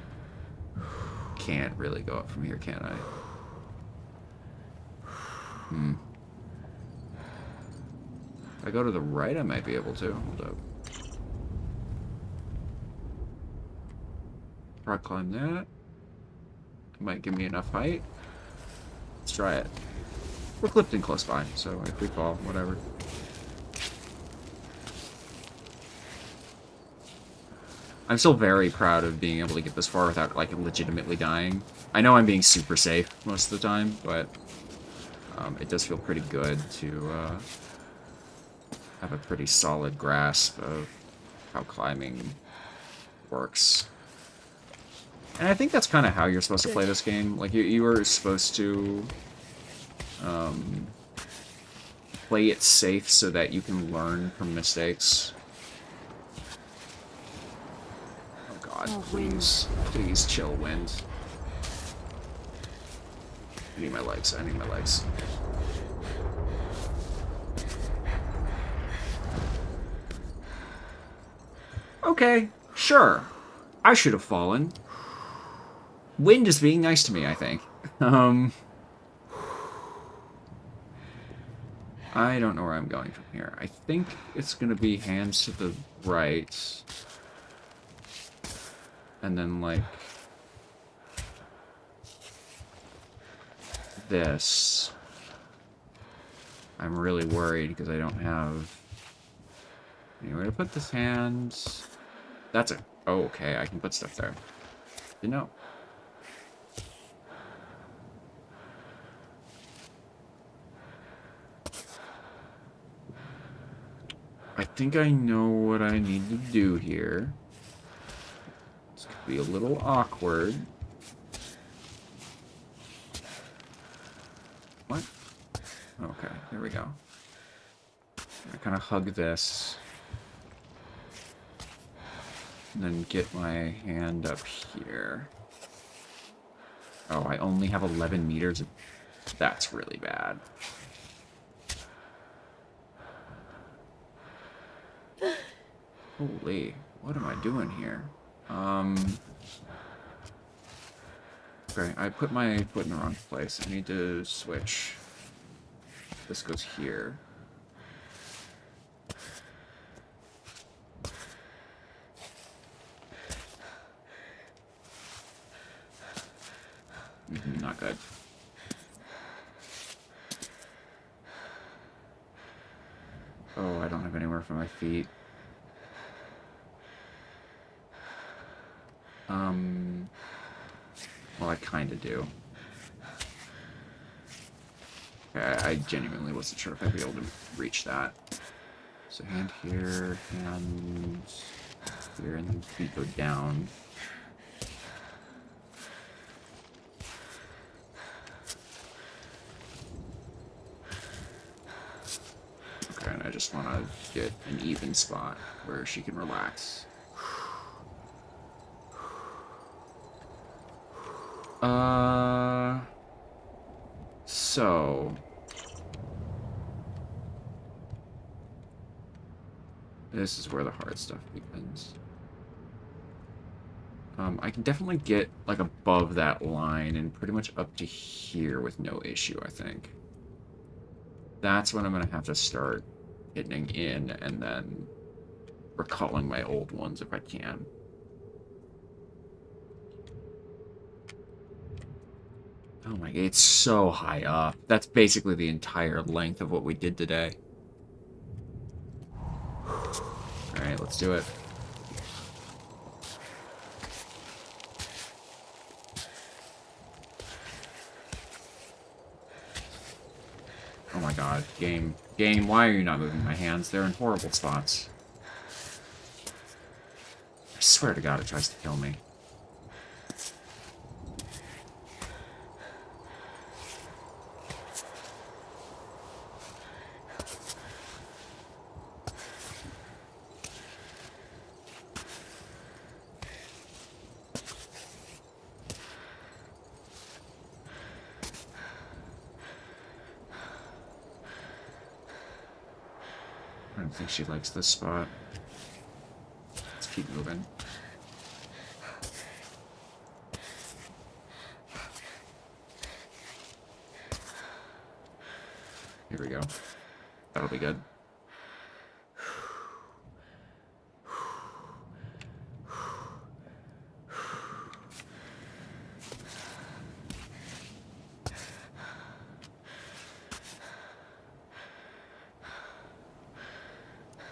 can't really go up from here, can I? If I go to the right, I might be able to. Hold up. Rock climb that. Might give me enough height. Let's try it. We're clipped in close by, so if we fall, whatever. I'm still very proud of being able to get this far without, like, legitimately dying. I know I'm being super safe most of the time, but it does feel pretty good to have a pretty solid grasp of how climbing works. And I think that's kind of how you're supposed to play this game. Like, you were supposed to play it safe so that you can learn from mistakes. Oh god, please. Please chill, wind. I need my legs. I need my legs. Okay, sure. I should have fallen. Wind is being nice to me, I think. I don't know where I'm going from here. I think it's gonna be hands to the right. And then, like... this. I'm really worried because I don't have anywhere to put this hand. That's a... Oh, okay, I can put stuff there. You know. I think I know what I need to do here. This could be a little awkward. What? Okay, there we go. I kind of hug this. And then get my hand up here. Oh, I only have 11 meters. That's really bad. Holy, what am I doing here? Okay, I put my foot in the wrong place. I need to switch. This goes here. Not good. Oh, I don't have anywhere for my feet. Well, I kind of do. I genuinely wasn't sure if I'd be able to reach that. So hand here, hand here, and then feet go down. Okay, and I just want to get an even spot where she can relax. So... This is where the hard stuff begins. I can definitely get, like, above that line and pretty much up to here with no issue, I think. That's when I'm going to have to start hitting in and then recalling my old ones if I can. Oh my god, it's so high up. That's basically the entire length of what we did today. Alright, let's do it. Oh my god, game. Game, why are you not moving my hands? They're in horrible spots. I swear to god it tries to kill me. I don't think she likes this spot. Let's keep moving. Here we go. That'll be good.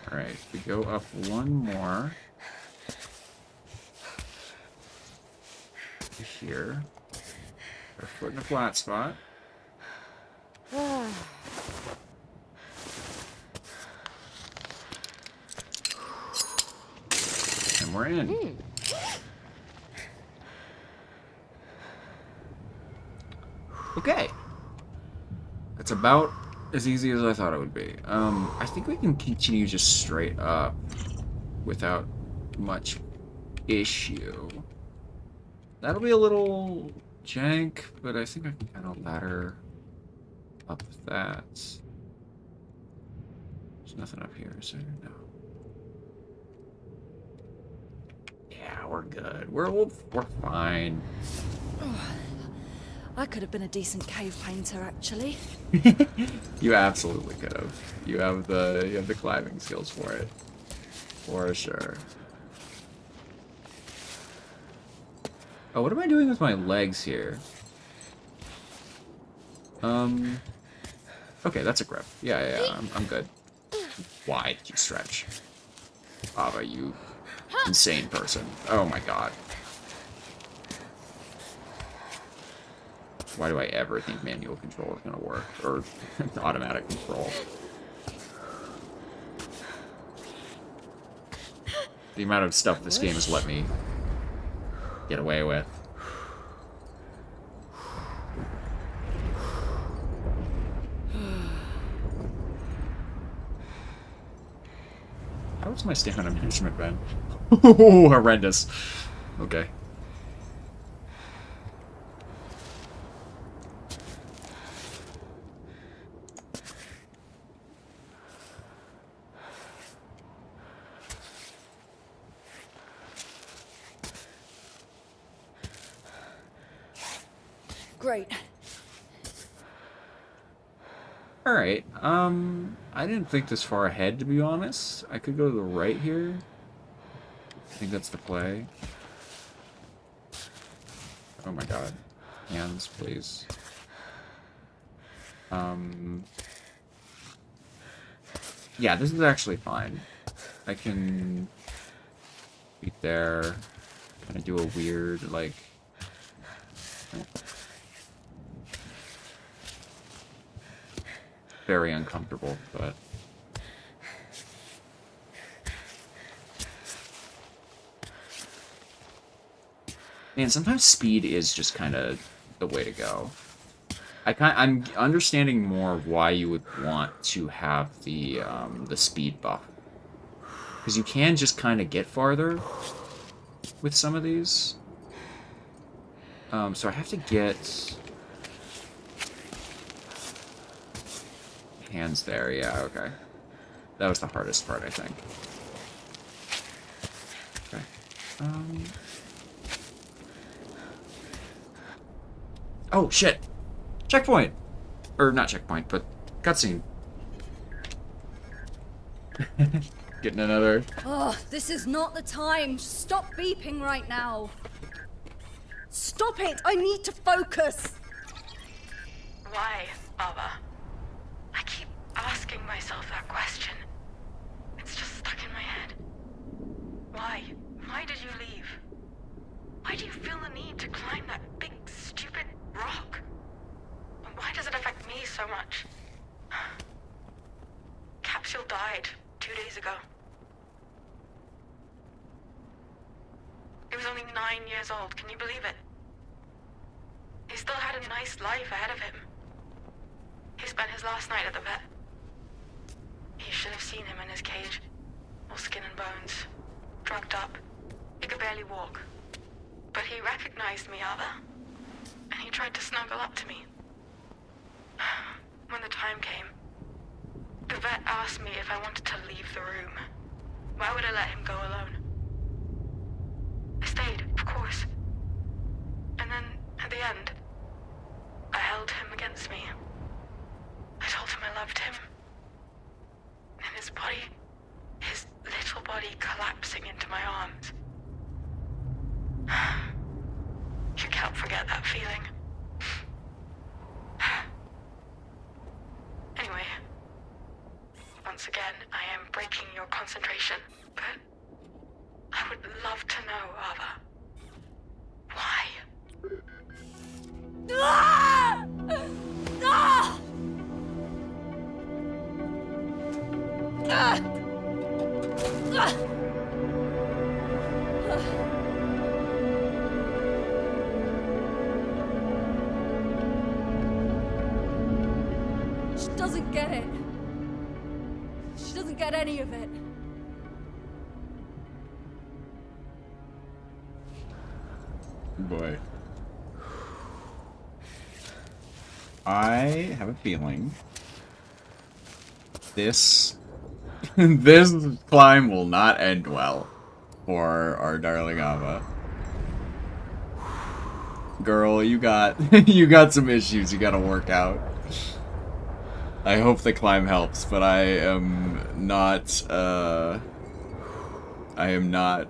Alright, we go up one more. To here. Our foot in a flat spot. And we're in. Okay. That's about as easy as I thought it would be. I think we can continue just straight up without much issue. That'll be a little jank, but I think I can kind of ladder up that. There's nothing up here, so no. Yeah, we're good. We're fine. I could have been a decent cave painter, actually. You absolutely could have. You have the climbing skills for it, for sure. Oh, what am I doing with my legs here? Okay, that's a grip. Yeah, I'm good. Why did you stretch? Ava, you insane person. Oh my god. Why do I ever think manual control is gonna work? Or automatic control. The amount of stuff this game has let me get away with. How's my stamina management been? Horrendous. Okay. Great. Alright, I didn't think this far ahead, to be honest. I could go to the right here. I think that's the play. Oh my god. Hands, please. Yeah, this is actually fine. I can be there, kind of do a weird, like... Very uncomfortable, but... Man, sometimes speed is just kind of the way to go. I'm understanding more why you would want to have the speed buff. Because you can just kind of get farther with some of these. So I have to get... Hands there, yeah, okay. That was the hardest part, I think. Okay. Oh, shit! Checkpoint! Or, not checkpoint, but cutscene. Getting another... Oh, this is not the time. Stop beeping right now. Stop it! I need to focus! Why, Baba? I keep asking myself that question. It's just stuck in my head. Why? Why did you leave? Why do you feel the need to climb that big, stupid rock? And why does it affect me so much? Capsule died 2 days ago. He was only 9 years old, can you believe it? He still had a nice life ahead of him. He spent his last night at the vet. You should have seen him in his cage. All skin and bones. Drugged up. He could barely walk. But he recognized me, Ava. And he tried to snuggle up to me. When the time came, the vet asked me if I wanted to leave the room. Why would I let him go alone? I stayed, of course. And then, at the end, I held him against me. I told him I loved him. And his body, his little body collapsing into my arms. You can't forget that feeling. Anyway, once again, I am breaking your concentration, but I would love to know, Ava. Why? Ah! Ah! Ah! Ah! She doesn't get it. She doesn't get any of it. Boy. I have a feeling this this climb will not end well for our darling Ava. Girl, you got you got some issues you gotta work out. I hope the climb helps, but I am not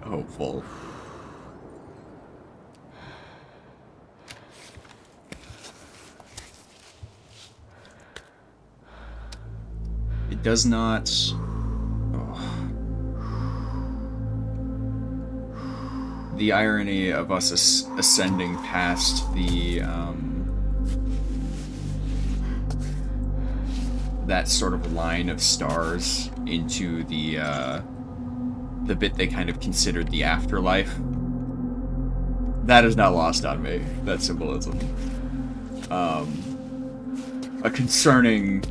hopeful. It does not... Oh. The irony of us ascending past the, that sort of line of stars into the bit they kind of considered the afterlife. That is not lost on me, that symbolism. A concerning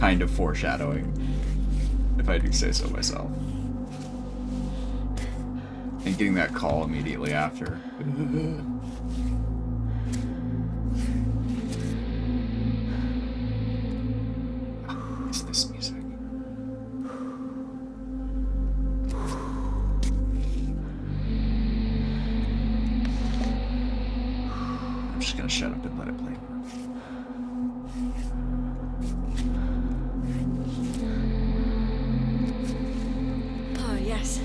kind of foreshadowing, if I do say so myself. And getting that call immediately after. What's this music? I'm just gonna shut up and let it play. Oh, yes.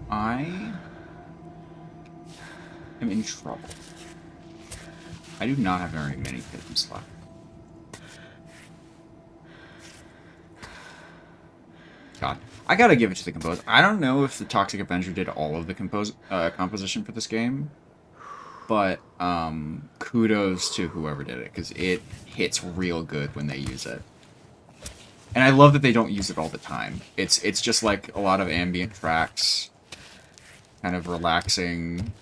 I am in trouble. I do not have very many pittance left. God. I gotta give it to the composer. I don't know if the Toxic Avenger did all of the composition for this game, but kudos to whoever did it, because it hits real good when they use it. And I love that they don't use it all the time. It's just like a lot of ambient tracks, kind of relaxing,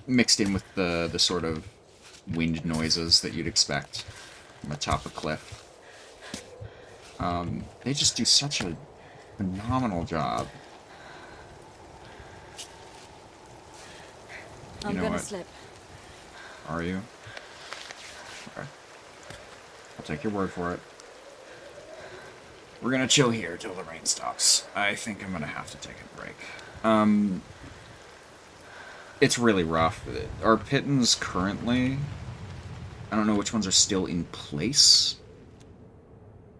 mixed in with the sort of wind noises that you'd expect from atop a cliff. They just do such a phenomenal job. I'm gonna slip. Are you? Okay. I'll take your word for it. We're gonna chill here till the rain stops. I think I'm gonna have to take a break. It's really rough. Our pittons currently, I don't know which ones are still in place.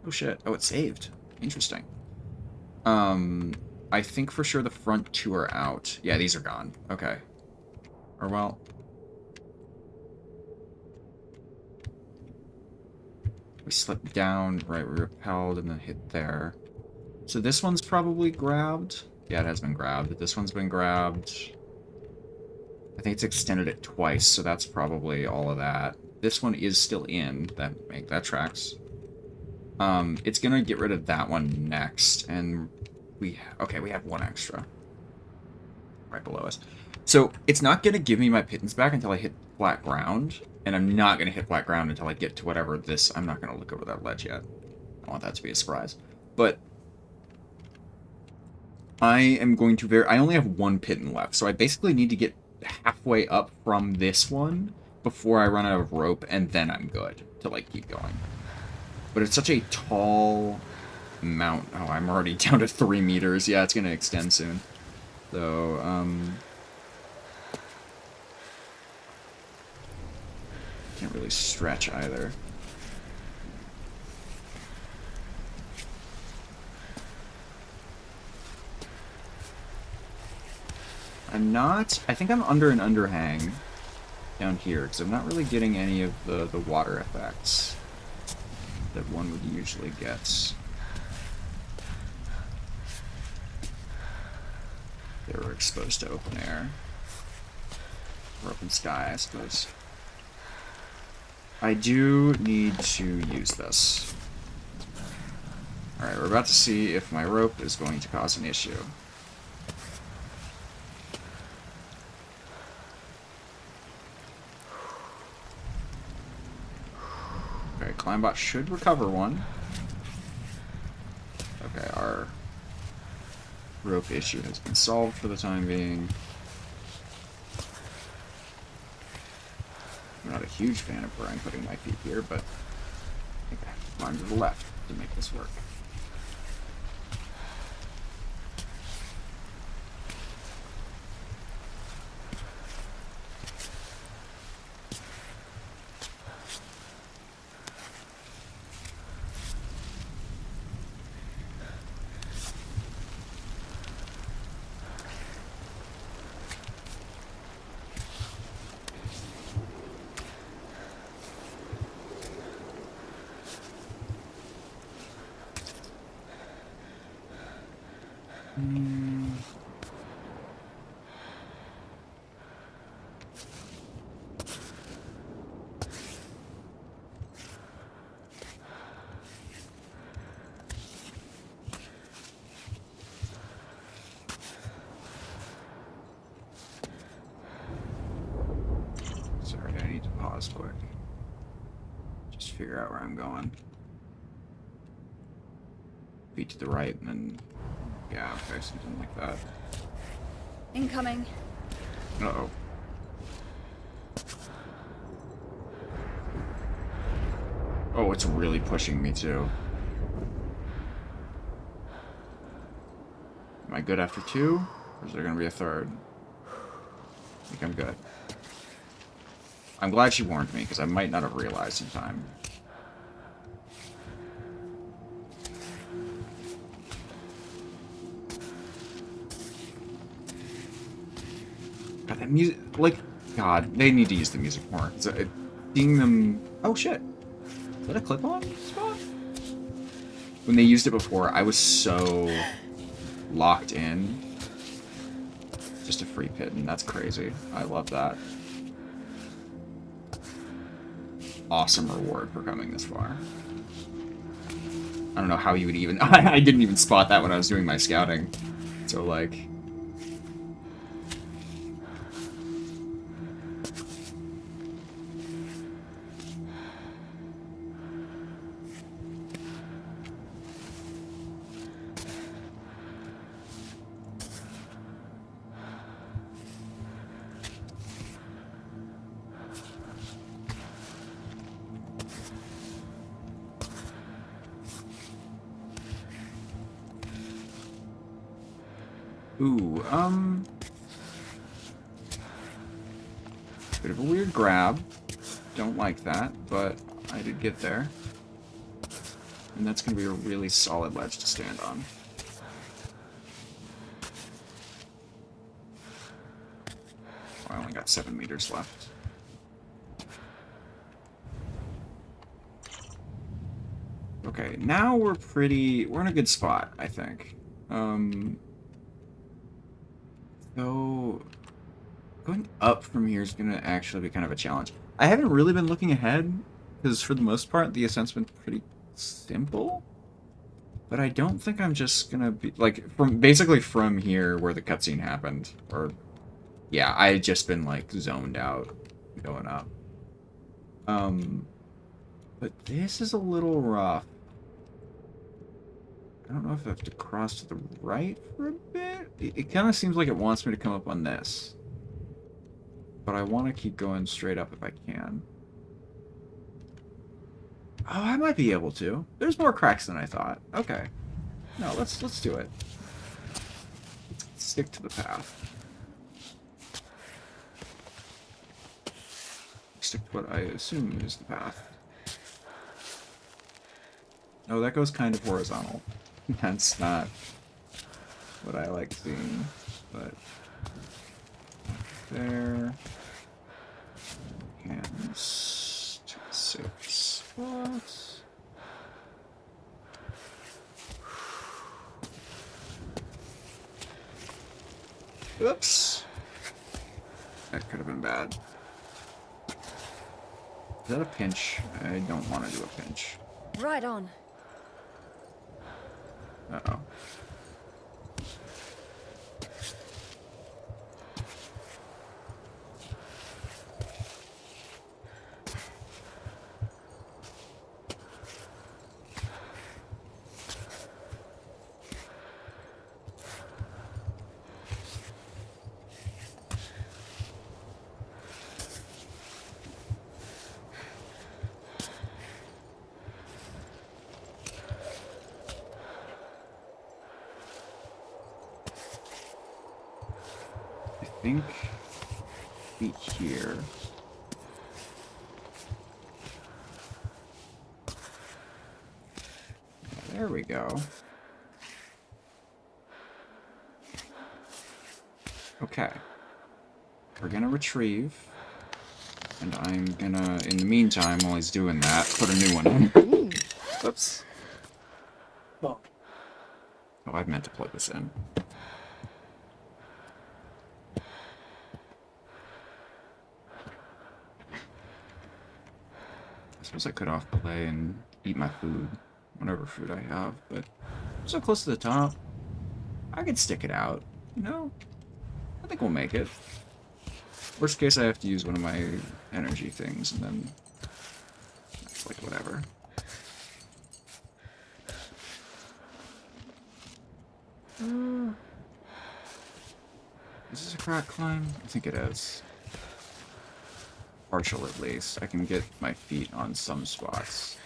Oh shit. Oh, it saved. Interesting. I think for sure the front two are out. Yeah, these are gone. Okay. Or well... we slipped down, right, we repelled, and then hit there. So this one's probably grabbed. Yeah, it has been grabbed. This one's been grabbed. I think it's extended it twice, so that's probably all of that. This one is still in. That tracks. It's gonna get rid of that one next, and we have one extra. Right below us. So, it's not gonna give me my pittance back until I hit flat ground, and I'm not gonna hit flat ground until I get to whatever this... I'm not gonna look over that ledge yet. I want that to be a surprise. But I am going to I only have one pitton left, so I basically need to get halfway up from this one before I run out of rope, and then I'm good to, like, keep going. But it's such a tall amount. Oh, I'm already down to 3 meters. Yeah, it's gonna extend soon. So, can't really stretch either. I think I'm under an underhang down here, because I'm not really getting any of the water effects that one would usually get. They were exposed to open air. Or open sky, I suppose. I do need to use this. Alright, we're about to see if my rope is going to cause an issue. Okay, Climbot should recover one. Okay, our rope issue has been solved for the time being. I'm not a huge fan of where I'm putting my feet here, but I think I have to climb to the left to make this work. Sorry, I need to pause quick. Just figure out where I'm going. Feet to the right, and then... yeah, okay, something like that. Incoming. Uh-oh. Oh, it's really pushing me, too. Am I good after 2? Or is there gonna be a 3rd? I think I'm good. I'm glad she warned me, because I might not have realized in time. God, that music... like, God, they need to use the music more. Seeing them... oh, shit. Is that a clip-on spot? When they used it before, I was so locked in. Just a free pit, and that's crazy. I love that. Awesome reward for coming this far. I don't know how you would even... I didn't even spot that when I was doing my scouting. So, like... ooh, bit of a weird grab. Don't like that, but I did get there. And that's gonna be a really solid ledge to stand on. Oh, I only got 7 meters left. Okay, now we're in a good spot, I think. So, going up from here is going to actually be kind of a challenge. I haven't really been looking ahead, because for the most part, the ascent's been pretty simple. But I don't think I'm just going to be, like, basically from here where the cutscene happened, or, yeah, I had just been, like, zoned out going up. But this is a little rough. I don't know if I have to cross to the right for a bit. It kind of seems like it wants me to come up on this. But I want to keep going straight up if I can. Oh, I might be able to. There's more cracks than I thought. Okay. No, let's do it. Stick to the path. Stick to what I assume is the path. Oh, that goes kind of horizontal. That's not what I like seeing, but there. And 6 spots. Oops. That could have been bad. Is that a pinch? I don't want to do a pinch. Right on. Uh-oh. I think feet here. There we go. Okay. We're gonna retrieve. And I'm gonna, in the meantime, while he's doing that, put a new one in. Oops. Oh, I meant to plug this in. I suppose I could off-play and eat my food, whatever food I have, but I'm so close to the top, I could stick it out, you know? I think we'll make it. Worst case, I have to use one of my energy things, and then that's like whatever. Is this a crack climb? I think it is. Partial at least. I can get my feet on some spots.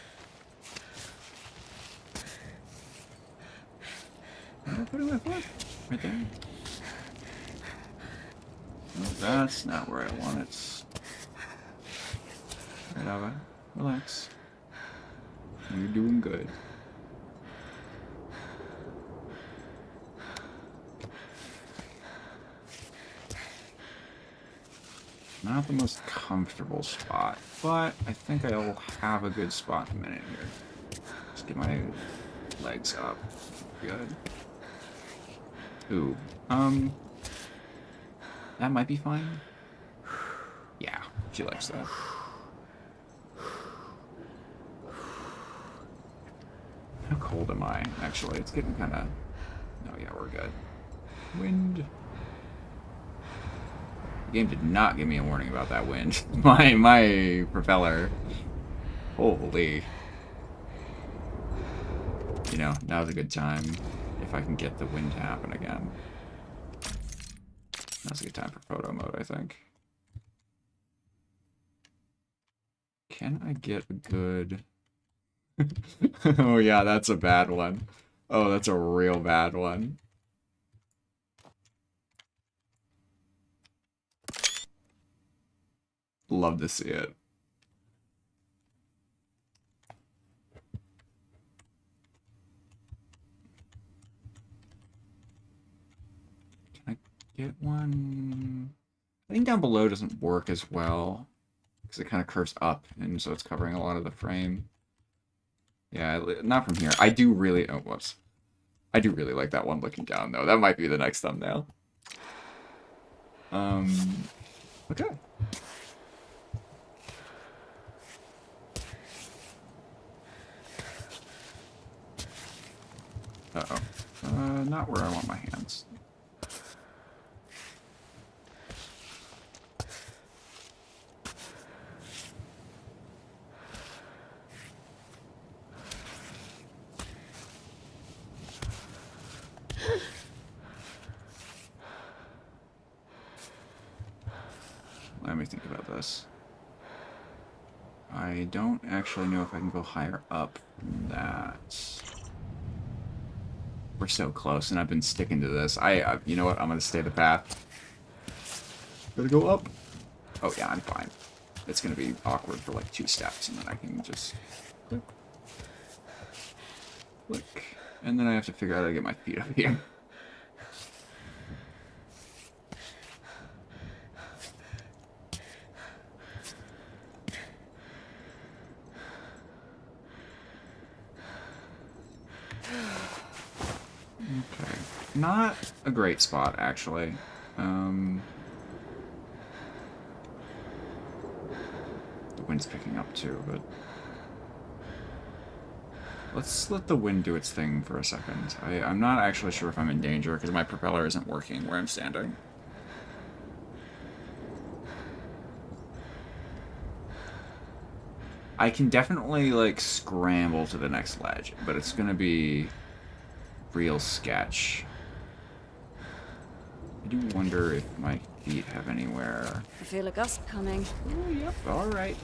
Where am I putting my foot? Right there. No, that's not where I want it. Right, Ava. Relax. You're doing good. Not the most comfortable spot, but I think I'll have a good spot in a minute here. Just get my legs up. Good. Ooh. That might be fine. Yeah, she likes that. How cold am I? Actually, it's getting kind of... Oh yeah, we're good. Wind. The game did not give me a warning about that wind. my propeller. Holy. You know, now's a good time if I can get the wind to happen again. Now's a good time for photo mode, I think. Can I get a good... Oh yeah, that's a bad one. Oh, that's a real bad one. Love to see it. Can I get one? I think down below doesn't work as well because it kind of curves up, and so it's covering a lot of the frame. Yeah, not from here. I do really... Oh, whoops. I do really like that one looking down, though. That might be the next thumbnail. Okay. Uh-oh. Not where I want my hands. Let me think about this. I don't actually know if I can go higher up than that. We're so close, and I've been sticking to this. You know what? I'm gonna stay the path. Gotta go up. Oh yeah, I'm fine. It's gonna be awkward for like 2 steps, and then I can just click, click, and then I have to figure out how to get my feet up here. Okay, not a great spot actually. The wind's picking up too, but let's let the wind do its thing for a second. I'm not actually sure if I'm in danger because my propeller isn't working where I'm standing. I can definitely like scramble to the next ledge, but it's gonna be real sketch. I do wonder if my feet have anywhere. I feel a gust coming. Oh, yep, alright.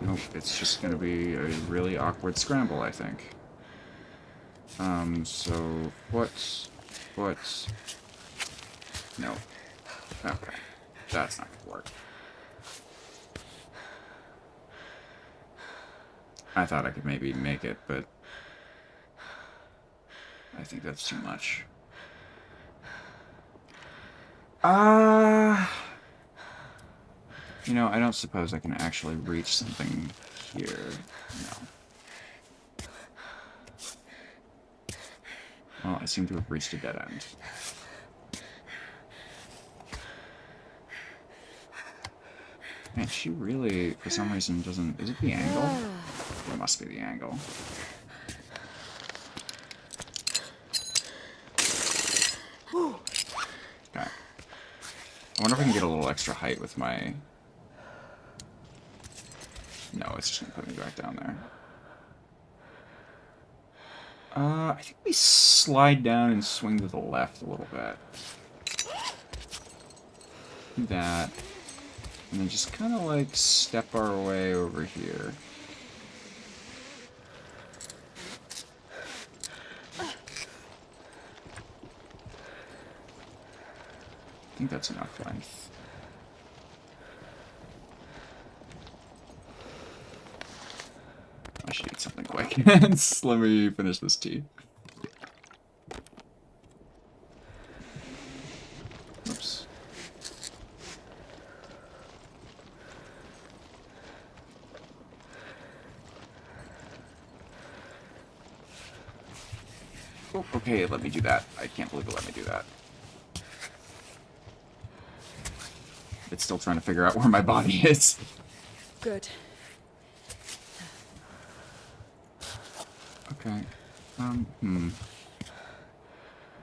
Nope, it's just gonna be a really awkward scramble, I think. So, foot, no. Okay, that's not gonna work. I thought I could maybe make it, but I think that's too much. You know, I don't suppose I can actually reach something here. No. Well, I seem to have reached a dead end. Man, she really, for some reason, doesn't... Is it the angle? It must be the angle. Okay. I wonder if I can get a little extra height with my... No, it's just gonna put me back down there. I think we slide down and swing to the left a little bit. Do that. And then just kind of like step our way over here. I think that's enough length. I should eat something quick. Let me finish this tea. Oops. Oh, okay, let me do that. I can't believe it let me do that. It's still trying to figure out where my body is. Good. Okay.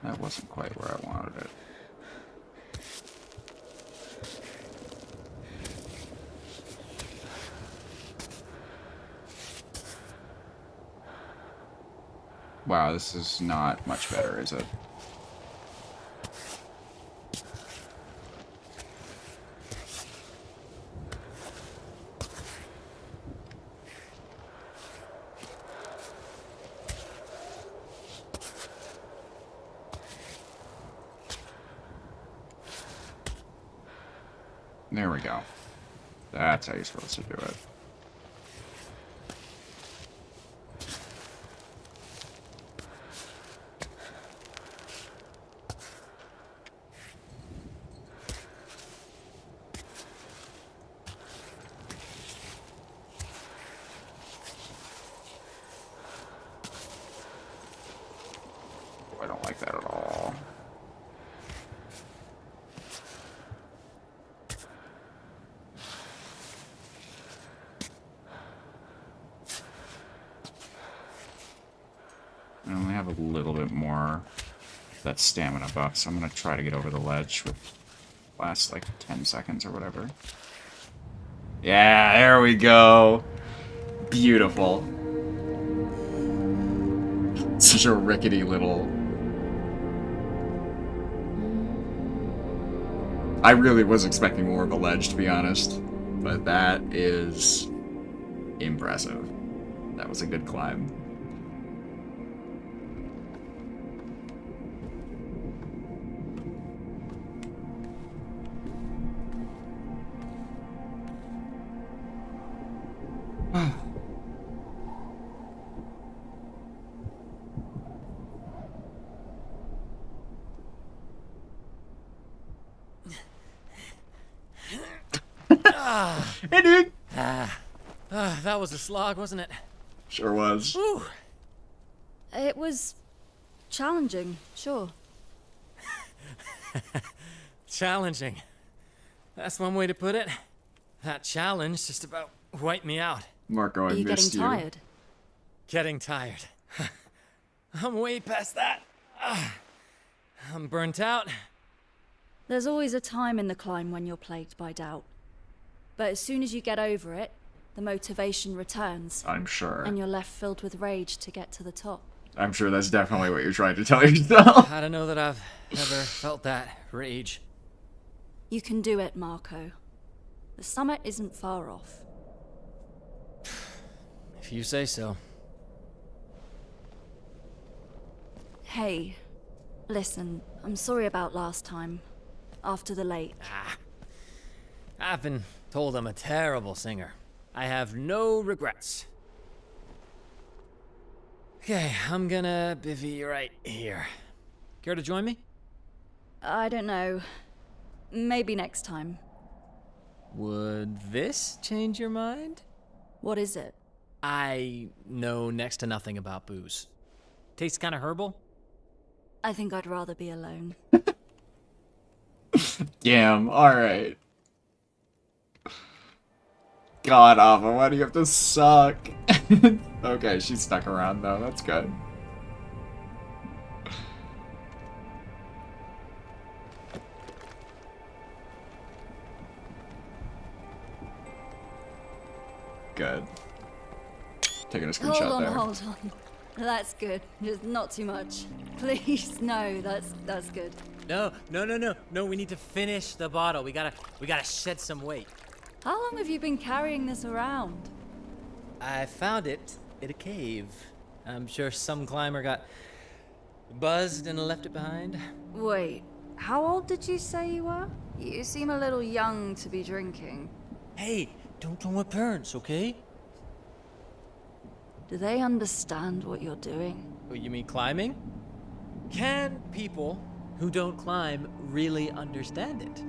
That wasn't quite where I wanted it. Wow, this is not much better, is it? There we go. That's how you're supposed to do it. I don't like that at all. I only have a little bit more of that stamina buff, so I'm gonna try to get over the ledge with last like 10 seconds or whatever. Yeah, there we go. Beautiful. Such a rickety little... I really was expecting more of a ledge, to be honest. But that is impressive. That was a good climb. Hey, dude. That was a slog, wasn't it? Sure was. Whew. It was challenging, sure. Challenging. That's one way to put it. That challenge just about wiped me out. Marco, I Are you getting missed you. tired? Getting tired. I'm way past that. I'm burnt out. There's always a time in the climb when you're plagued by doubt. But as soon as you get over it, the motivation returns, I'm sure. and you're left filled with rage to get to the top. I'm sure that's definitely what you're trying to tell yourself. I don't know that I've ever felt that rage. You can do it, Marco. The summit isn't far off. If you say so. Hey, listen, I'm sorry about last time. After the lake. I've been told I'm a terrible singer. I have no regrets. Okay, I'm gonna bivvy right here. Care to join me? I don't know. Maybe next time. Would this change your mind? What is it? I know next to nothing about booze. Tastes kind of herbal. I think I'd rather be alone. Damn, alright. God, Ava, why do you have to suck? Okay, she's stuck around though, that's good. Good. Taking a screenshot Hold on, there. hold on. That's good. Just not too much. Please, no, that's good. No, we need to finish the bottle. We gotta shed some weight. How long have you been carrying this around? I found it in a cave. I'm sure some climber got buzzed and left it behind. Wait, how old did you say you were? You seem a little young to be drinking. Hey, don't throw my parents, okay? Do they understand what you're doing? Oh, you mean climbing? Can people who don't climb really understand it?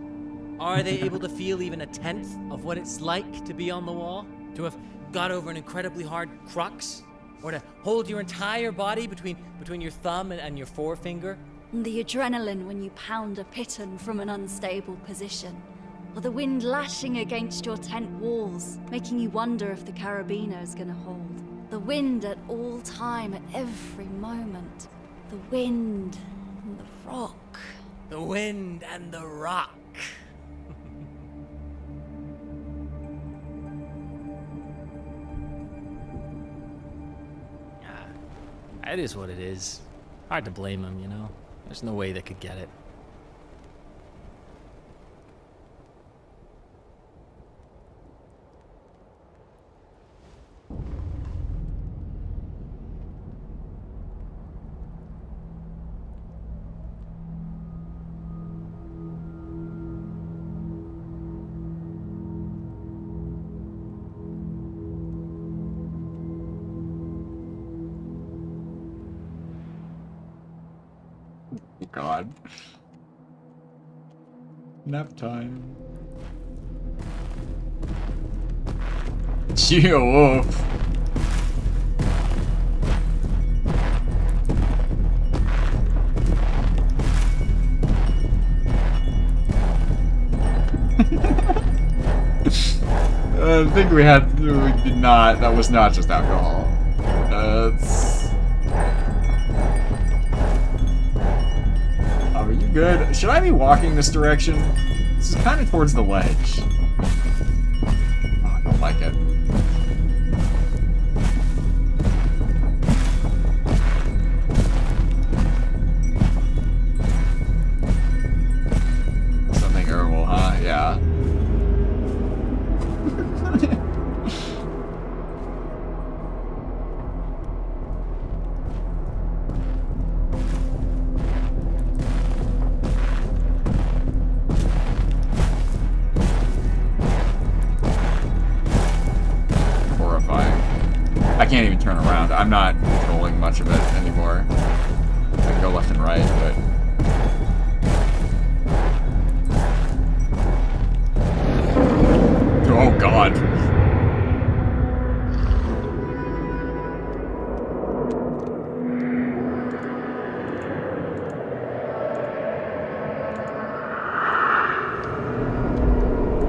Are they able to feel even a tenth of what it's like to be on the wall? To have got over an incredibly hard crux? Or to hold your entire body between your thumb and your forefinger? The adrenaline when you pound a piton from an unstable position. Or the wind lashing against your tent walls, making you wonder if the carabiner is gonna hold. The wind at all time, at every moment. The wind and the rock. The wind and the rock. It is what it is. Hard to blame them, you know? There's no way they could get it. God. Nap time. Gee, wolf. I think we did not, that was not just alcohol. Are you good? Should I be walking this direction? This is kind of towards the ledge. Oh, I don't like it. Something herbal, huh? I can't even turn around. I'm not controlling much of it anymore. I can go left and right, but... Oh, God.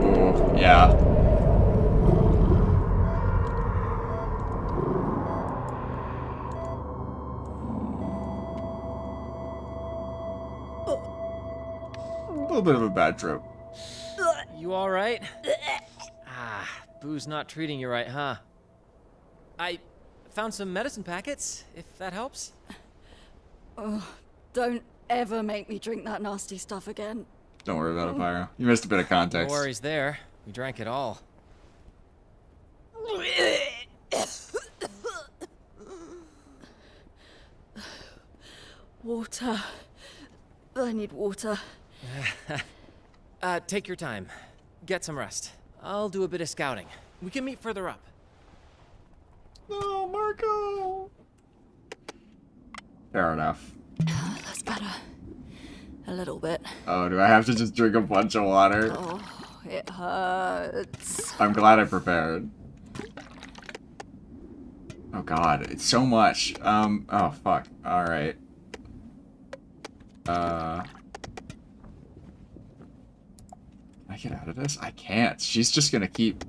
Oh, yeah. A little bit of a bad trip. You all right? Boo's not treating you right, huh? I found some medicine packets, if that helps. Oh, don't ever make me drink that nasty stuff again. Don't worry about it, Pyro. You missed a bit of context. No worries there. We drank it all. Water. I need water. Take your time. Get some rest. I'll do a bit of scouting. We can meet further up. No, Marco! Fair enough. That's better. A little bit. Oh, do I have to just drink a bunch of water? Oh, it hurts. I'm glad I prepared. Oh god, it's so much. Oh fuck. Alright. Can I get out of this? I can't. She's just gonna keep...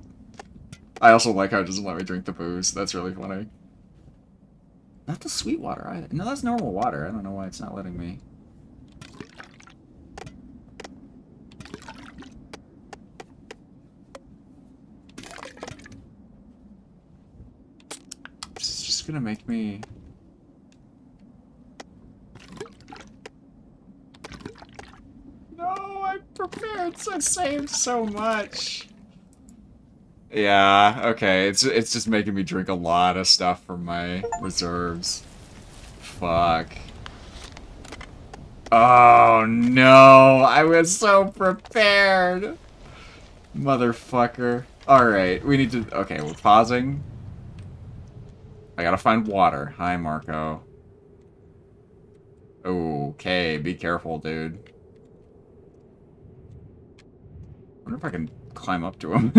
I also like how it doesn't let me drink the booze. That's really funny. Not the sweet water either. No, that's normal water. I don't know why it's not letting me. This is just gonna make me... No, I prepared. I saved so much. Yeah, okay. It's just making me drink a lot of stuff from my reserves. Fuck. Oh no, I was so prepared. Motherfucker. Alright, we need to... Okay, we're pausing. I gotta find water. Hi, Marco. Okay, be careful, dude. I wonder if I can climb up to him.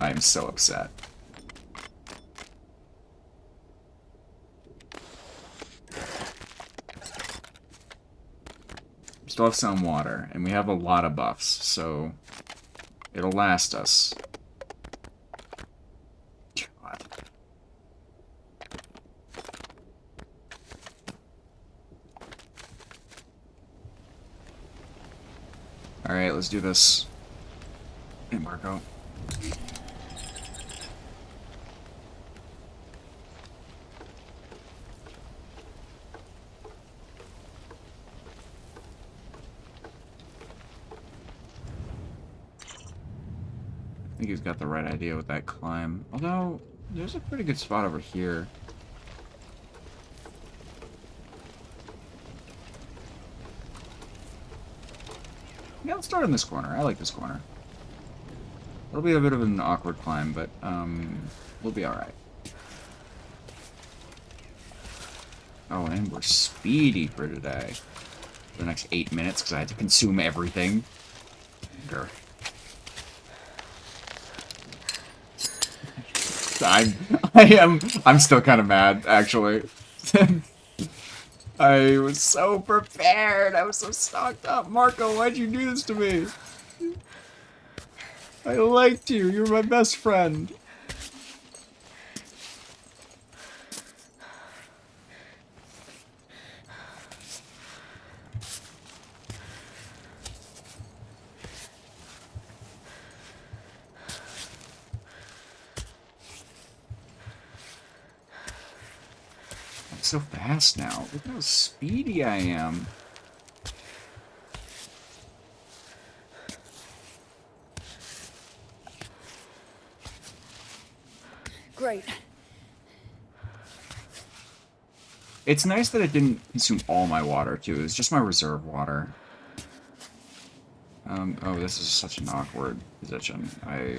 I am so upset. We still have some water, and we have a lot of buffs, so it'll last us. God. Alright, let's do this. Hey, Marco. I think he's got the right idea with that climb. Although, there's a pretty good spot over here. Yeah, let's start in this corner. I like this corner. It'll be a bit of an awkward climb, but we'll be alright. Oh, and we're speedy for today. For the next 8 minutes, because I had to consume everything. Grr. I'm still kind of mad, actually. I was so prepared. I was so stocked up. Marco, why'd you do this to me? I liked you. You're my best friend. I'm so fast now. Look how speedy I am. Great. It's nice that it didn't consume all my water, too. It was just my reserve water. Oh, this is such an awkward position. I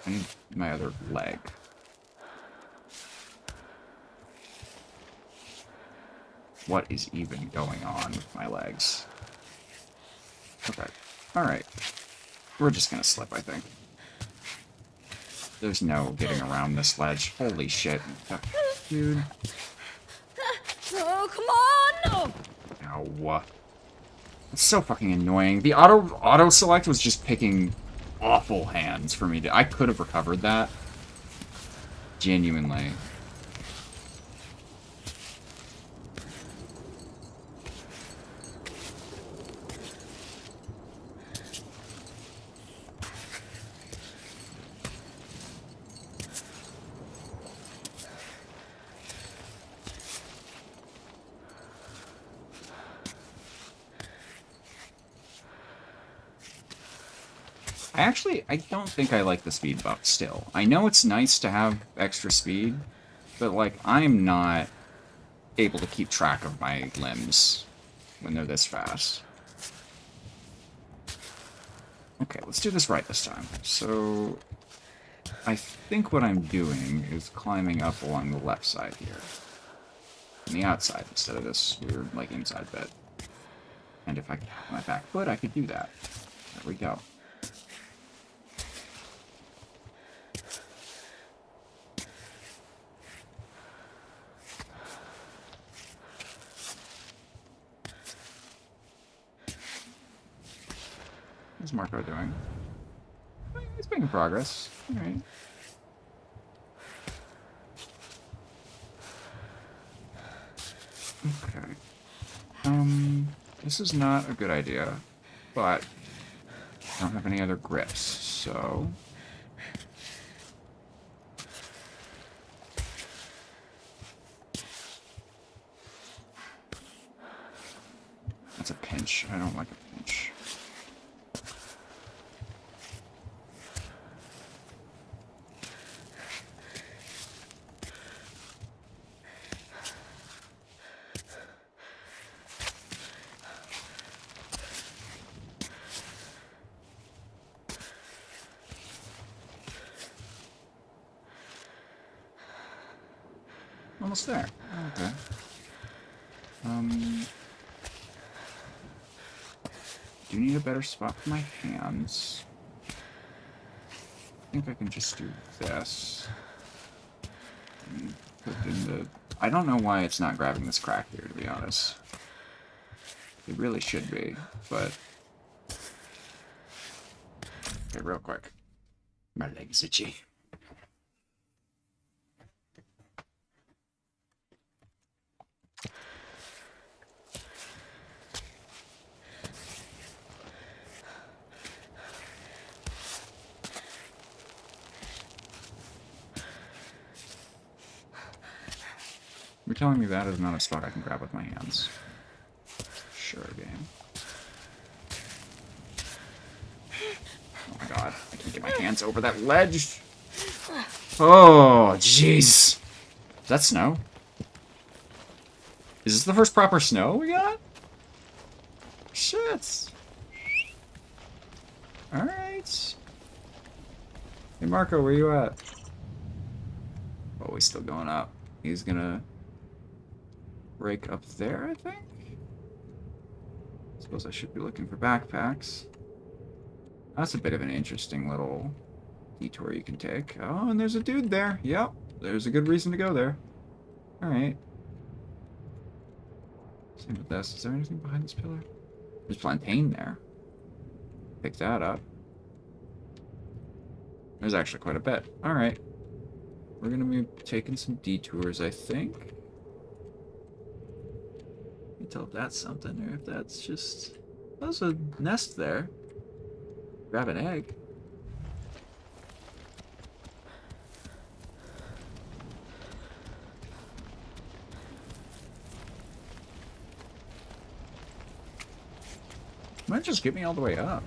need my other leg. What is even going on with my legs? Okay. Alright. We're just gonna slip, I think. There's no getting around this ledge. Holy shit. Dude. Oh, come on! Ow. It's so fucking annoying. The auto select was just picking awful hands for me to... I could have recovered that. Genuinely. I don't think I like the speed buff still. I know it's nice to have extra speed, but, like, I'm not able to keep track of my limbs when they're this fast. Okay, let's do this right this time. So, I think what I'm doing is climbing up along the left side here. On the outside instead of this weird, like, inside bit. And if I could have my back foot, I could do that. There we go. What's Marco doing? He's making progress. Alright. Okay. This is not a good idea, but I don't have any other grips, so... That's a pinch. I don't like a pinch. Almost there. Okay. Do need a better spot for my hands. I think I can just do this. And put it in the... I don't know why it's not grabbing this crack here, to be honest. It really should be, but... Okay, real quick. My leg's itchy. You're telling me that is not a spot I can grab with my hands. Sure, game. Oh my god, I can't get my hands over that ledge! Oh, jeez! Is that snow? Is this the first proper snow we got? Shit! Alright. Hey Marco, where you at? Oh, he's still going up. He's gonna... break up there, I think? Suppose I should be looking for backpacks. That's a bit of an interesting little detour you can take. Oh, and there's a dude there. Yep, there's a good reason to go there. Alright. Same with this. Is there anything behind this pillar? There's plantain there. Pick that up. There's actually quite a bit. Alright. We're gonna be taking some detours, I think. Tell if that's something or if that's just... There's a nest there. Grab an egg. Might just get me all the way up.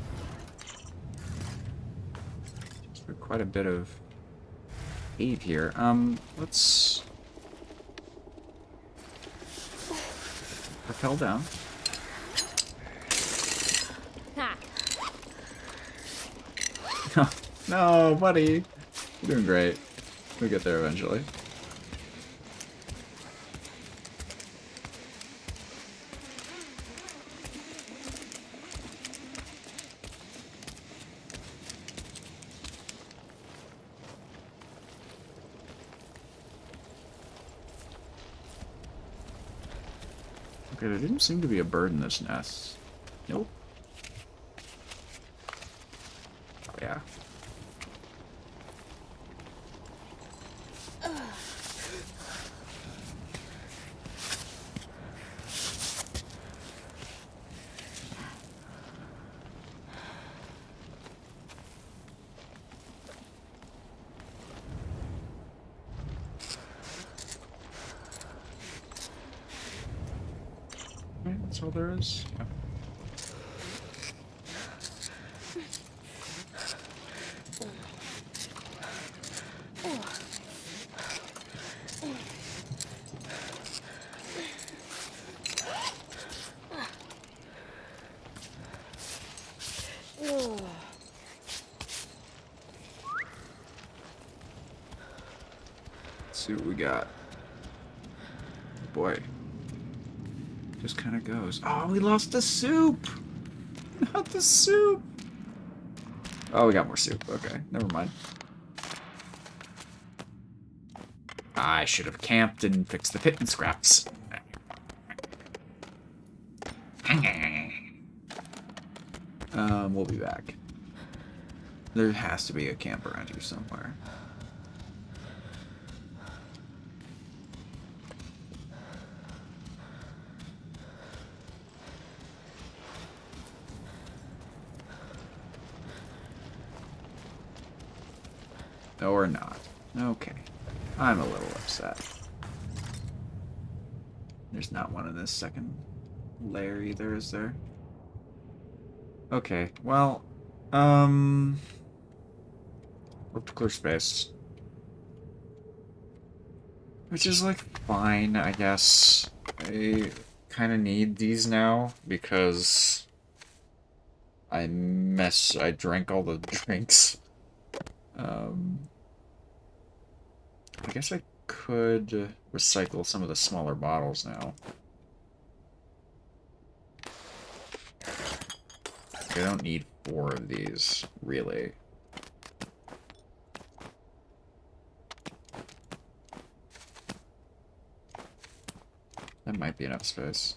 There's quite a bit of cave here. Let's... Rappel down. No, buddy. You're doing great. We'll get there eventually. Okay, there didn't seem to be a bird in this nest. Nope. Oh, yeah. Okay, that's all there is. Yeah. Let's see what we got. Boy. Just kind of goes. Oh, we lost the soup! Not the soup! Oh, we got more soup. Okay, never mind. I should have camped and fixed the pit and scraps. We'll be back. There has to be a camp around here somewhere. Or not. Okay. I'm a little upset. There's not one in this second layer either, is there? Okay, well, look to clear space. Which is, like, fine, I guess. I kind of need these now, because I drank all the drinks. I guess I could recycle some of the smaller bottles now. I don't need 4 of these, really. That might be enough space.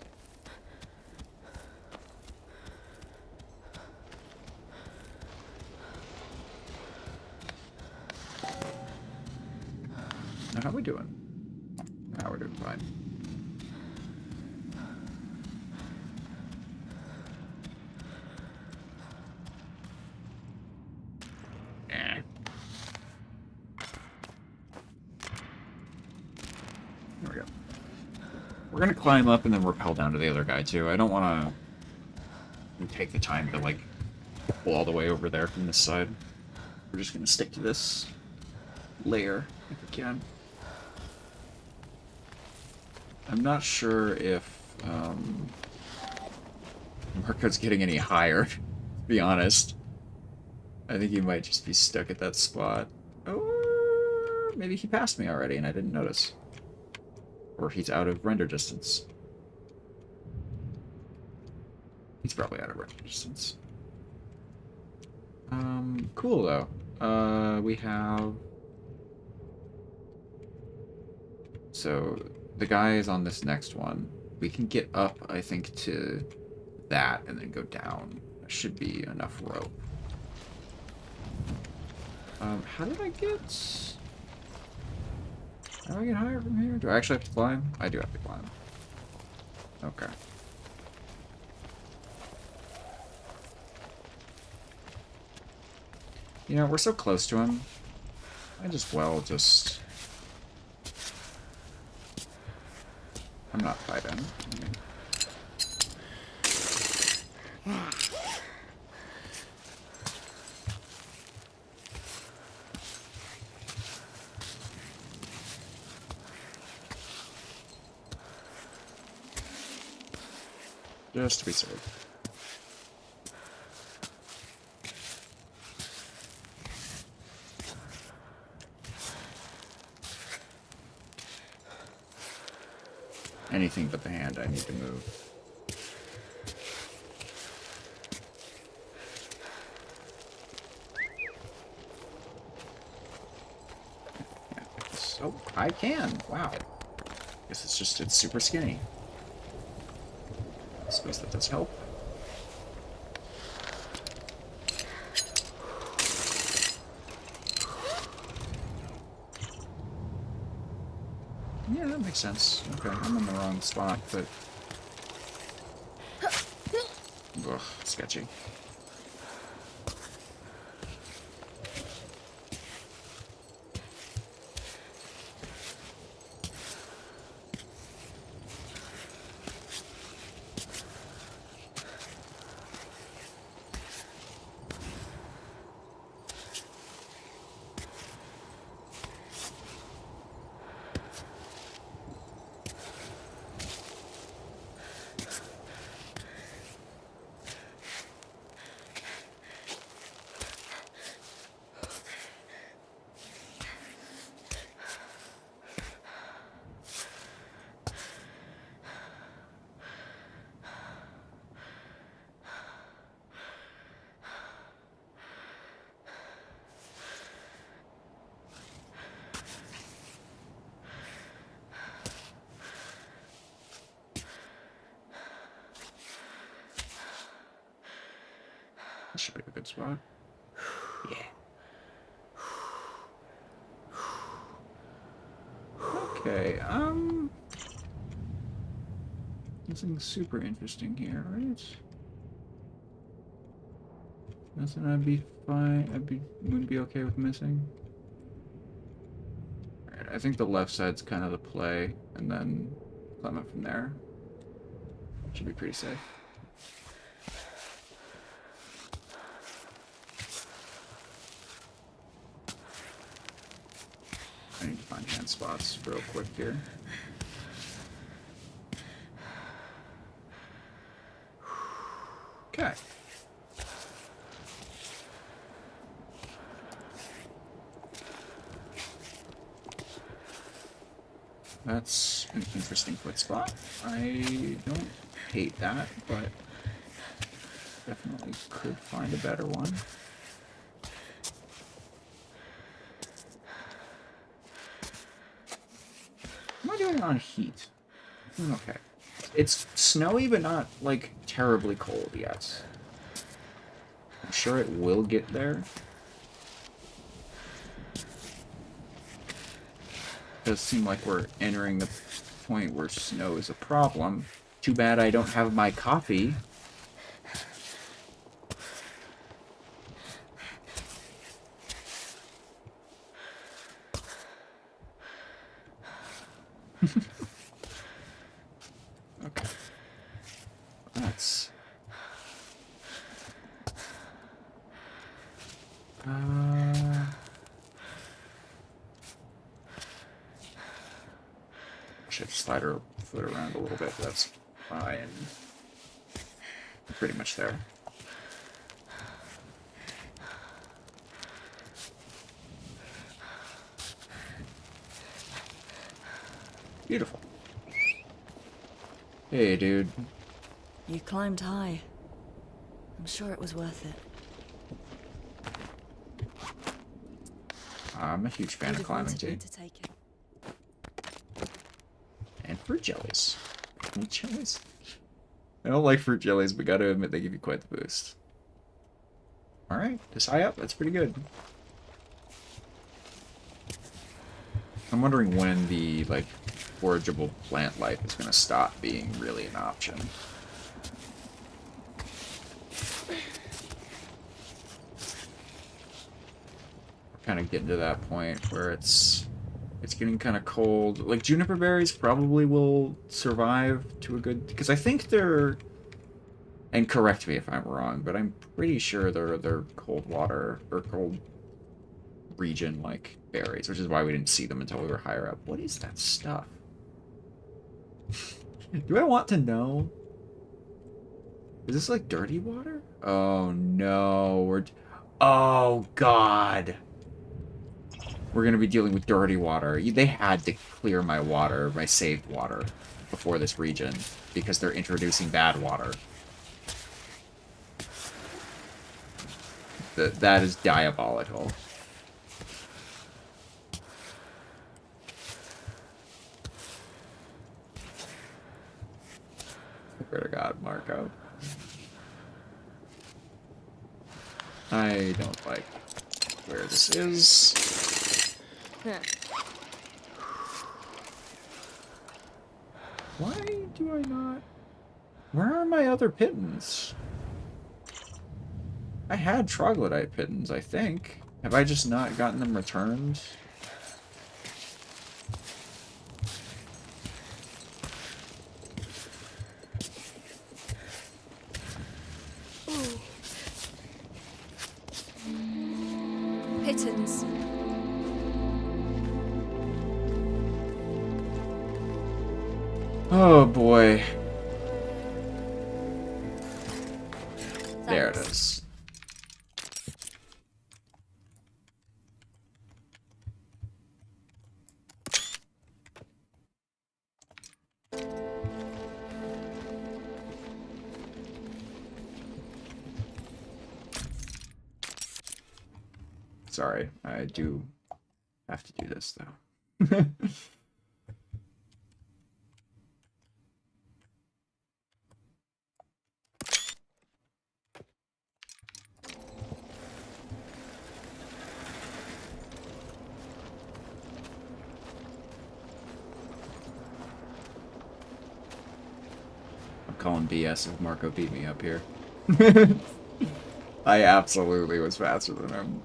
Now, how are we doing? Now we're doing fine. There we go. We're gonna climb up and then rappel down to the other guy too. I don't want to take the time to like pull all the way over there from this side. We're just gonna stick to this layer if we can. I'm not sure if Marco's getting any higher, to be honest. I think he might just be stuck at that spot. Or maybe he passed me already and I didn't notice. Or he's out of render distance. He's probably out of render distance. Cool though. We have... So, the guy is on this next one. We can get up, I think, to that and then go down. That should be enough rope. How did I get... How do I get higher from here? Do I actually have to climb? I do have to climb. Okay. You know, we're so close to him. I just, well, just... I'm not fighting. Just to be safe. anything but the hand I need to move. Oh, I can. Wow. Guess it's super skinny. I suppose that does help. Yeah, that makes sense. Okay, I'm in the wrong spot, but... Ugh, sketchy. This should be a good spot. Yeah. Okay, nothing super interesting here, right? Nothing I'd be fine, would be okay with missing. Alright, I think the left side's kind of the play, and then climb up from there. Should be pretty safe. I need to find hand spots real quick here. Okay. That's an interesting foot spot. I don't hate that, but definitely could find a better one. What am I doing on heat? Okay. It's snowy, but not, like, terribly cold yet. I'm sure it will get there. It does seem like we're entering the point where snow is a problem. Too bad I don't have my coffee. Okay. That's... should slide her foot around a little bit, but that's fine. Pretty much there. Beautiful. Hey, dude. You climbed high. I'm sure it was worth it. I'm a huge fan of climbing, too. To take it. And fruit jellies. Fruit jellies? I don't like fruit jellies, but gotta admit they give you quite the boost. Alright, this high up, that's pretty good. I'm wondering when the, like, forageable plant life is gonna stop being really an option. We're kind of getting to that point where it's getting kind of cold. Like, juniper berries probably will survive to a good... Because I think they're... And correct me if I'm wrong, but I'm pretty sure they're cold water, or cold region, like, berries, which is why we didn't see them until we were higher up. What is that stuff? Do I want to know? Is this, like, dirty water? Oh, no. Oh, God. We're gonna be dealing with dirty water. They had to clear my water, my saved water, before this region because they're introducing bad water. That is diabolical. Swear to God, Marco. I don't like where this is. Why do I not... Where are my other pittons? I had troglodyte pittons, I think. Have I just not gotten them returned? Pittons. Oh boy. There it Thanks. is. Sorry, I do have to do this though. I'm calling BS if Marco beat me up here. I absolutely was faster than him.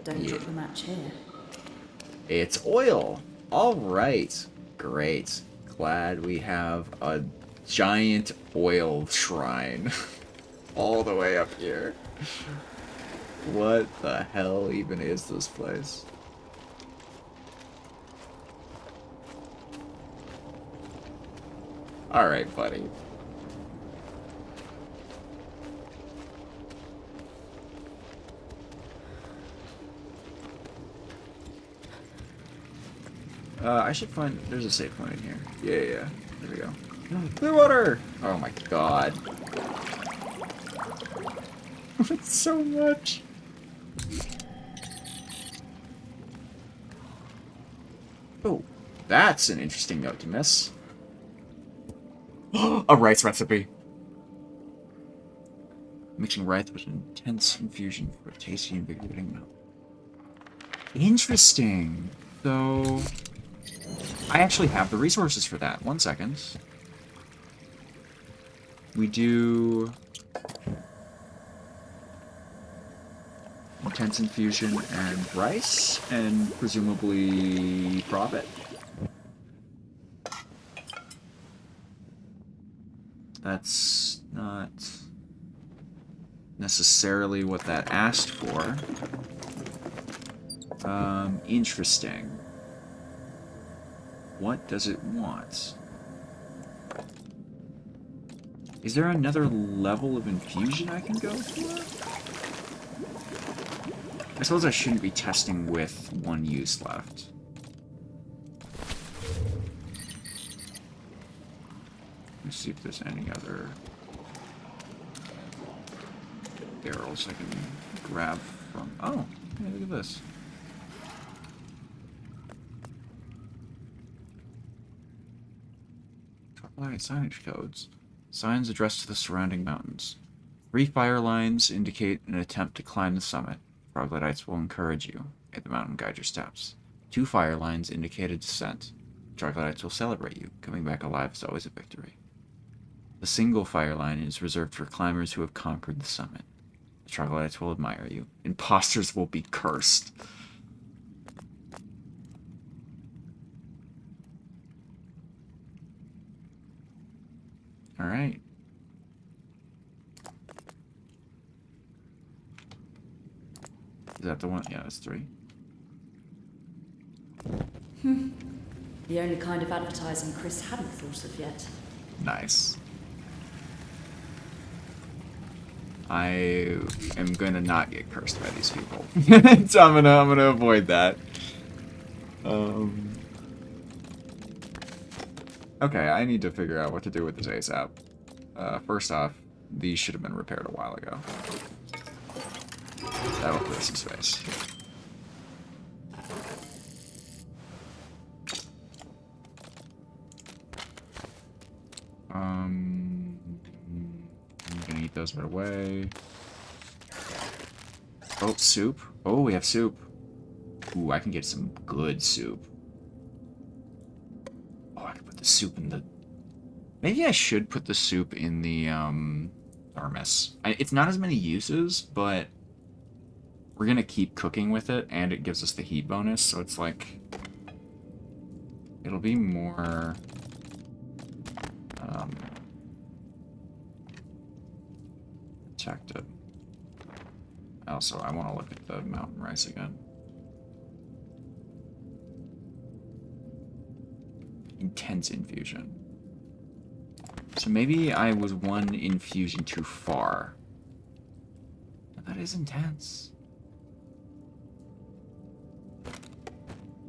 Don't drop the match here. It's oil. All right. Great. Glad we have a giant oil shrine all the way up here. What the hell even is this place? All right, buddy. I should find... There's a safe point in here. Yeah. There we go. Clear water! Oh my god. So much. Oh, that's an interesting note to miss. A rice recipe. Mixing rice with an intense infusion for a tasty and invigorating milk. Interesting. So... I actually have the resources for that. 1 second. We do... intense infusion and rice, and presumably profit. That's not necessarily what that asked for. Interesting. What does it want? Is there another level of infusion I can go for? I suppose I shouldn't be testing with one use left. Let's see if there's any other barrels I can grab from. Oh, hey, look at this. Alright, signage codes. Signs addressed to the surrounding mountains. 3 fire lines indicate an attempt to climb the summit. Troglodytes will encourage you. May the mountain guide your steps. 2 fire lines indicate a descent. Troglodytes will celebrate you. Coming back alive is always a victory. The single fire line is reserved for climbers who have conquered the summit. The Troglodytes will admire you. Imposters will be cursed. Alright. Is that the one? Yeah, that's 3. The only kind of advertising Chris hadn't thought of yet. Nice. I am gonna not get cursed by these people. So I'm gonna avoid that. Okay, I need to figure out what to do with this ASAP. First off, these should have been repaired a while ago. That'll clear some space. I'm gonna eat those right away. Oh, soup. Oh, we have soup. Ooh, I can get some good soup. Oh, I can put the soup in the... Maybe I should put the soup in the, thermos. It's not as many uses, but we're gonna keep cooking with it, and it gives us the heat bonus, so it's like... It'll be more... protected. Also, I want to look at the mountain rice again. Intense infusion. So maybe I was one infusion too far. That is intense.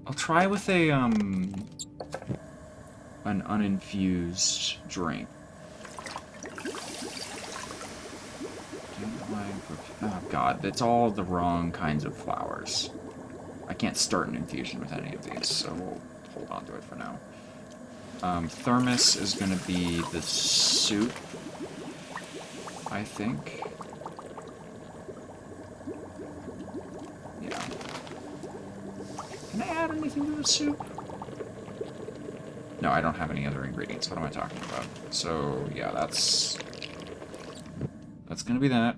I'll try with a an uninfused drink. Oh god, that's all the wrong kinds of flowers. I can't start an infusion with any of these, so we'll hold on to it for now. Thermos is going to be the soup, I think. Yeah. Can I add anything to the soup? No, I don't have any other ingredients. What am I talking about? So, yeah, that's going to be that.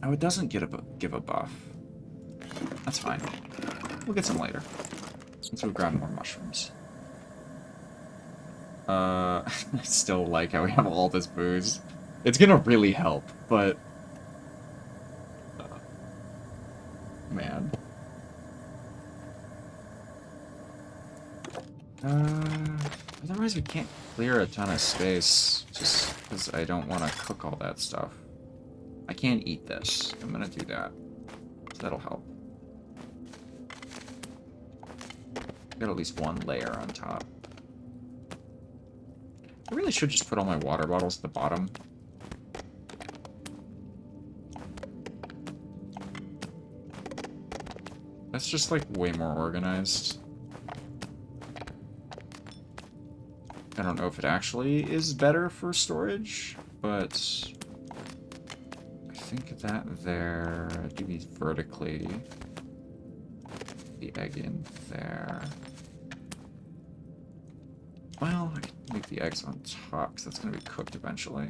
Oh, it doesn't give a buff. That's fine. We'll get some later. Since we've grabbed more mushrooms. I still like how we have all this booze. It's gonna really help, but... man. Otherwise we can't clear a ton of space, just because I don't want to cook all that stuff. I can't eat this. I'm gonna do that. So that'll help. Got at least one layer on top. I really should just put all my water bottles at the bottom. That's just like way more organized. I don't know if it actually is better for storage, but I think that there, do these vertically, the egg in there. Well, I can leave the eggs on top, because that's going to be cooked eventually.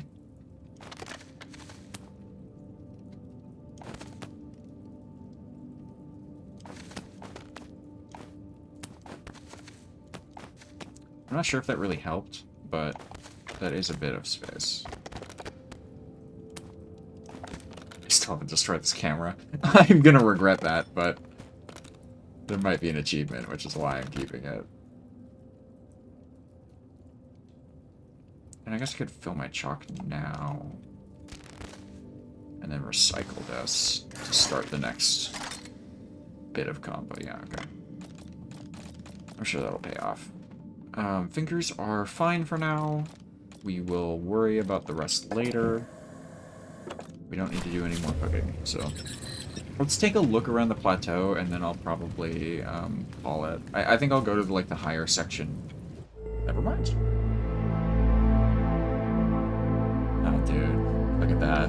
I'm not sure if that really helped, but that is a bit of space. I still haven't destroyed this camera. I'm going to regret that, but there might be an achievement, which is why I'm keeping it. And I guess I could fill my chalk now. And then recycle this to start the next bit of combo. Yeah, okay. I'm sure that'll pay off. Fingers are fine for now. We will worry about the rest later. We don't need to do any more cooking, so... Let's take a look around the plateau, and then I'll probably call it. I think I'll go to like the higher section. Never mind. Oh, dude. Look at that.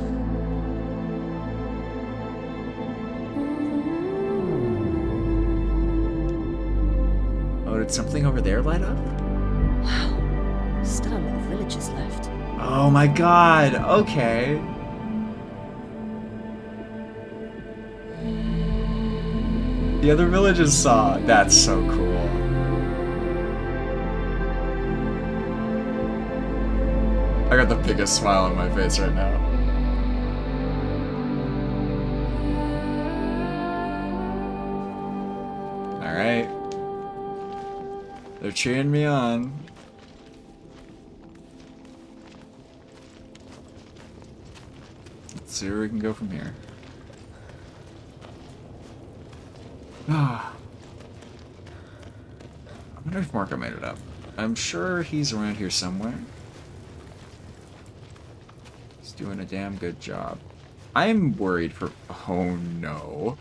Oh, did something over there light up? Wow. Still a lot of villagers left. Oh my god, okay. The other villages saw. That's so cool. I got the biggest smile on my face right now. Alright. They're cheering me on. Let's see where we can go from here. Ah. I wonder if Marco made it up. I'm sure he's around here somewhere. He's doing a damn good job. I'm worried for... Oh, no.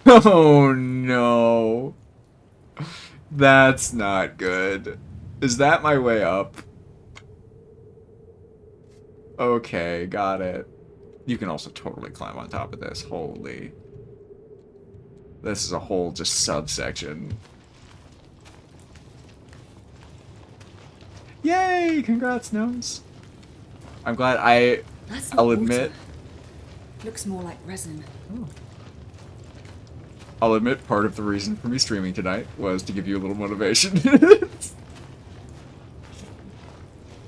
Oh, no. That's not good. Is that my way up? Okay, got it. You can also totally climb on top of this. Holy. This is a whole just subsection. Yay! Congrats, Gnomes. I'm glad That's I'll not admit... water. Looks more like resin. I'll admit part of the reason for me streaming tonight was to give you a little motivation.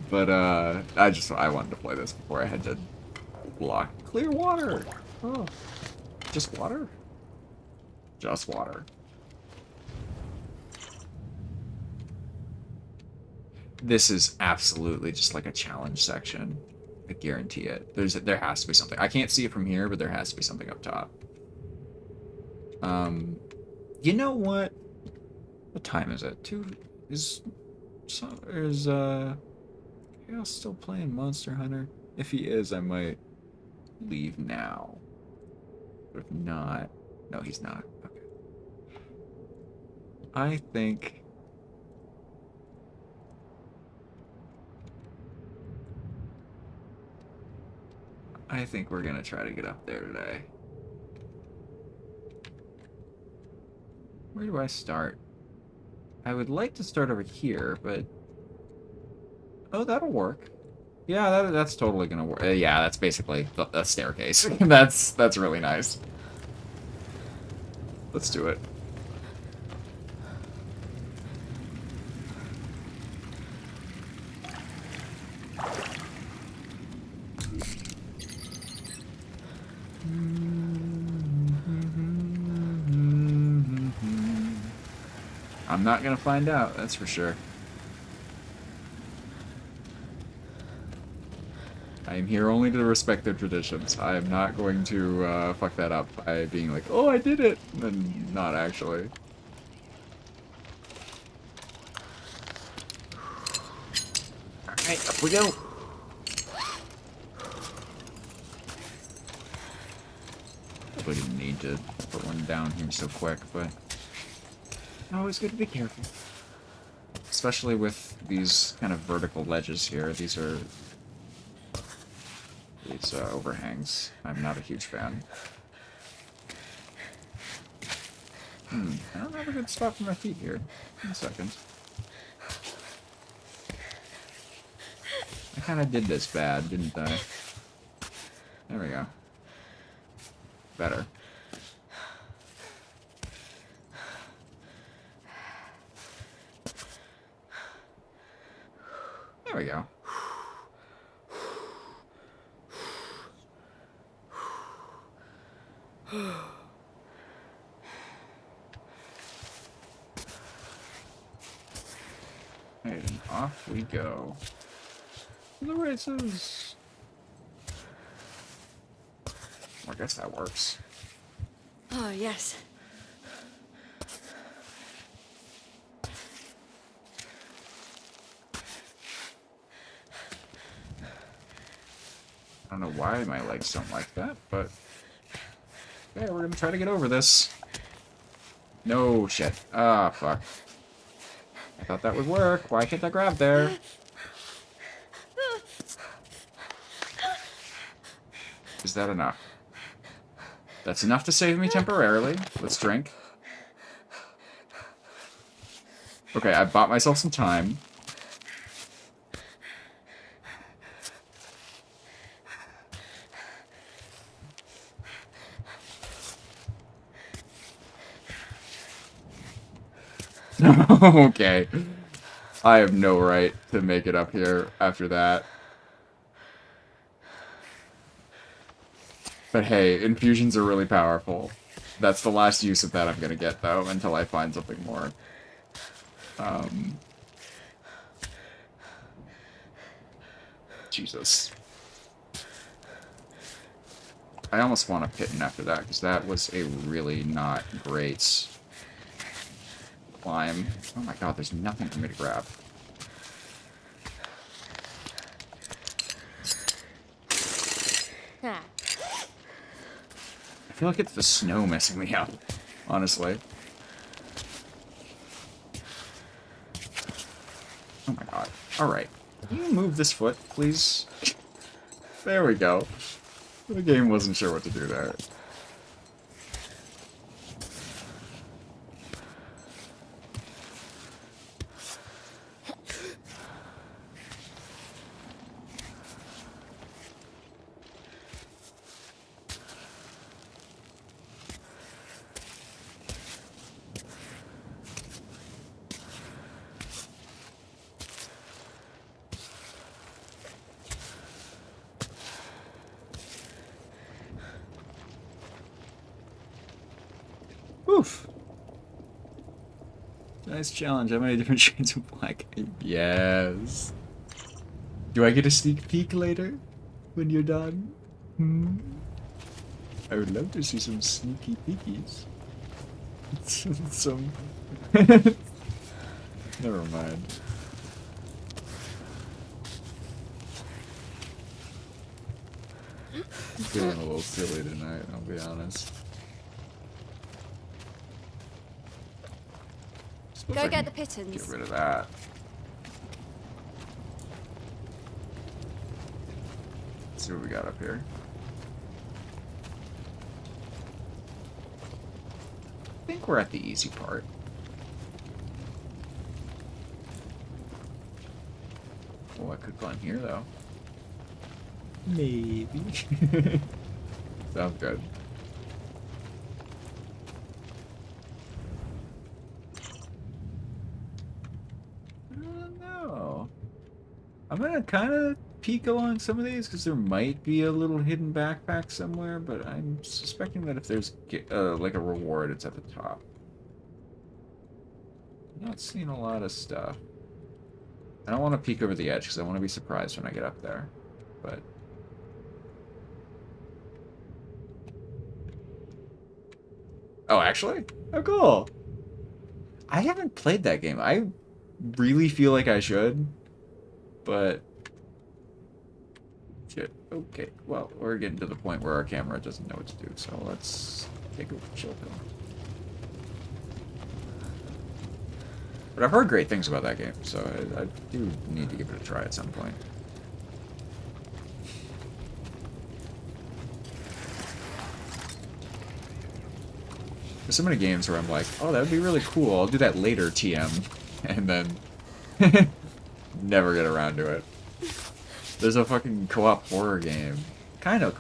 But, I wanted to play this before I had to block clear water. Oh. Just water? Just water. This is absolutely just like a challenge section. I guarantee it. There has to be something. I can't see it from here, but there has to be something up top. You know what? What time is it? Is Kale still playing Monster Hunter? If he is, I might leave now. But if not, no, he's not. Okay. I think we're gonna try to get up there today. Where do I start? I would like to start over here, but... Oh, that'll work. Yeah, that's totally gonna work. Yeah, that's basically a staircase. That's really nice. Let's do it. I'm not gonna find out, that's for sure. I am here only to respect their traditions. I am not going to fuck that up by being like, oh, I did it, and not actually. Alright, up we go. Probably didn't need to put one down here so quick, but always good to be careful. Especially with these kind of vertical ledges here. These overhangs. I'm not a huge fan. I don't have a good spot for my feet here. 1 second. I kind of did this bad, didn't I? There we go. Better. There we go. And off we go. The races. I guess that works. Oh, yes. I don't know why my legs don't like that, but yeah, we're gonna try to get over this. No shit. Ah, fuck. I thought that would work. Why can't I grab there? Is that enough? That's enough to save me temporarily. Let's drink. Okay, I bought myself some time. Okay. I have no right to make it up here after that. But hey, infusions are really powerful. That's the last use of that I'm gonna get, though, until I find something more. Jesus. I almost want a Pitten after that, because that was a really not great climb. Oh my god, there's nothing for me to grab. I feel like it's the snow messing me up, honestly. Oh my god. Alright. Can you move this foot, please? There we go. The game wasn't sure what to do there. Oof. Nice challenge. How many different shades of black? Yes. Do I get a sneak peek later? When you're done? Hmm? I would love to see some sneaky peekies. Some... Never mind. I'm feeling a little silly tonight, I'll be honest. Go I get the can pittons. Get rid of that. Let's see what we got up here. I think we're at the easy part. Oh, I could go in here though. Maybe. Sounds good. I don't know. I'm gonna kind of peek along some of these because there might be a little hidden backpack somewhere, but I'm suspecting that if there's like a reward, it's at the top. I'm not seeing a lot of stuff. I don't want to peek over the edge because I want to be surprised when I get up there, but... Oh, actually? Oh, cool. I haven't played that game. I really feel like I should, but... Shit. Okay, well, we're getting to the point where our camera doesn't know what to do, so let's take a chill pill. But I've heard great things about that game, so I do need to give it a try at some point. There's so many games where I'm like, oh, that would be really cool. I'll do that later, TM. And then never get around to it. There's a fucking co-op horror game. Kind of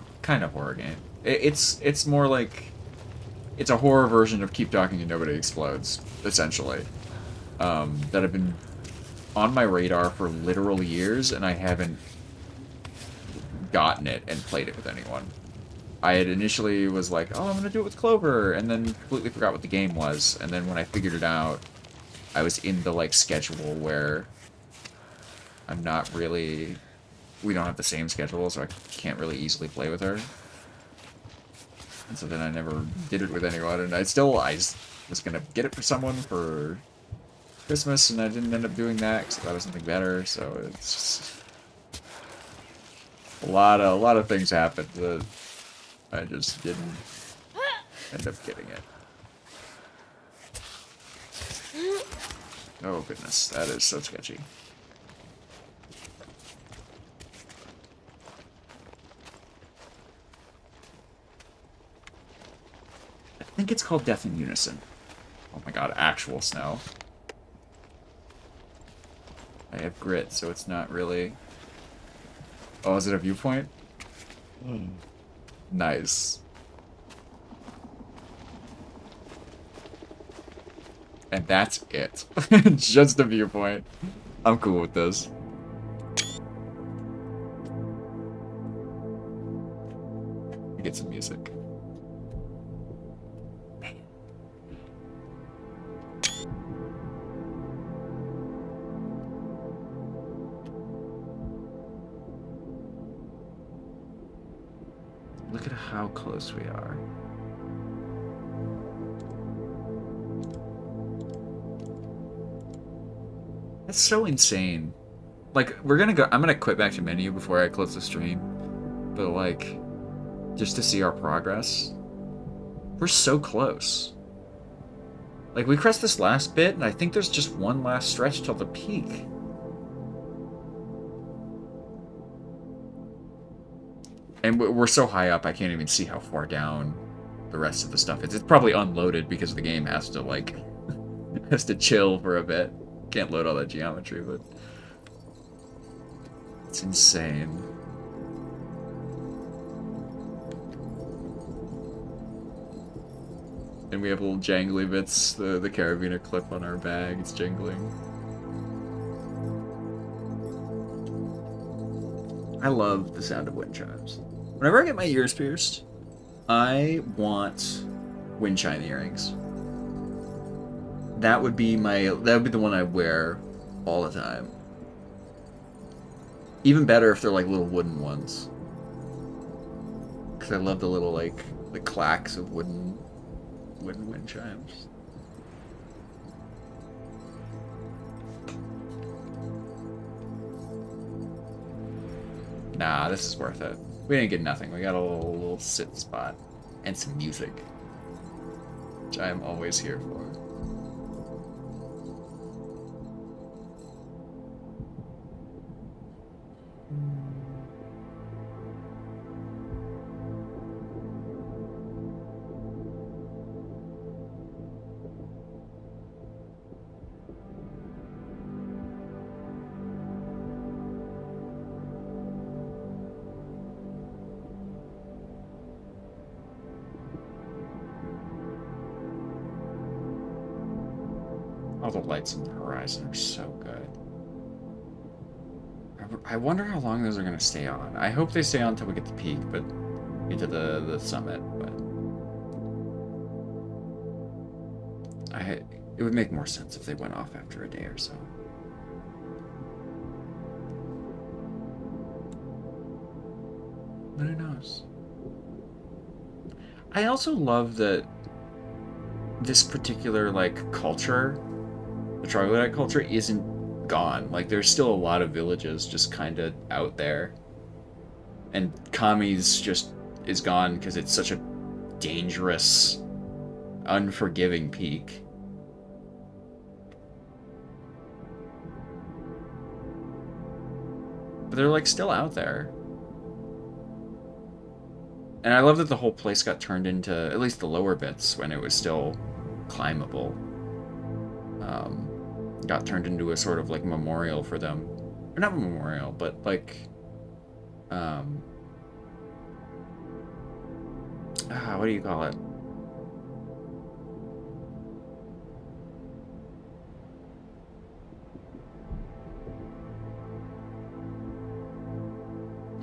horror game. It's more like... It's a horror version of Keep Talking and Nobody Explodes, essentially. That have been on my radar for literal years, and I haven't gotten it and played it with anyone. I had initially was like, oh, I'm gonna do it with Clover, and then completely forgot what the game was, and then when I figured it out, I was in the, like, schedule where I'm not really... We don't have the same schedule, so I can't really easily play with her. And so then I never did it with anyone, and I was gonna get it for someone for Christmas, and I didn't end up doing that because I thought it was something better, so it's just... A lot of things happened that I just didn't end up getting it. Oh goodness, that is so sketchy. I think it's called Death in Unison. Oh my god, actual snow. I have grit, so it's not really... Oh, is it a viewpoint? Nice. And that's it. Just a viewpoint. I'm cool with this. Get some music. Look at how close we are. That's so insane. Like, I'm gonna quit back to menu before I close the stream. But, like, just to see our progress. We're so close. Like, we crest this last bit, and I think there's just one last stretch till the peak. And we're so high up, I can't even see how far down the rest of the stuff is. It's probably unloaded because the game has to, like, has to chill for a bit. Can't load all that geometry, but it's insane. And we have little jangly bits, the carabiner clip on our bag, it's jingling. I love the sound of wind chimes. Whenever I get my ears pierced, I want wind chime earrings. That would be the one I wear all the time. Even better if they're like little wooden ones. Because I love the little like the clacks of wooden wind chimes. Nah, this is worth it. We didn't get nothing. We got a little sit spot and some music, which I am always here for. All the lights on the horizon are so good. I wonder how long those are going to stay on. I hope they stay on until we get the peak, but into the summit. But it would make more sense if they went off after a day or so. But who knows? I also love that this particular like culture, the troglodyte culture, isn't gone. Like, there's still a lot of villages just kind of out there, and Kami's just is gone because it's such a dangerous, unforgiving peak. But they're like still out there. And I love that the whole place got turned into, at least the lower bits, when it was still climbable, got turned into a sort of like memorial for them. Or not a memorial, but like, what do you call it?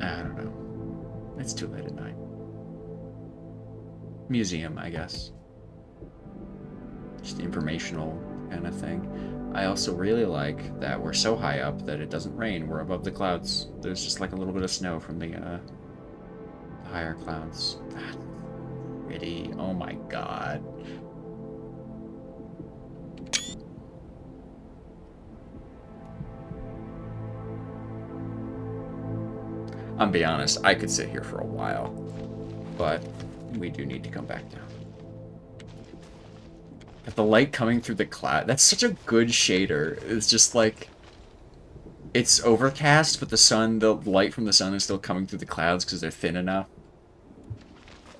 I don't know. It's too late at night. Museum, I guess. Just informational kind of thing. I also really like that we're so high up that it doesn't rain. We're above the clouds. There's just like a little bit of snow from the higher clouds. That's pretty. Oh my god. I'm be honest, I could sit here for a while, but we do need to come back down. But the light coming through the cloud, that's such a good shader. It's just like, it's overcast, but the light from the sun is still coming through the clouds because they're thin enough.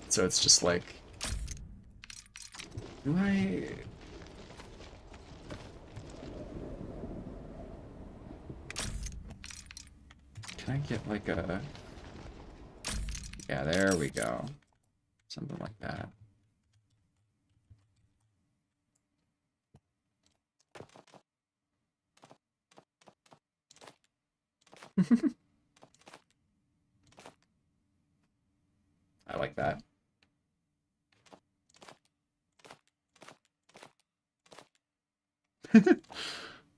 So it's just like, can I get like a, yeah, there we go. Something like that. I like that.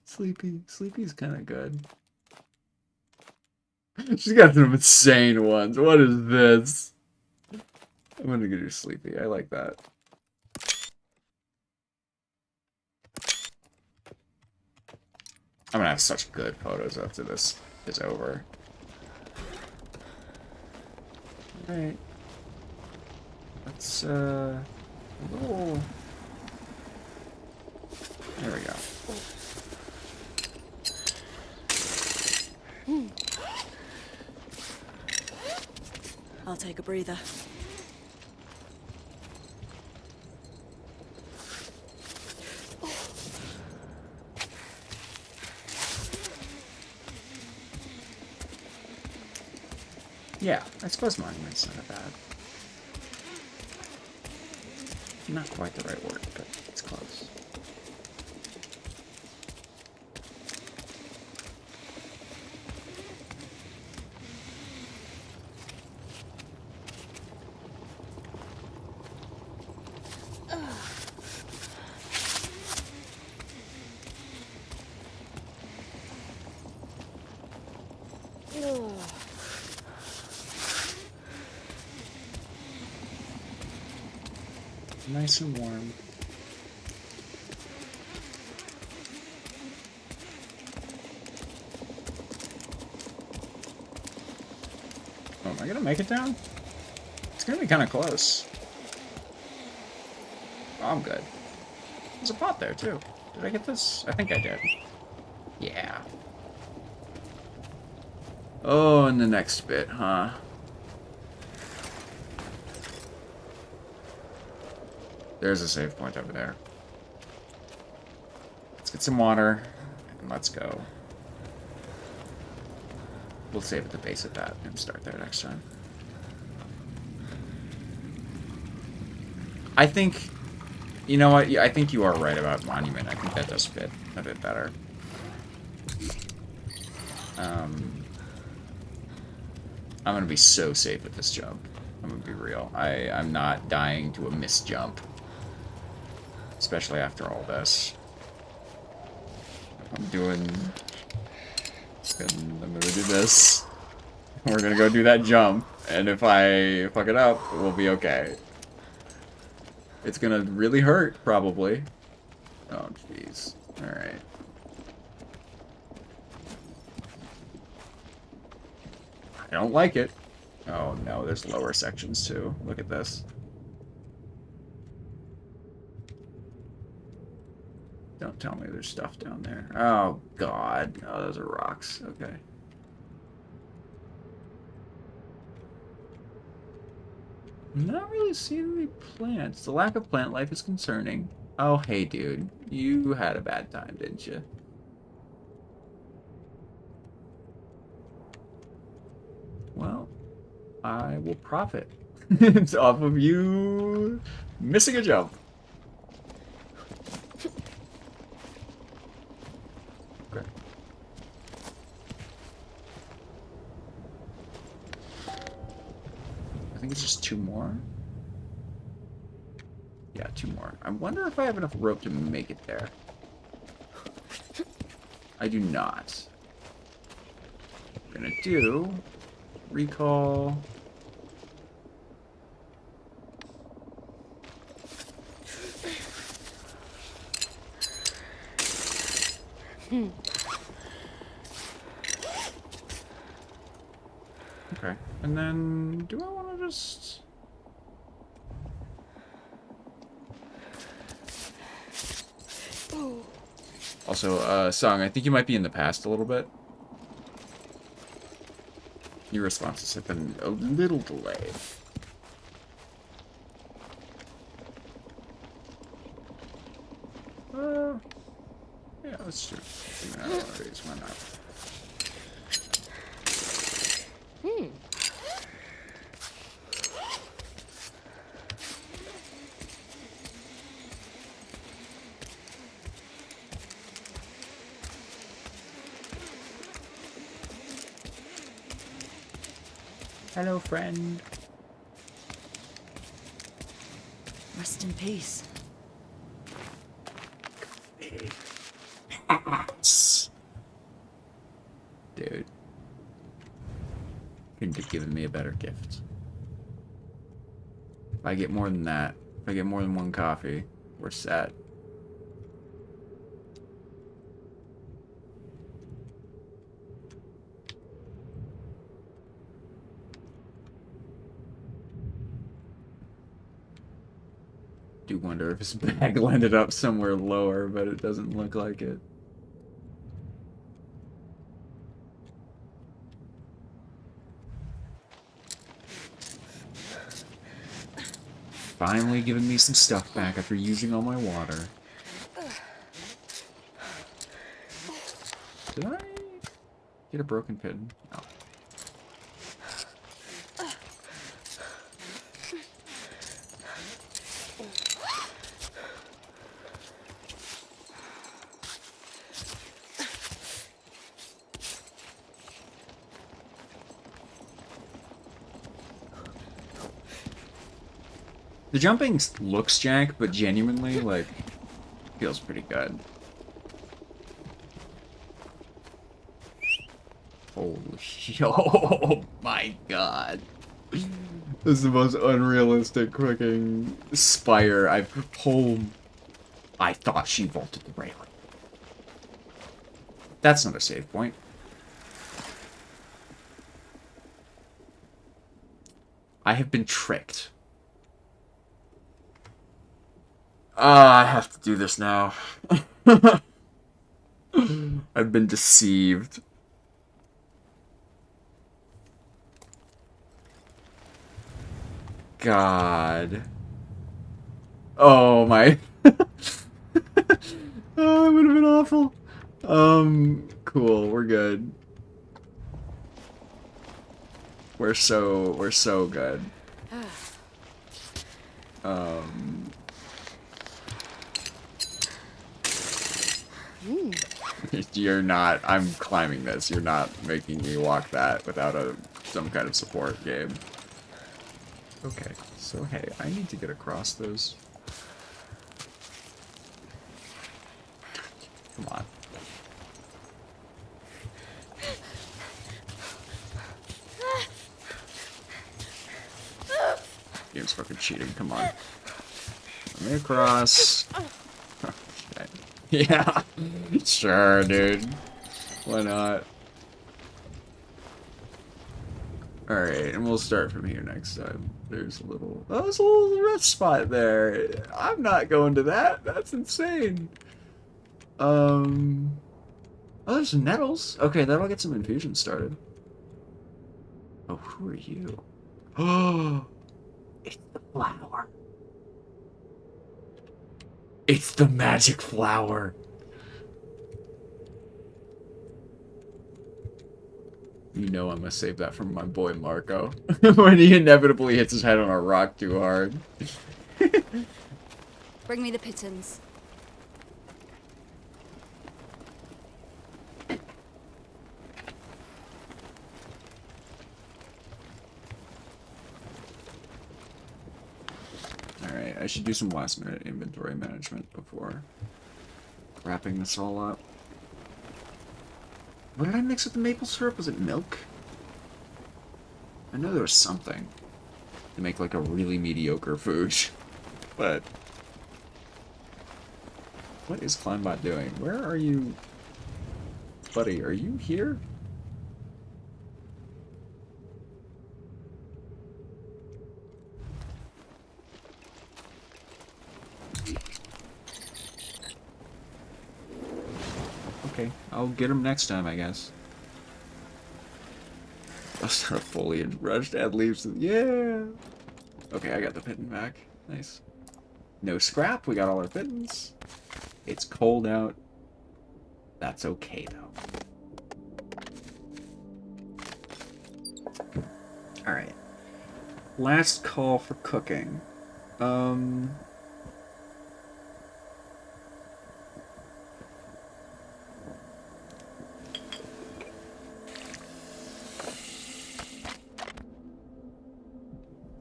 Sleepy's kind of good. She's got some insane ones. What is this? I'm gonna get her sleepy. I like that. I'm gonna have such good photos after this is over. Alright. Let's, roll. There we go. I'll take a breather. Yeah, I suppose monument's not bad. Not quite the right word, but it's close. Nice and warm. Oh, am I gonna make it down? It's gonna be kind of close. Oh, I'm good. There's a pot there, too. Did I get this? I think I did. Yeah. Oh, and the next bit, huh? There's a save point over there. Let's get some water, and let's go. We'll save at the base of that and start there next time. I think... You know what? I think you are right about Monument. I think that does fit a bit better. I'm gonna be so safe with this jump. I'm gonna be real. I'm not dying to a missed jump. Especially after all this. I'm gonna do this. We're gonna go do that jump, and if I fuck it up, we'll be okay. It's gonna really hurt, probably. Oh, jeez. Alright. I don't like it. Oh no, there's lower sections too. Look at this. Don't tell me there's stuff down there. Oh, God. Oh, those are rocks. Okay. I'm not really seeing any plants. The lack of plant life is concerning. Oh, hey, dude. You had a bad time, didn't you? Well, I will profit off of you missing a jump. Okay. I think it's just 2 more. Yeah, 2 more. I wonder if I have enough rope to make it there. I do not. What I'm gonna do... Recall... Okay, and then do I want to just... Also, Song, I think you might be in the past a little bit. Your responses have been a little delayed. Yeah, let's do one of these. Why not? Hello, friend. Rest in peace. Dude. Couldn't have given me a better gift. I get more than that, if I get more than one coffee, we're set. Do wonder if his bag landed up somewhere lower, but it doesn't look like it. Finally giving me some stuff back after using all my water. Did I get a broken pin? No. The jumping looks jank, but genuinely, like, feels pretty good. Holy shit. Oh my god. This is the most unrealistic cooking spire I've... home. I thought she vaulted the railing. That's not a save point. I have been tricked. I have to do this now. I've been deceived. God. Oh my. Oh, it would have been awful. Cool, we're good. We're so good. You're not, I'm climbing this. You're not making me walk that without some kind of support, Gabe. Okay, so hey, I need to get across those. Come on. Game's fucking cheating, come on. Let me across. Okay. Yeah, sure, dude. Why not? Alright, and we'll start from here next time. There's a little... Oh, there's a little rest spot there. I'm not going to that. That's insane. Oh, there's some nettles. Okay, that'll get some infusion started. Oh, who are you? Oh, it's the flower. It's the magic flower. You know I'm gonna save that from my boy Marco. When he inevitably hits his head on a rock too hard. Bring me the pittons. Alright, I should do some last minute inventory management before wrapping this all up. What did I mix with the maple syrup? Was it milk? I know there was something to make like a really mediocre food. But what is Climbot doing? Where are you? Buddy, are you here? Okay, I'll get him next time, I guess. I'll start foliage rushed, add leaves. Yeah! Okay, I got the pitten back. Nice. No scrap, we got all our pittons. It's cold out. That's okay, though. Alright. Last call for cooking.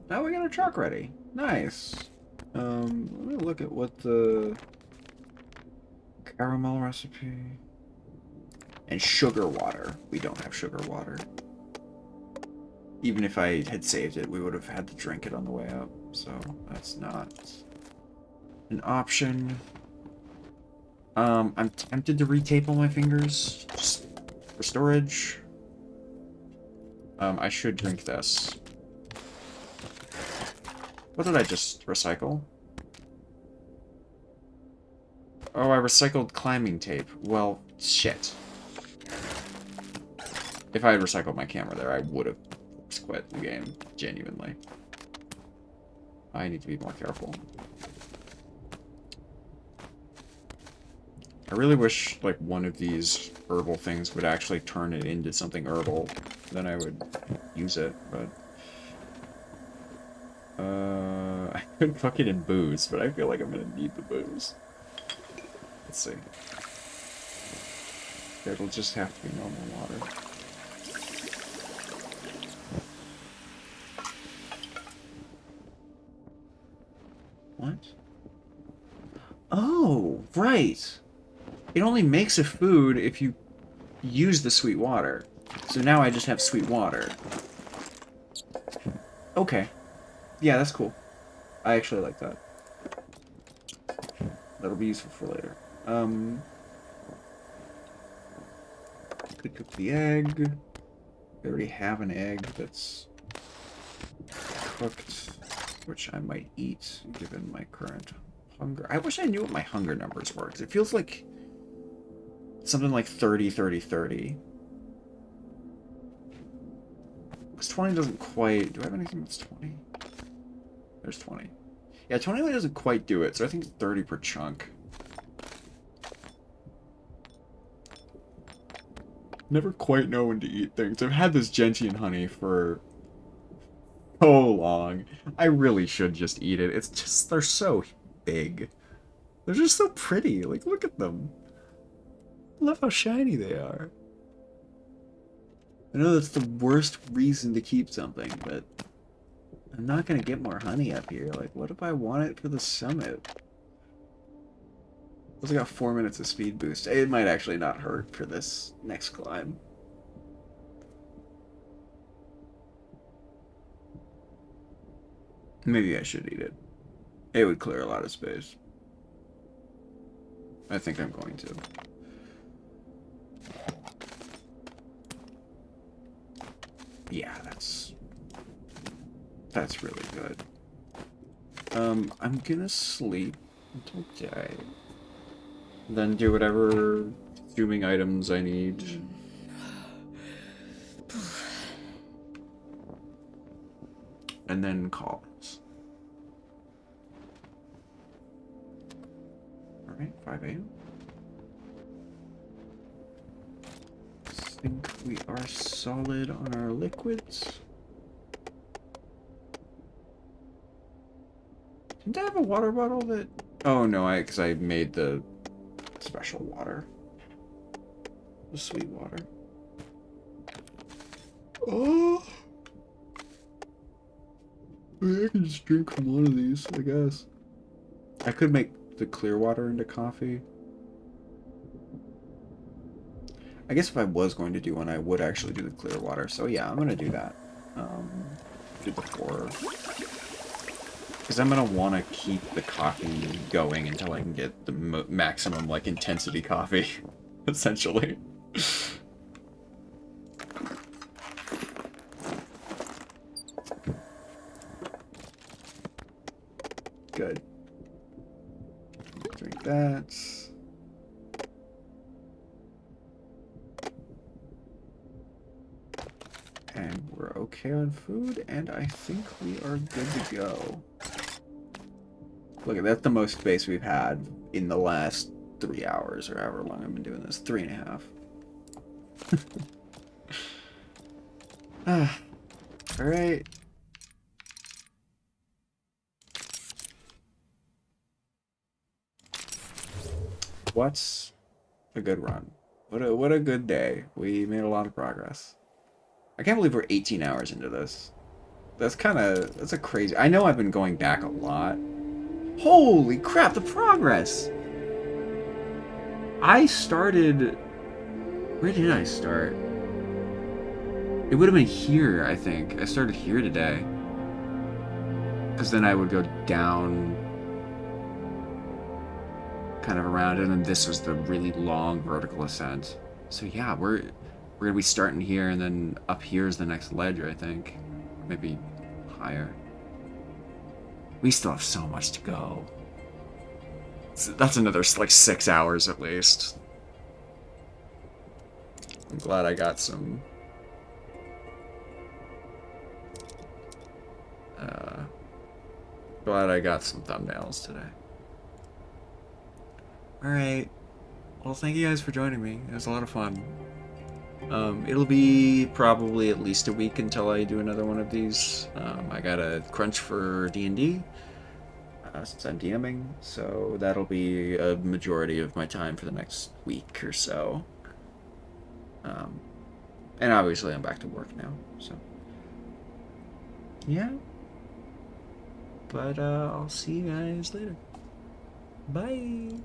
Now we got a truck ready. Nice. Let me look at what the caramel recipe and sugar water. We don't have sugar water. Even if I had saved it, we would have had to drink it on the way up. so that's not an option. I'm tempted to retape all my fingers, just for storage. I should drink this. What did I just recycle? Oh, I recycled climbing tape. Well, shit. If I had recycled my camera there, I would have quit the game, genuinely. I need to be more careful. I really wish, like, one of these herbal things would actually turn it into something herbal. Then I would use it, but... I could cook it in booze, but I feel like I'm gonna need the booze. Let's see. It'll just have to be normal water. What? Oh, right! It only makes a food if you use the sweet water. So now I just have sweet water. Okay. Yeah, that's cool. I actually like that. That'll be useful for later. Could cook the egg. We already have an egg that's cooked, which I might eat given my current hunger. I wish I knew what my hunger numbers were, because it feels like something like 30, 30, 30. Because 20 doesn't quite... Do I have anything that's 20? There's 20. Yeah, 20 doesn't quite do it, so I think it's 30 per chunk. Never quite know when to eat things. I've had this gentian honey for so long. I really should just eat it. It's just, they're so big. They're just so pretty. Like, look at them. I love how shiny they are. I know that's the worst reason to keep something, but I'm not gonna get more honey up here. Like, what if I want it for the summit? Also got 4 minutes of speed boost. It might actually not hurt for this next climb. Maybe I should eat it. It would clear a lot of space. I think I'm going to. Yeah, that's really good. I'm gonna sleep until day. Then do whatever consuming items I need. And then calls. Alright, 5 a.m. I think we are solid on our liquids. Didn't I have a water bottle that... Oh no, because I made the special water. The sweet water. Oh! I can just drink from one of these, I guess. I could make the clear water into coffee. I guess if I was going to do one, I would actually do the clear water. So yeah, I'm gonna do that. Do the 4. Because I'm gonna want to keep the coffee going until I can get the maximum, like, intensity coffee, essentially. Good. Drink that. And we're okay on food, and I think we are good to go. Look at that's the most space we've had in the last 3 hours, or however long I've been doing this. 3.5. Alright. What's a good run? What a good day. We made a lot of progress. I can't believe we're 18 hours into this. That's a crazy... I know I've been going back a lot. Holy crap, the progress! I started... Where did I start? It would have been here, I think. I started here today. Because then I would go down kind of around, and then this was the really long vertical ascent. So yeah, we're gonna be starting here, and then up here is the next ledge, I think. Maybe higher. We still have so much to go. So that's another like 6 hours at least. I'm glad I got some thumbnails today. Alright. Well, thank you guys for joining me. It was a lot of fun. It'll be probably at least a week until I do another one of these. I got a crunch for D&D since I'm DMing, so that'll be a majority of my time for the next week or so. And obviously I'm back to work now, so yeah. But I'll see you guys later. Bye.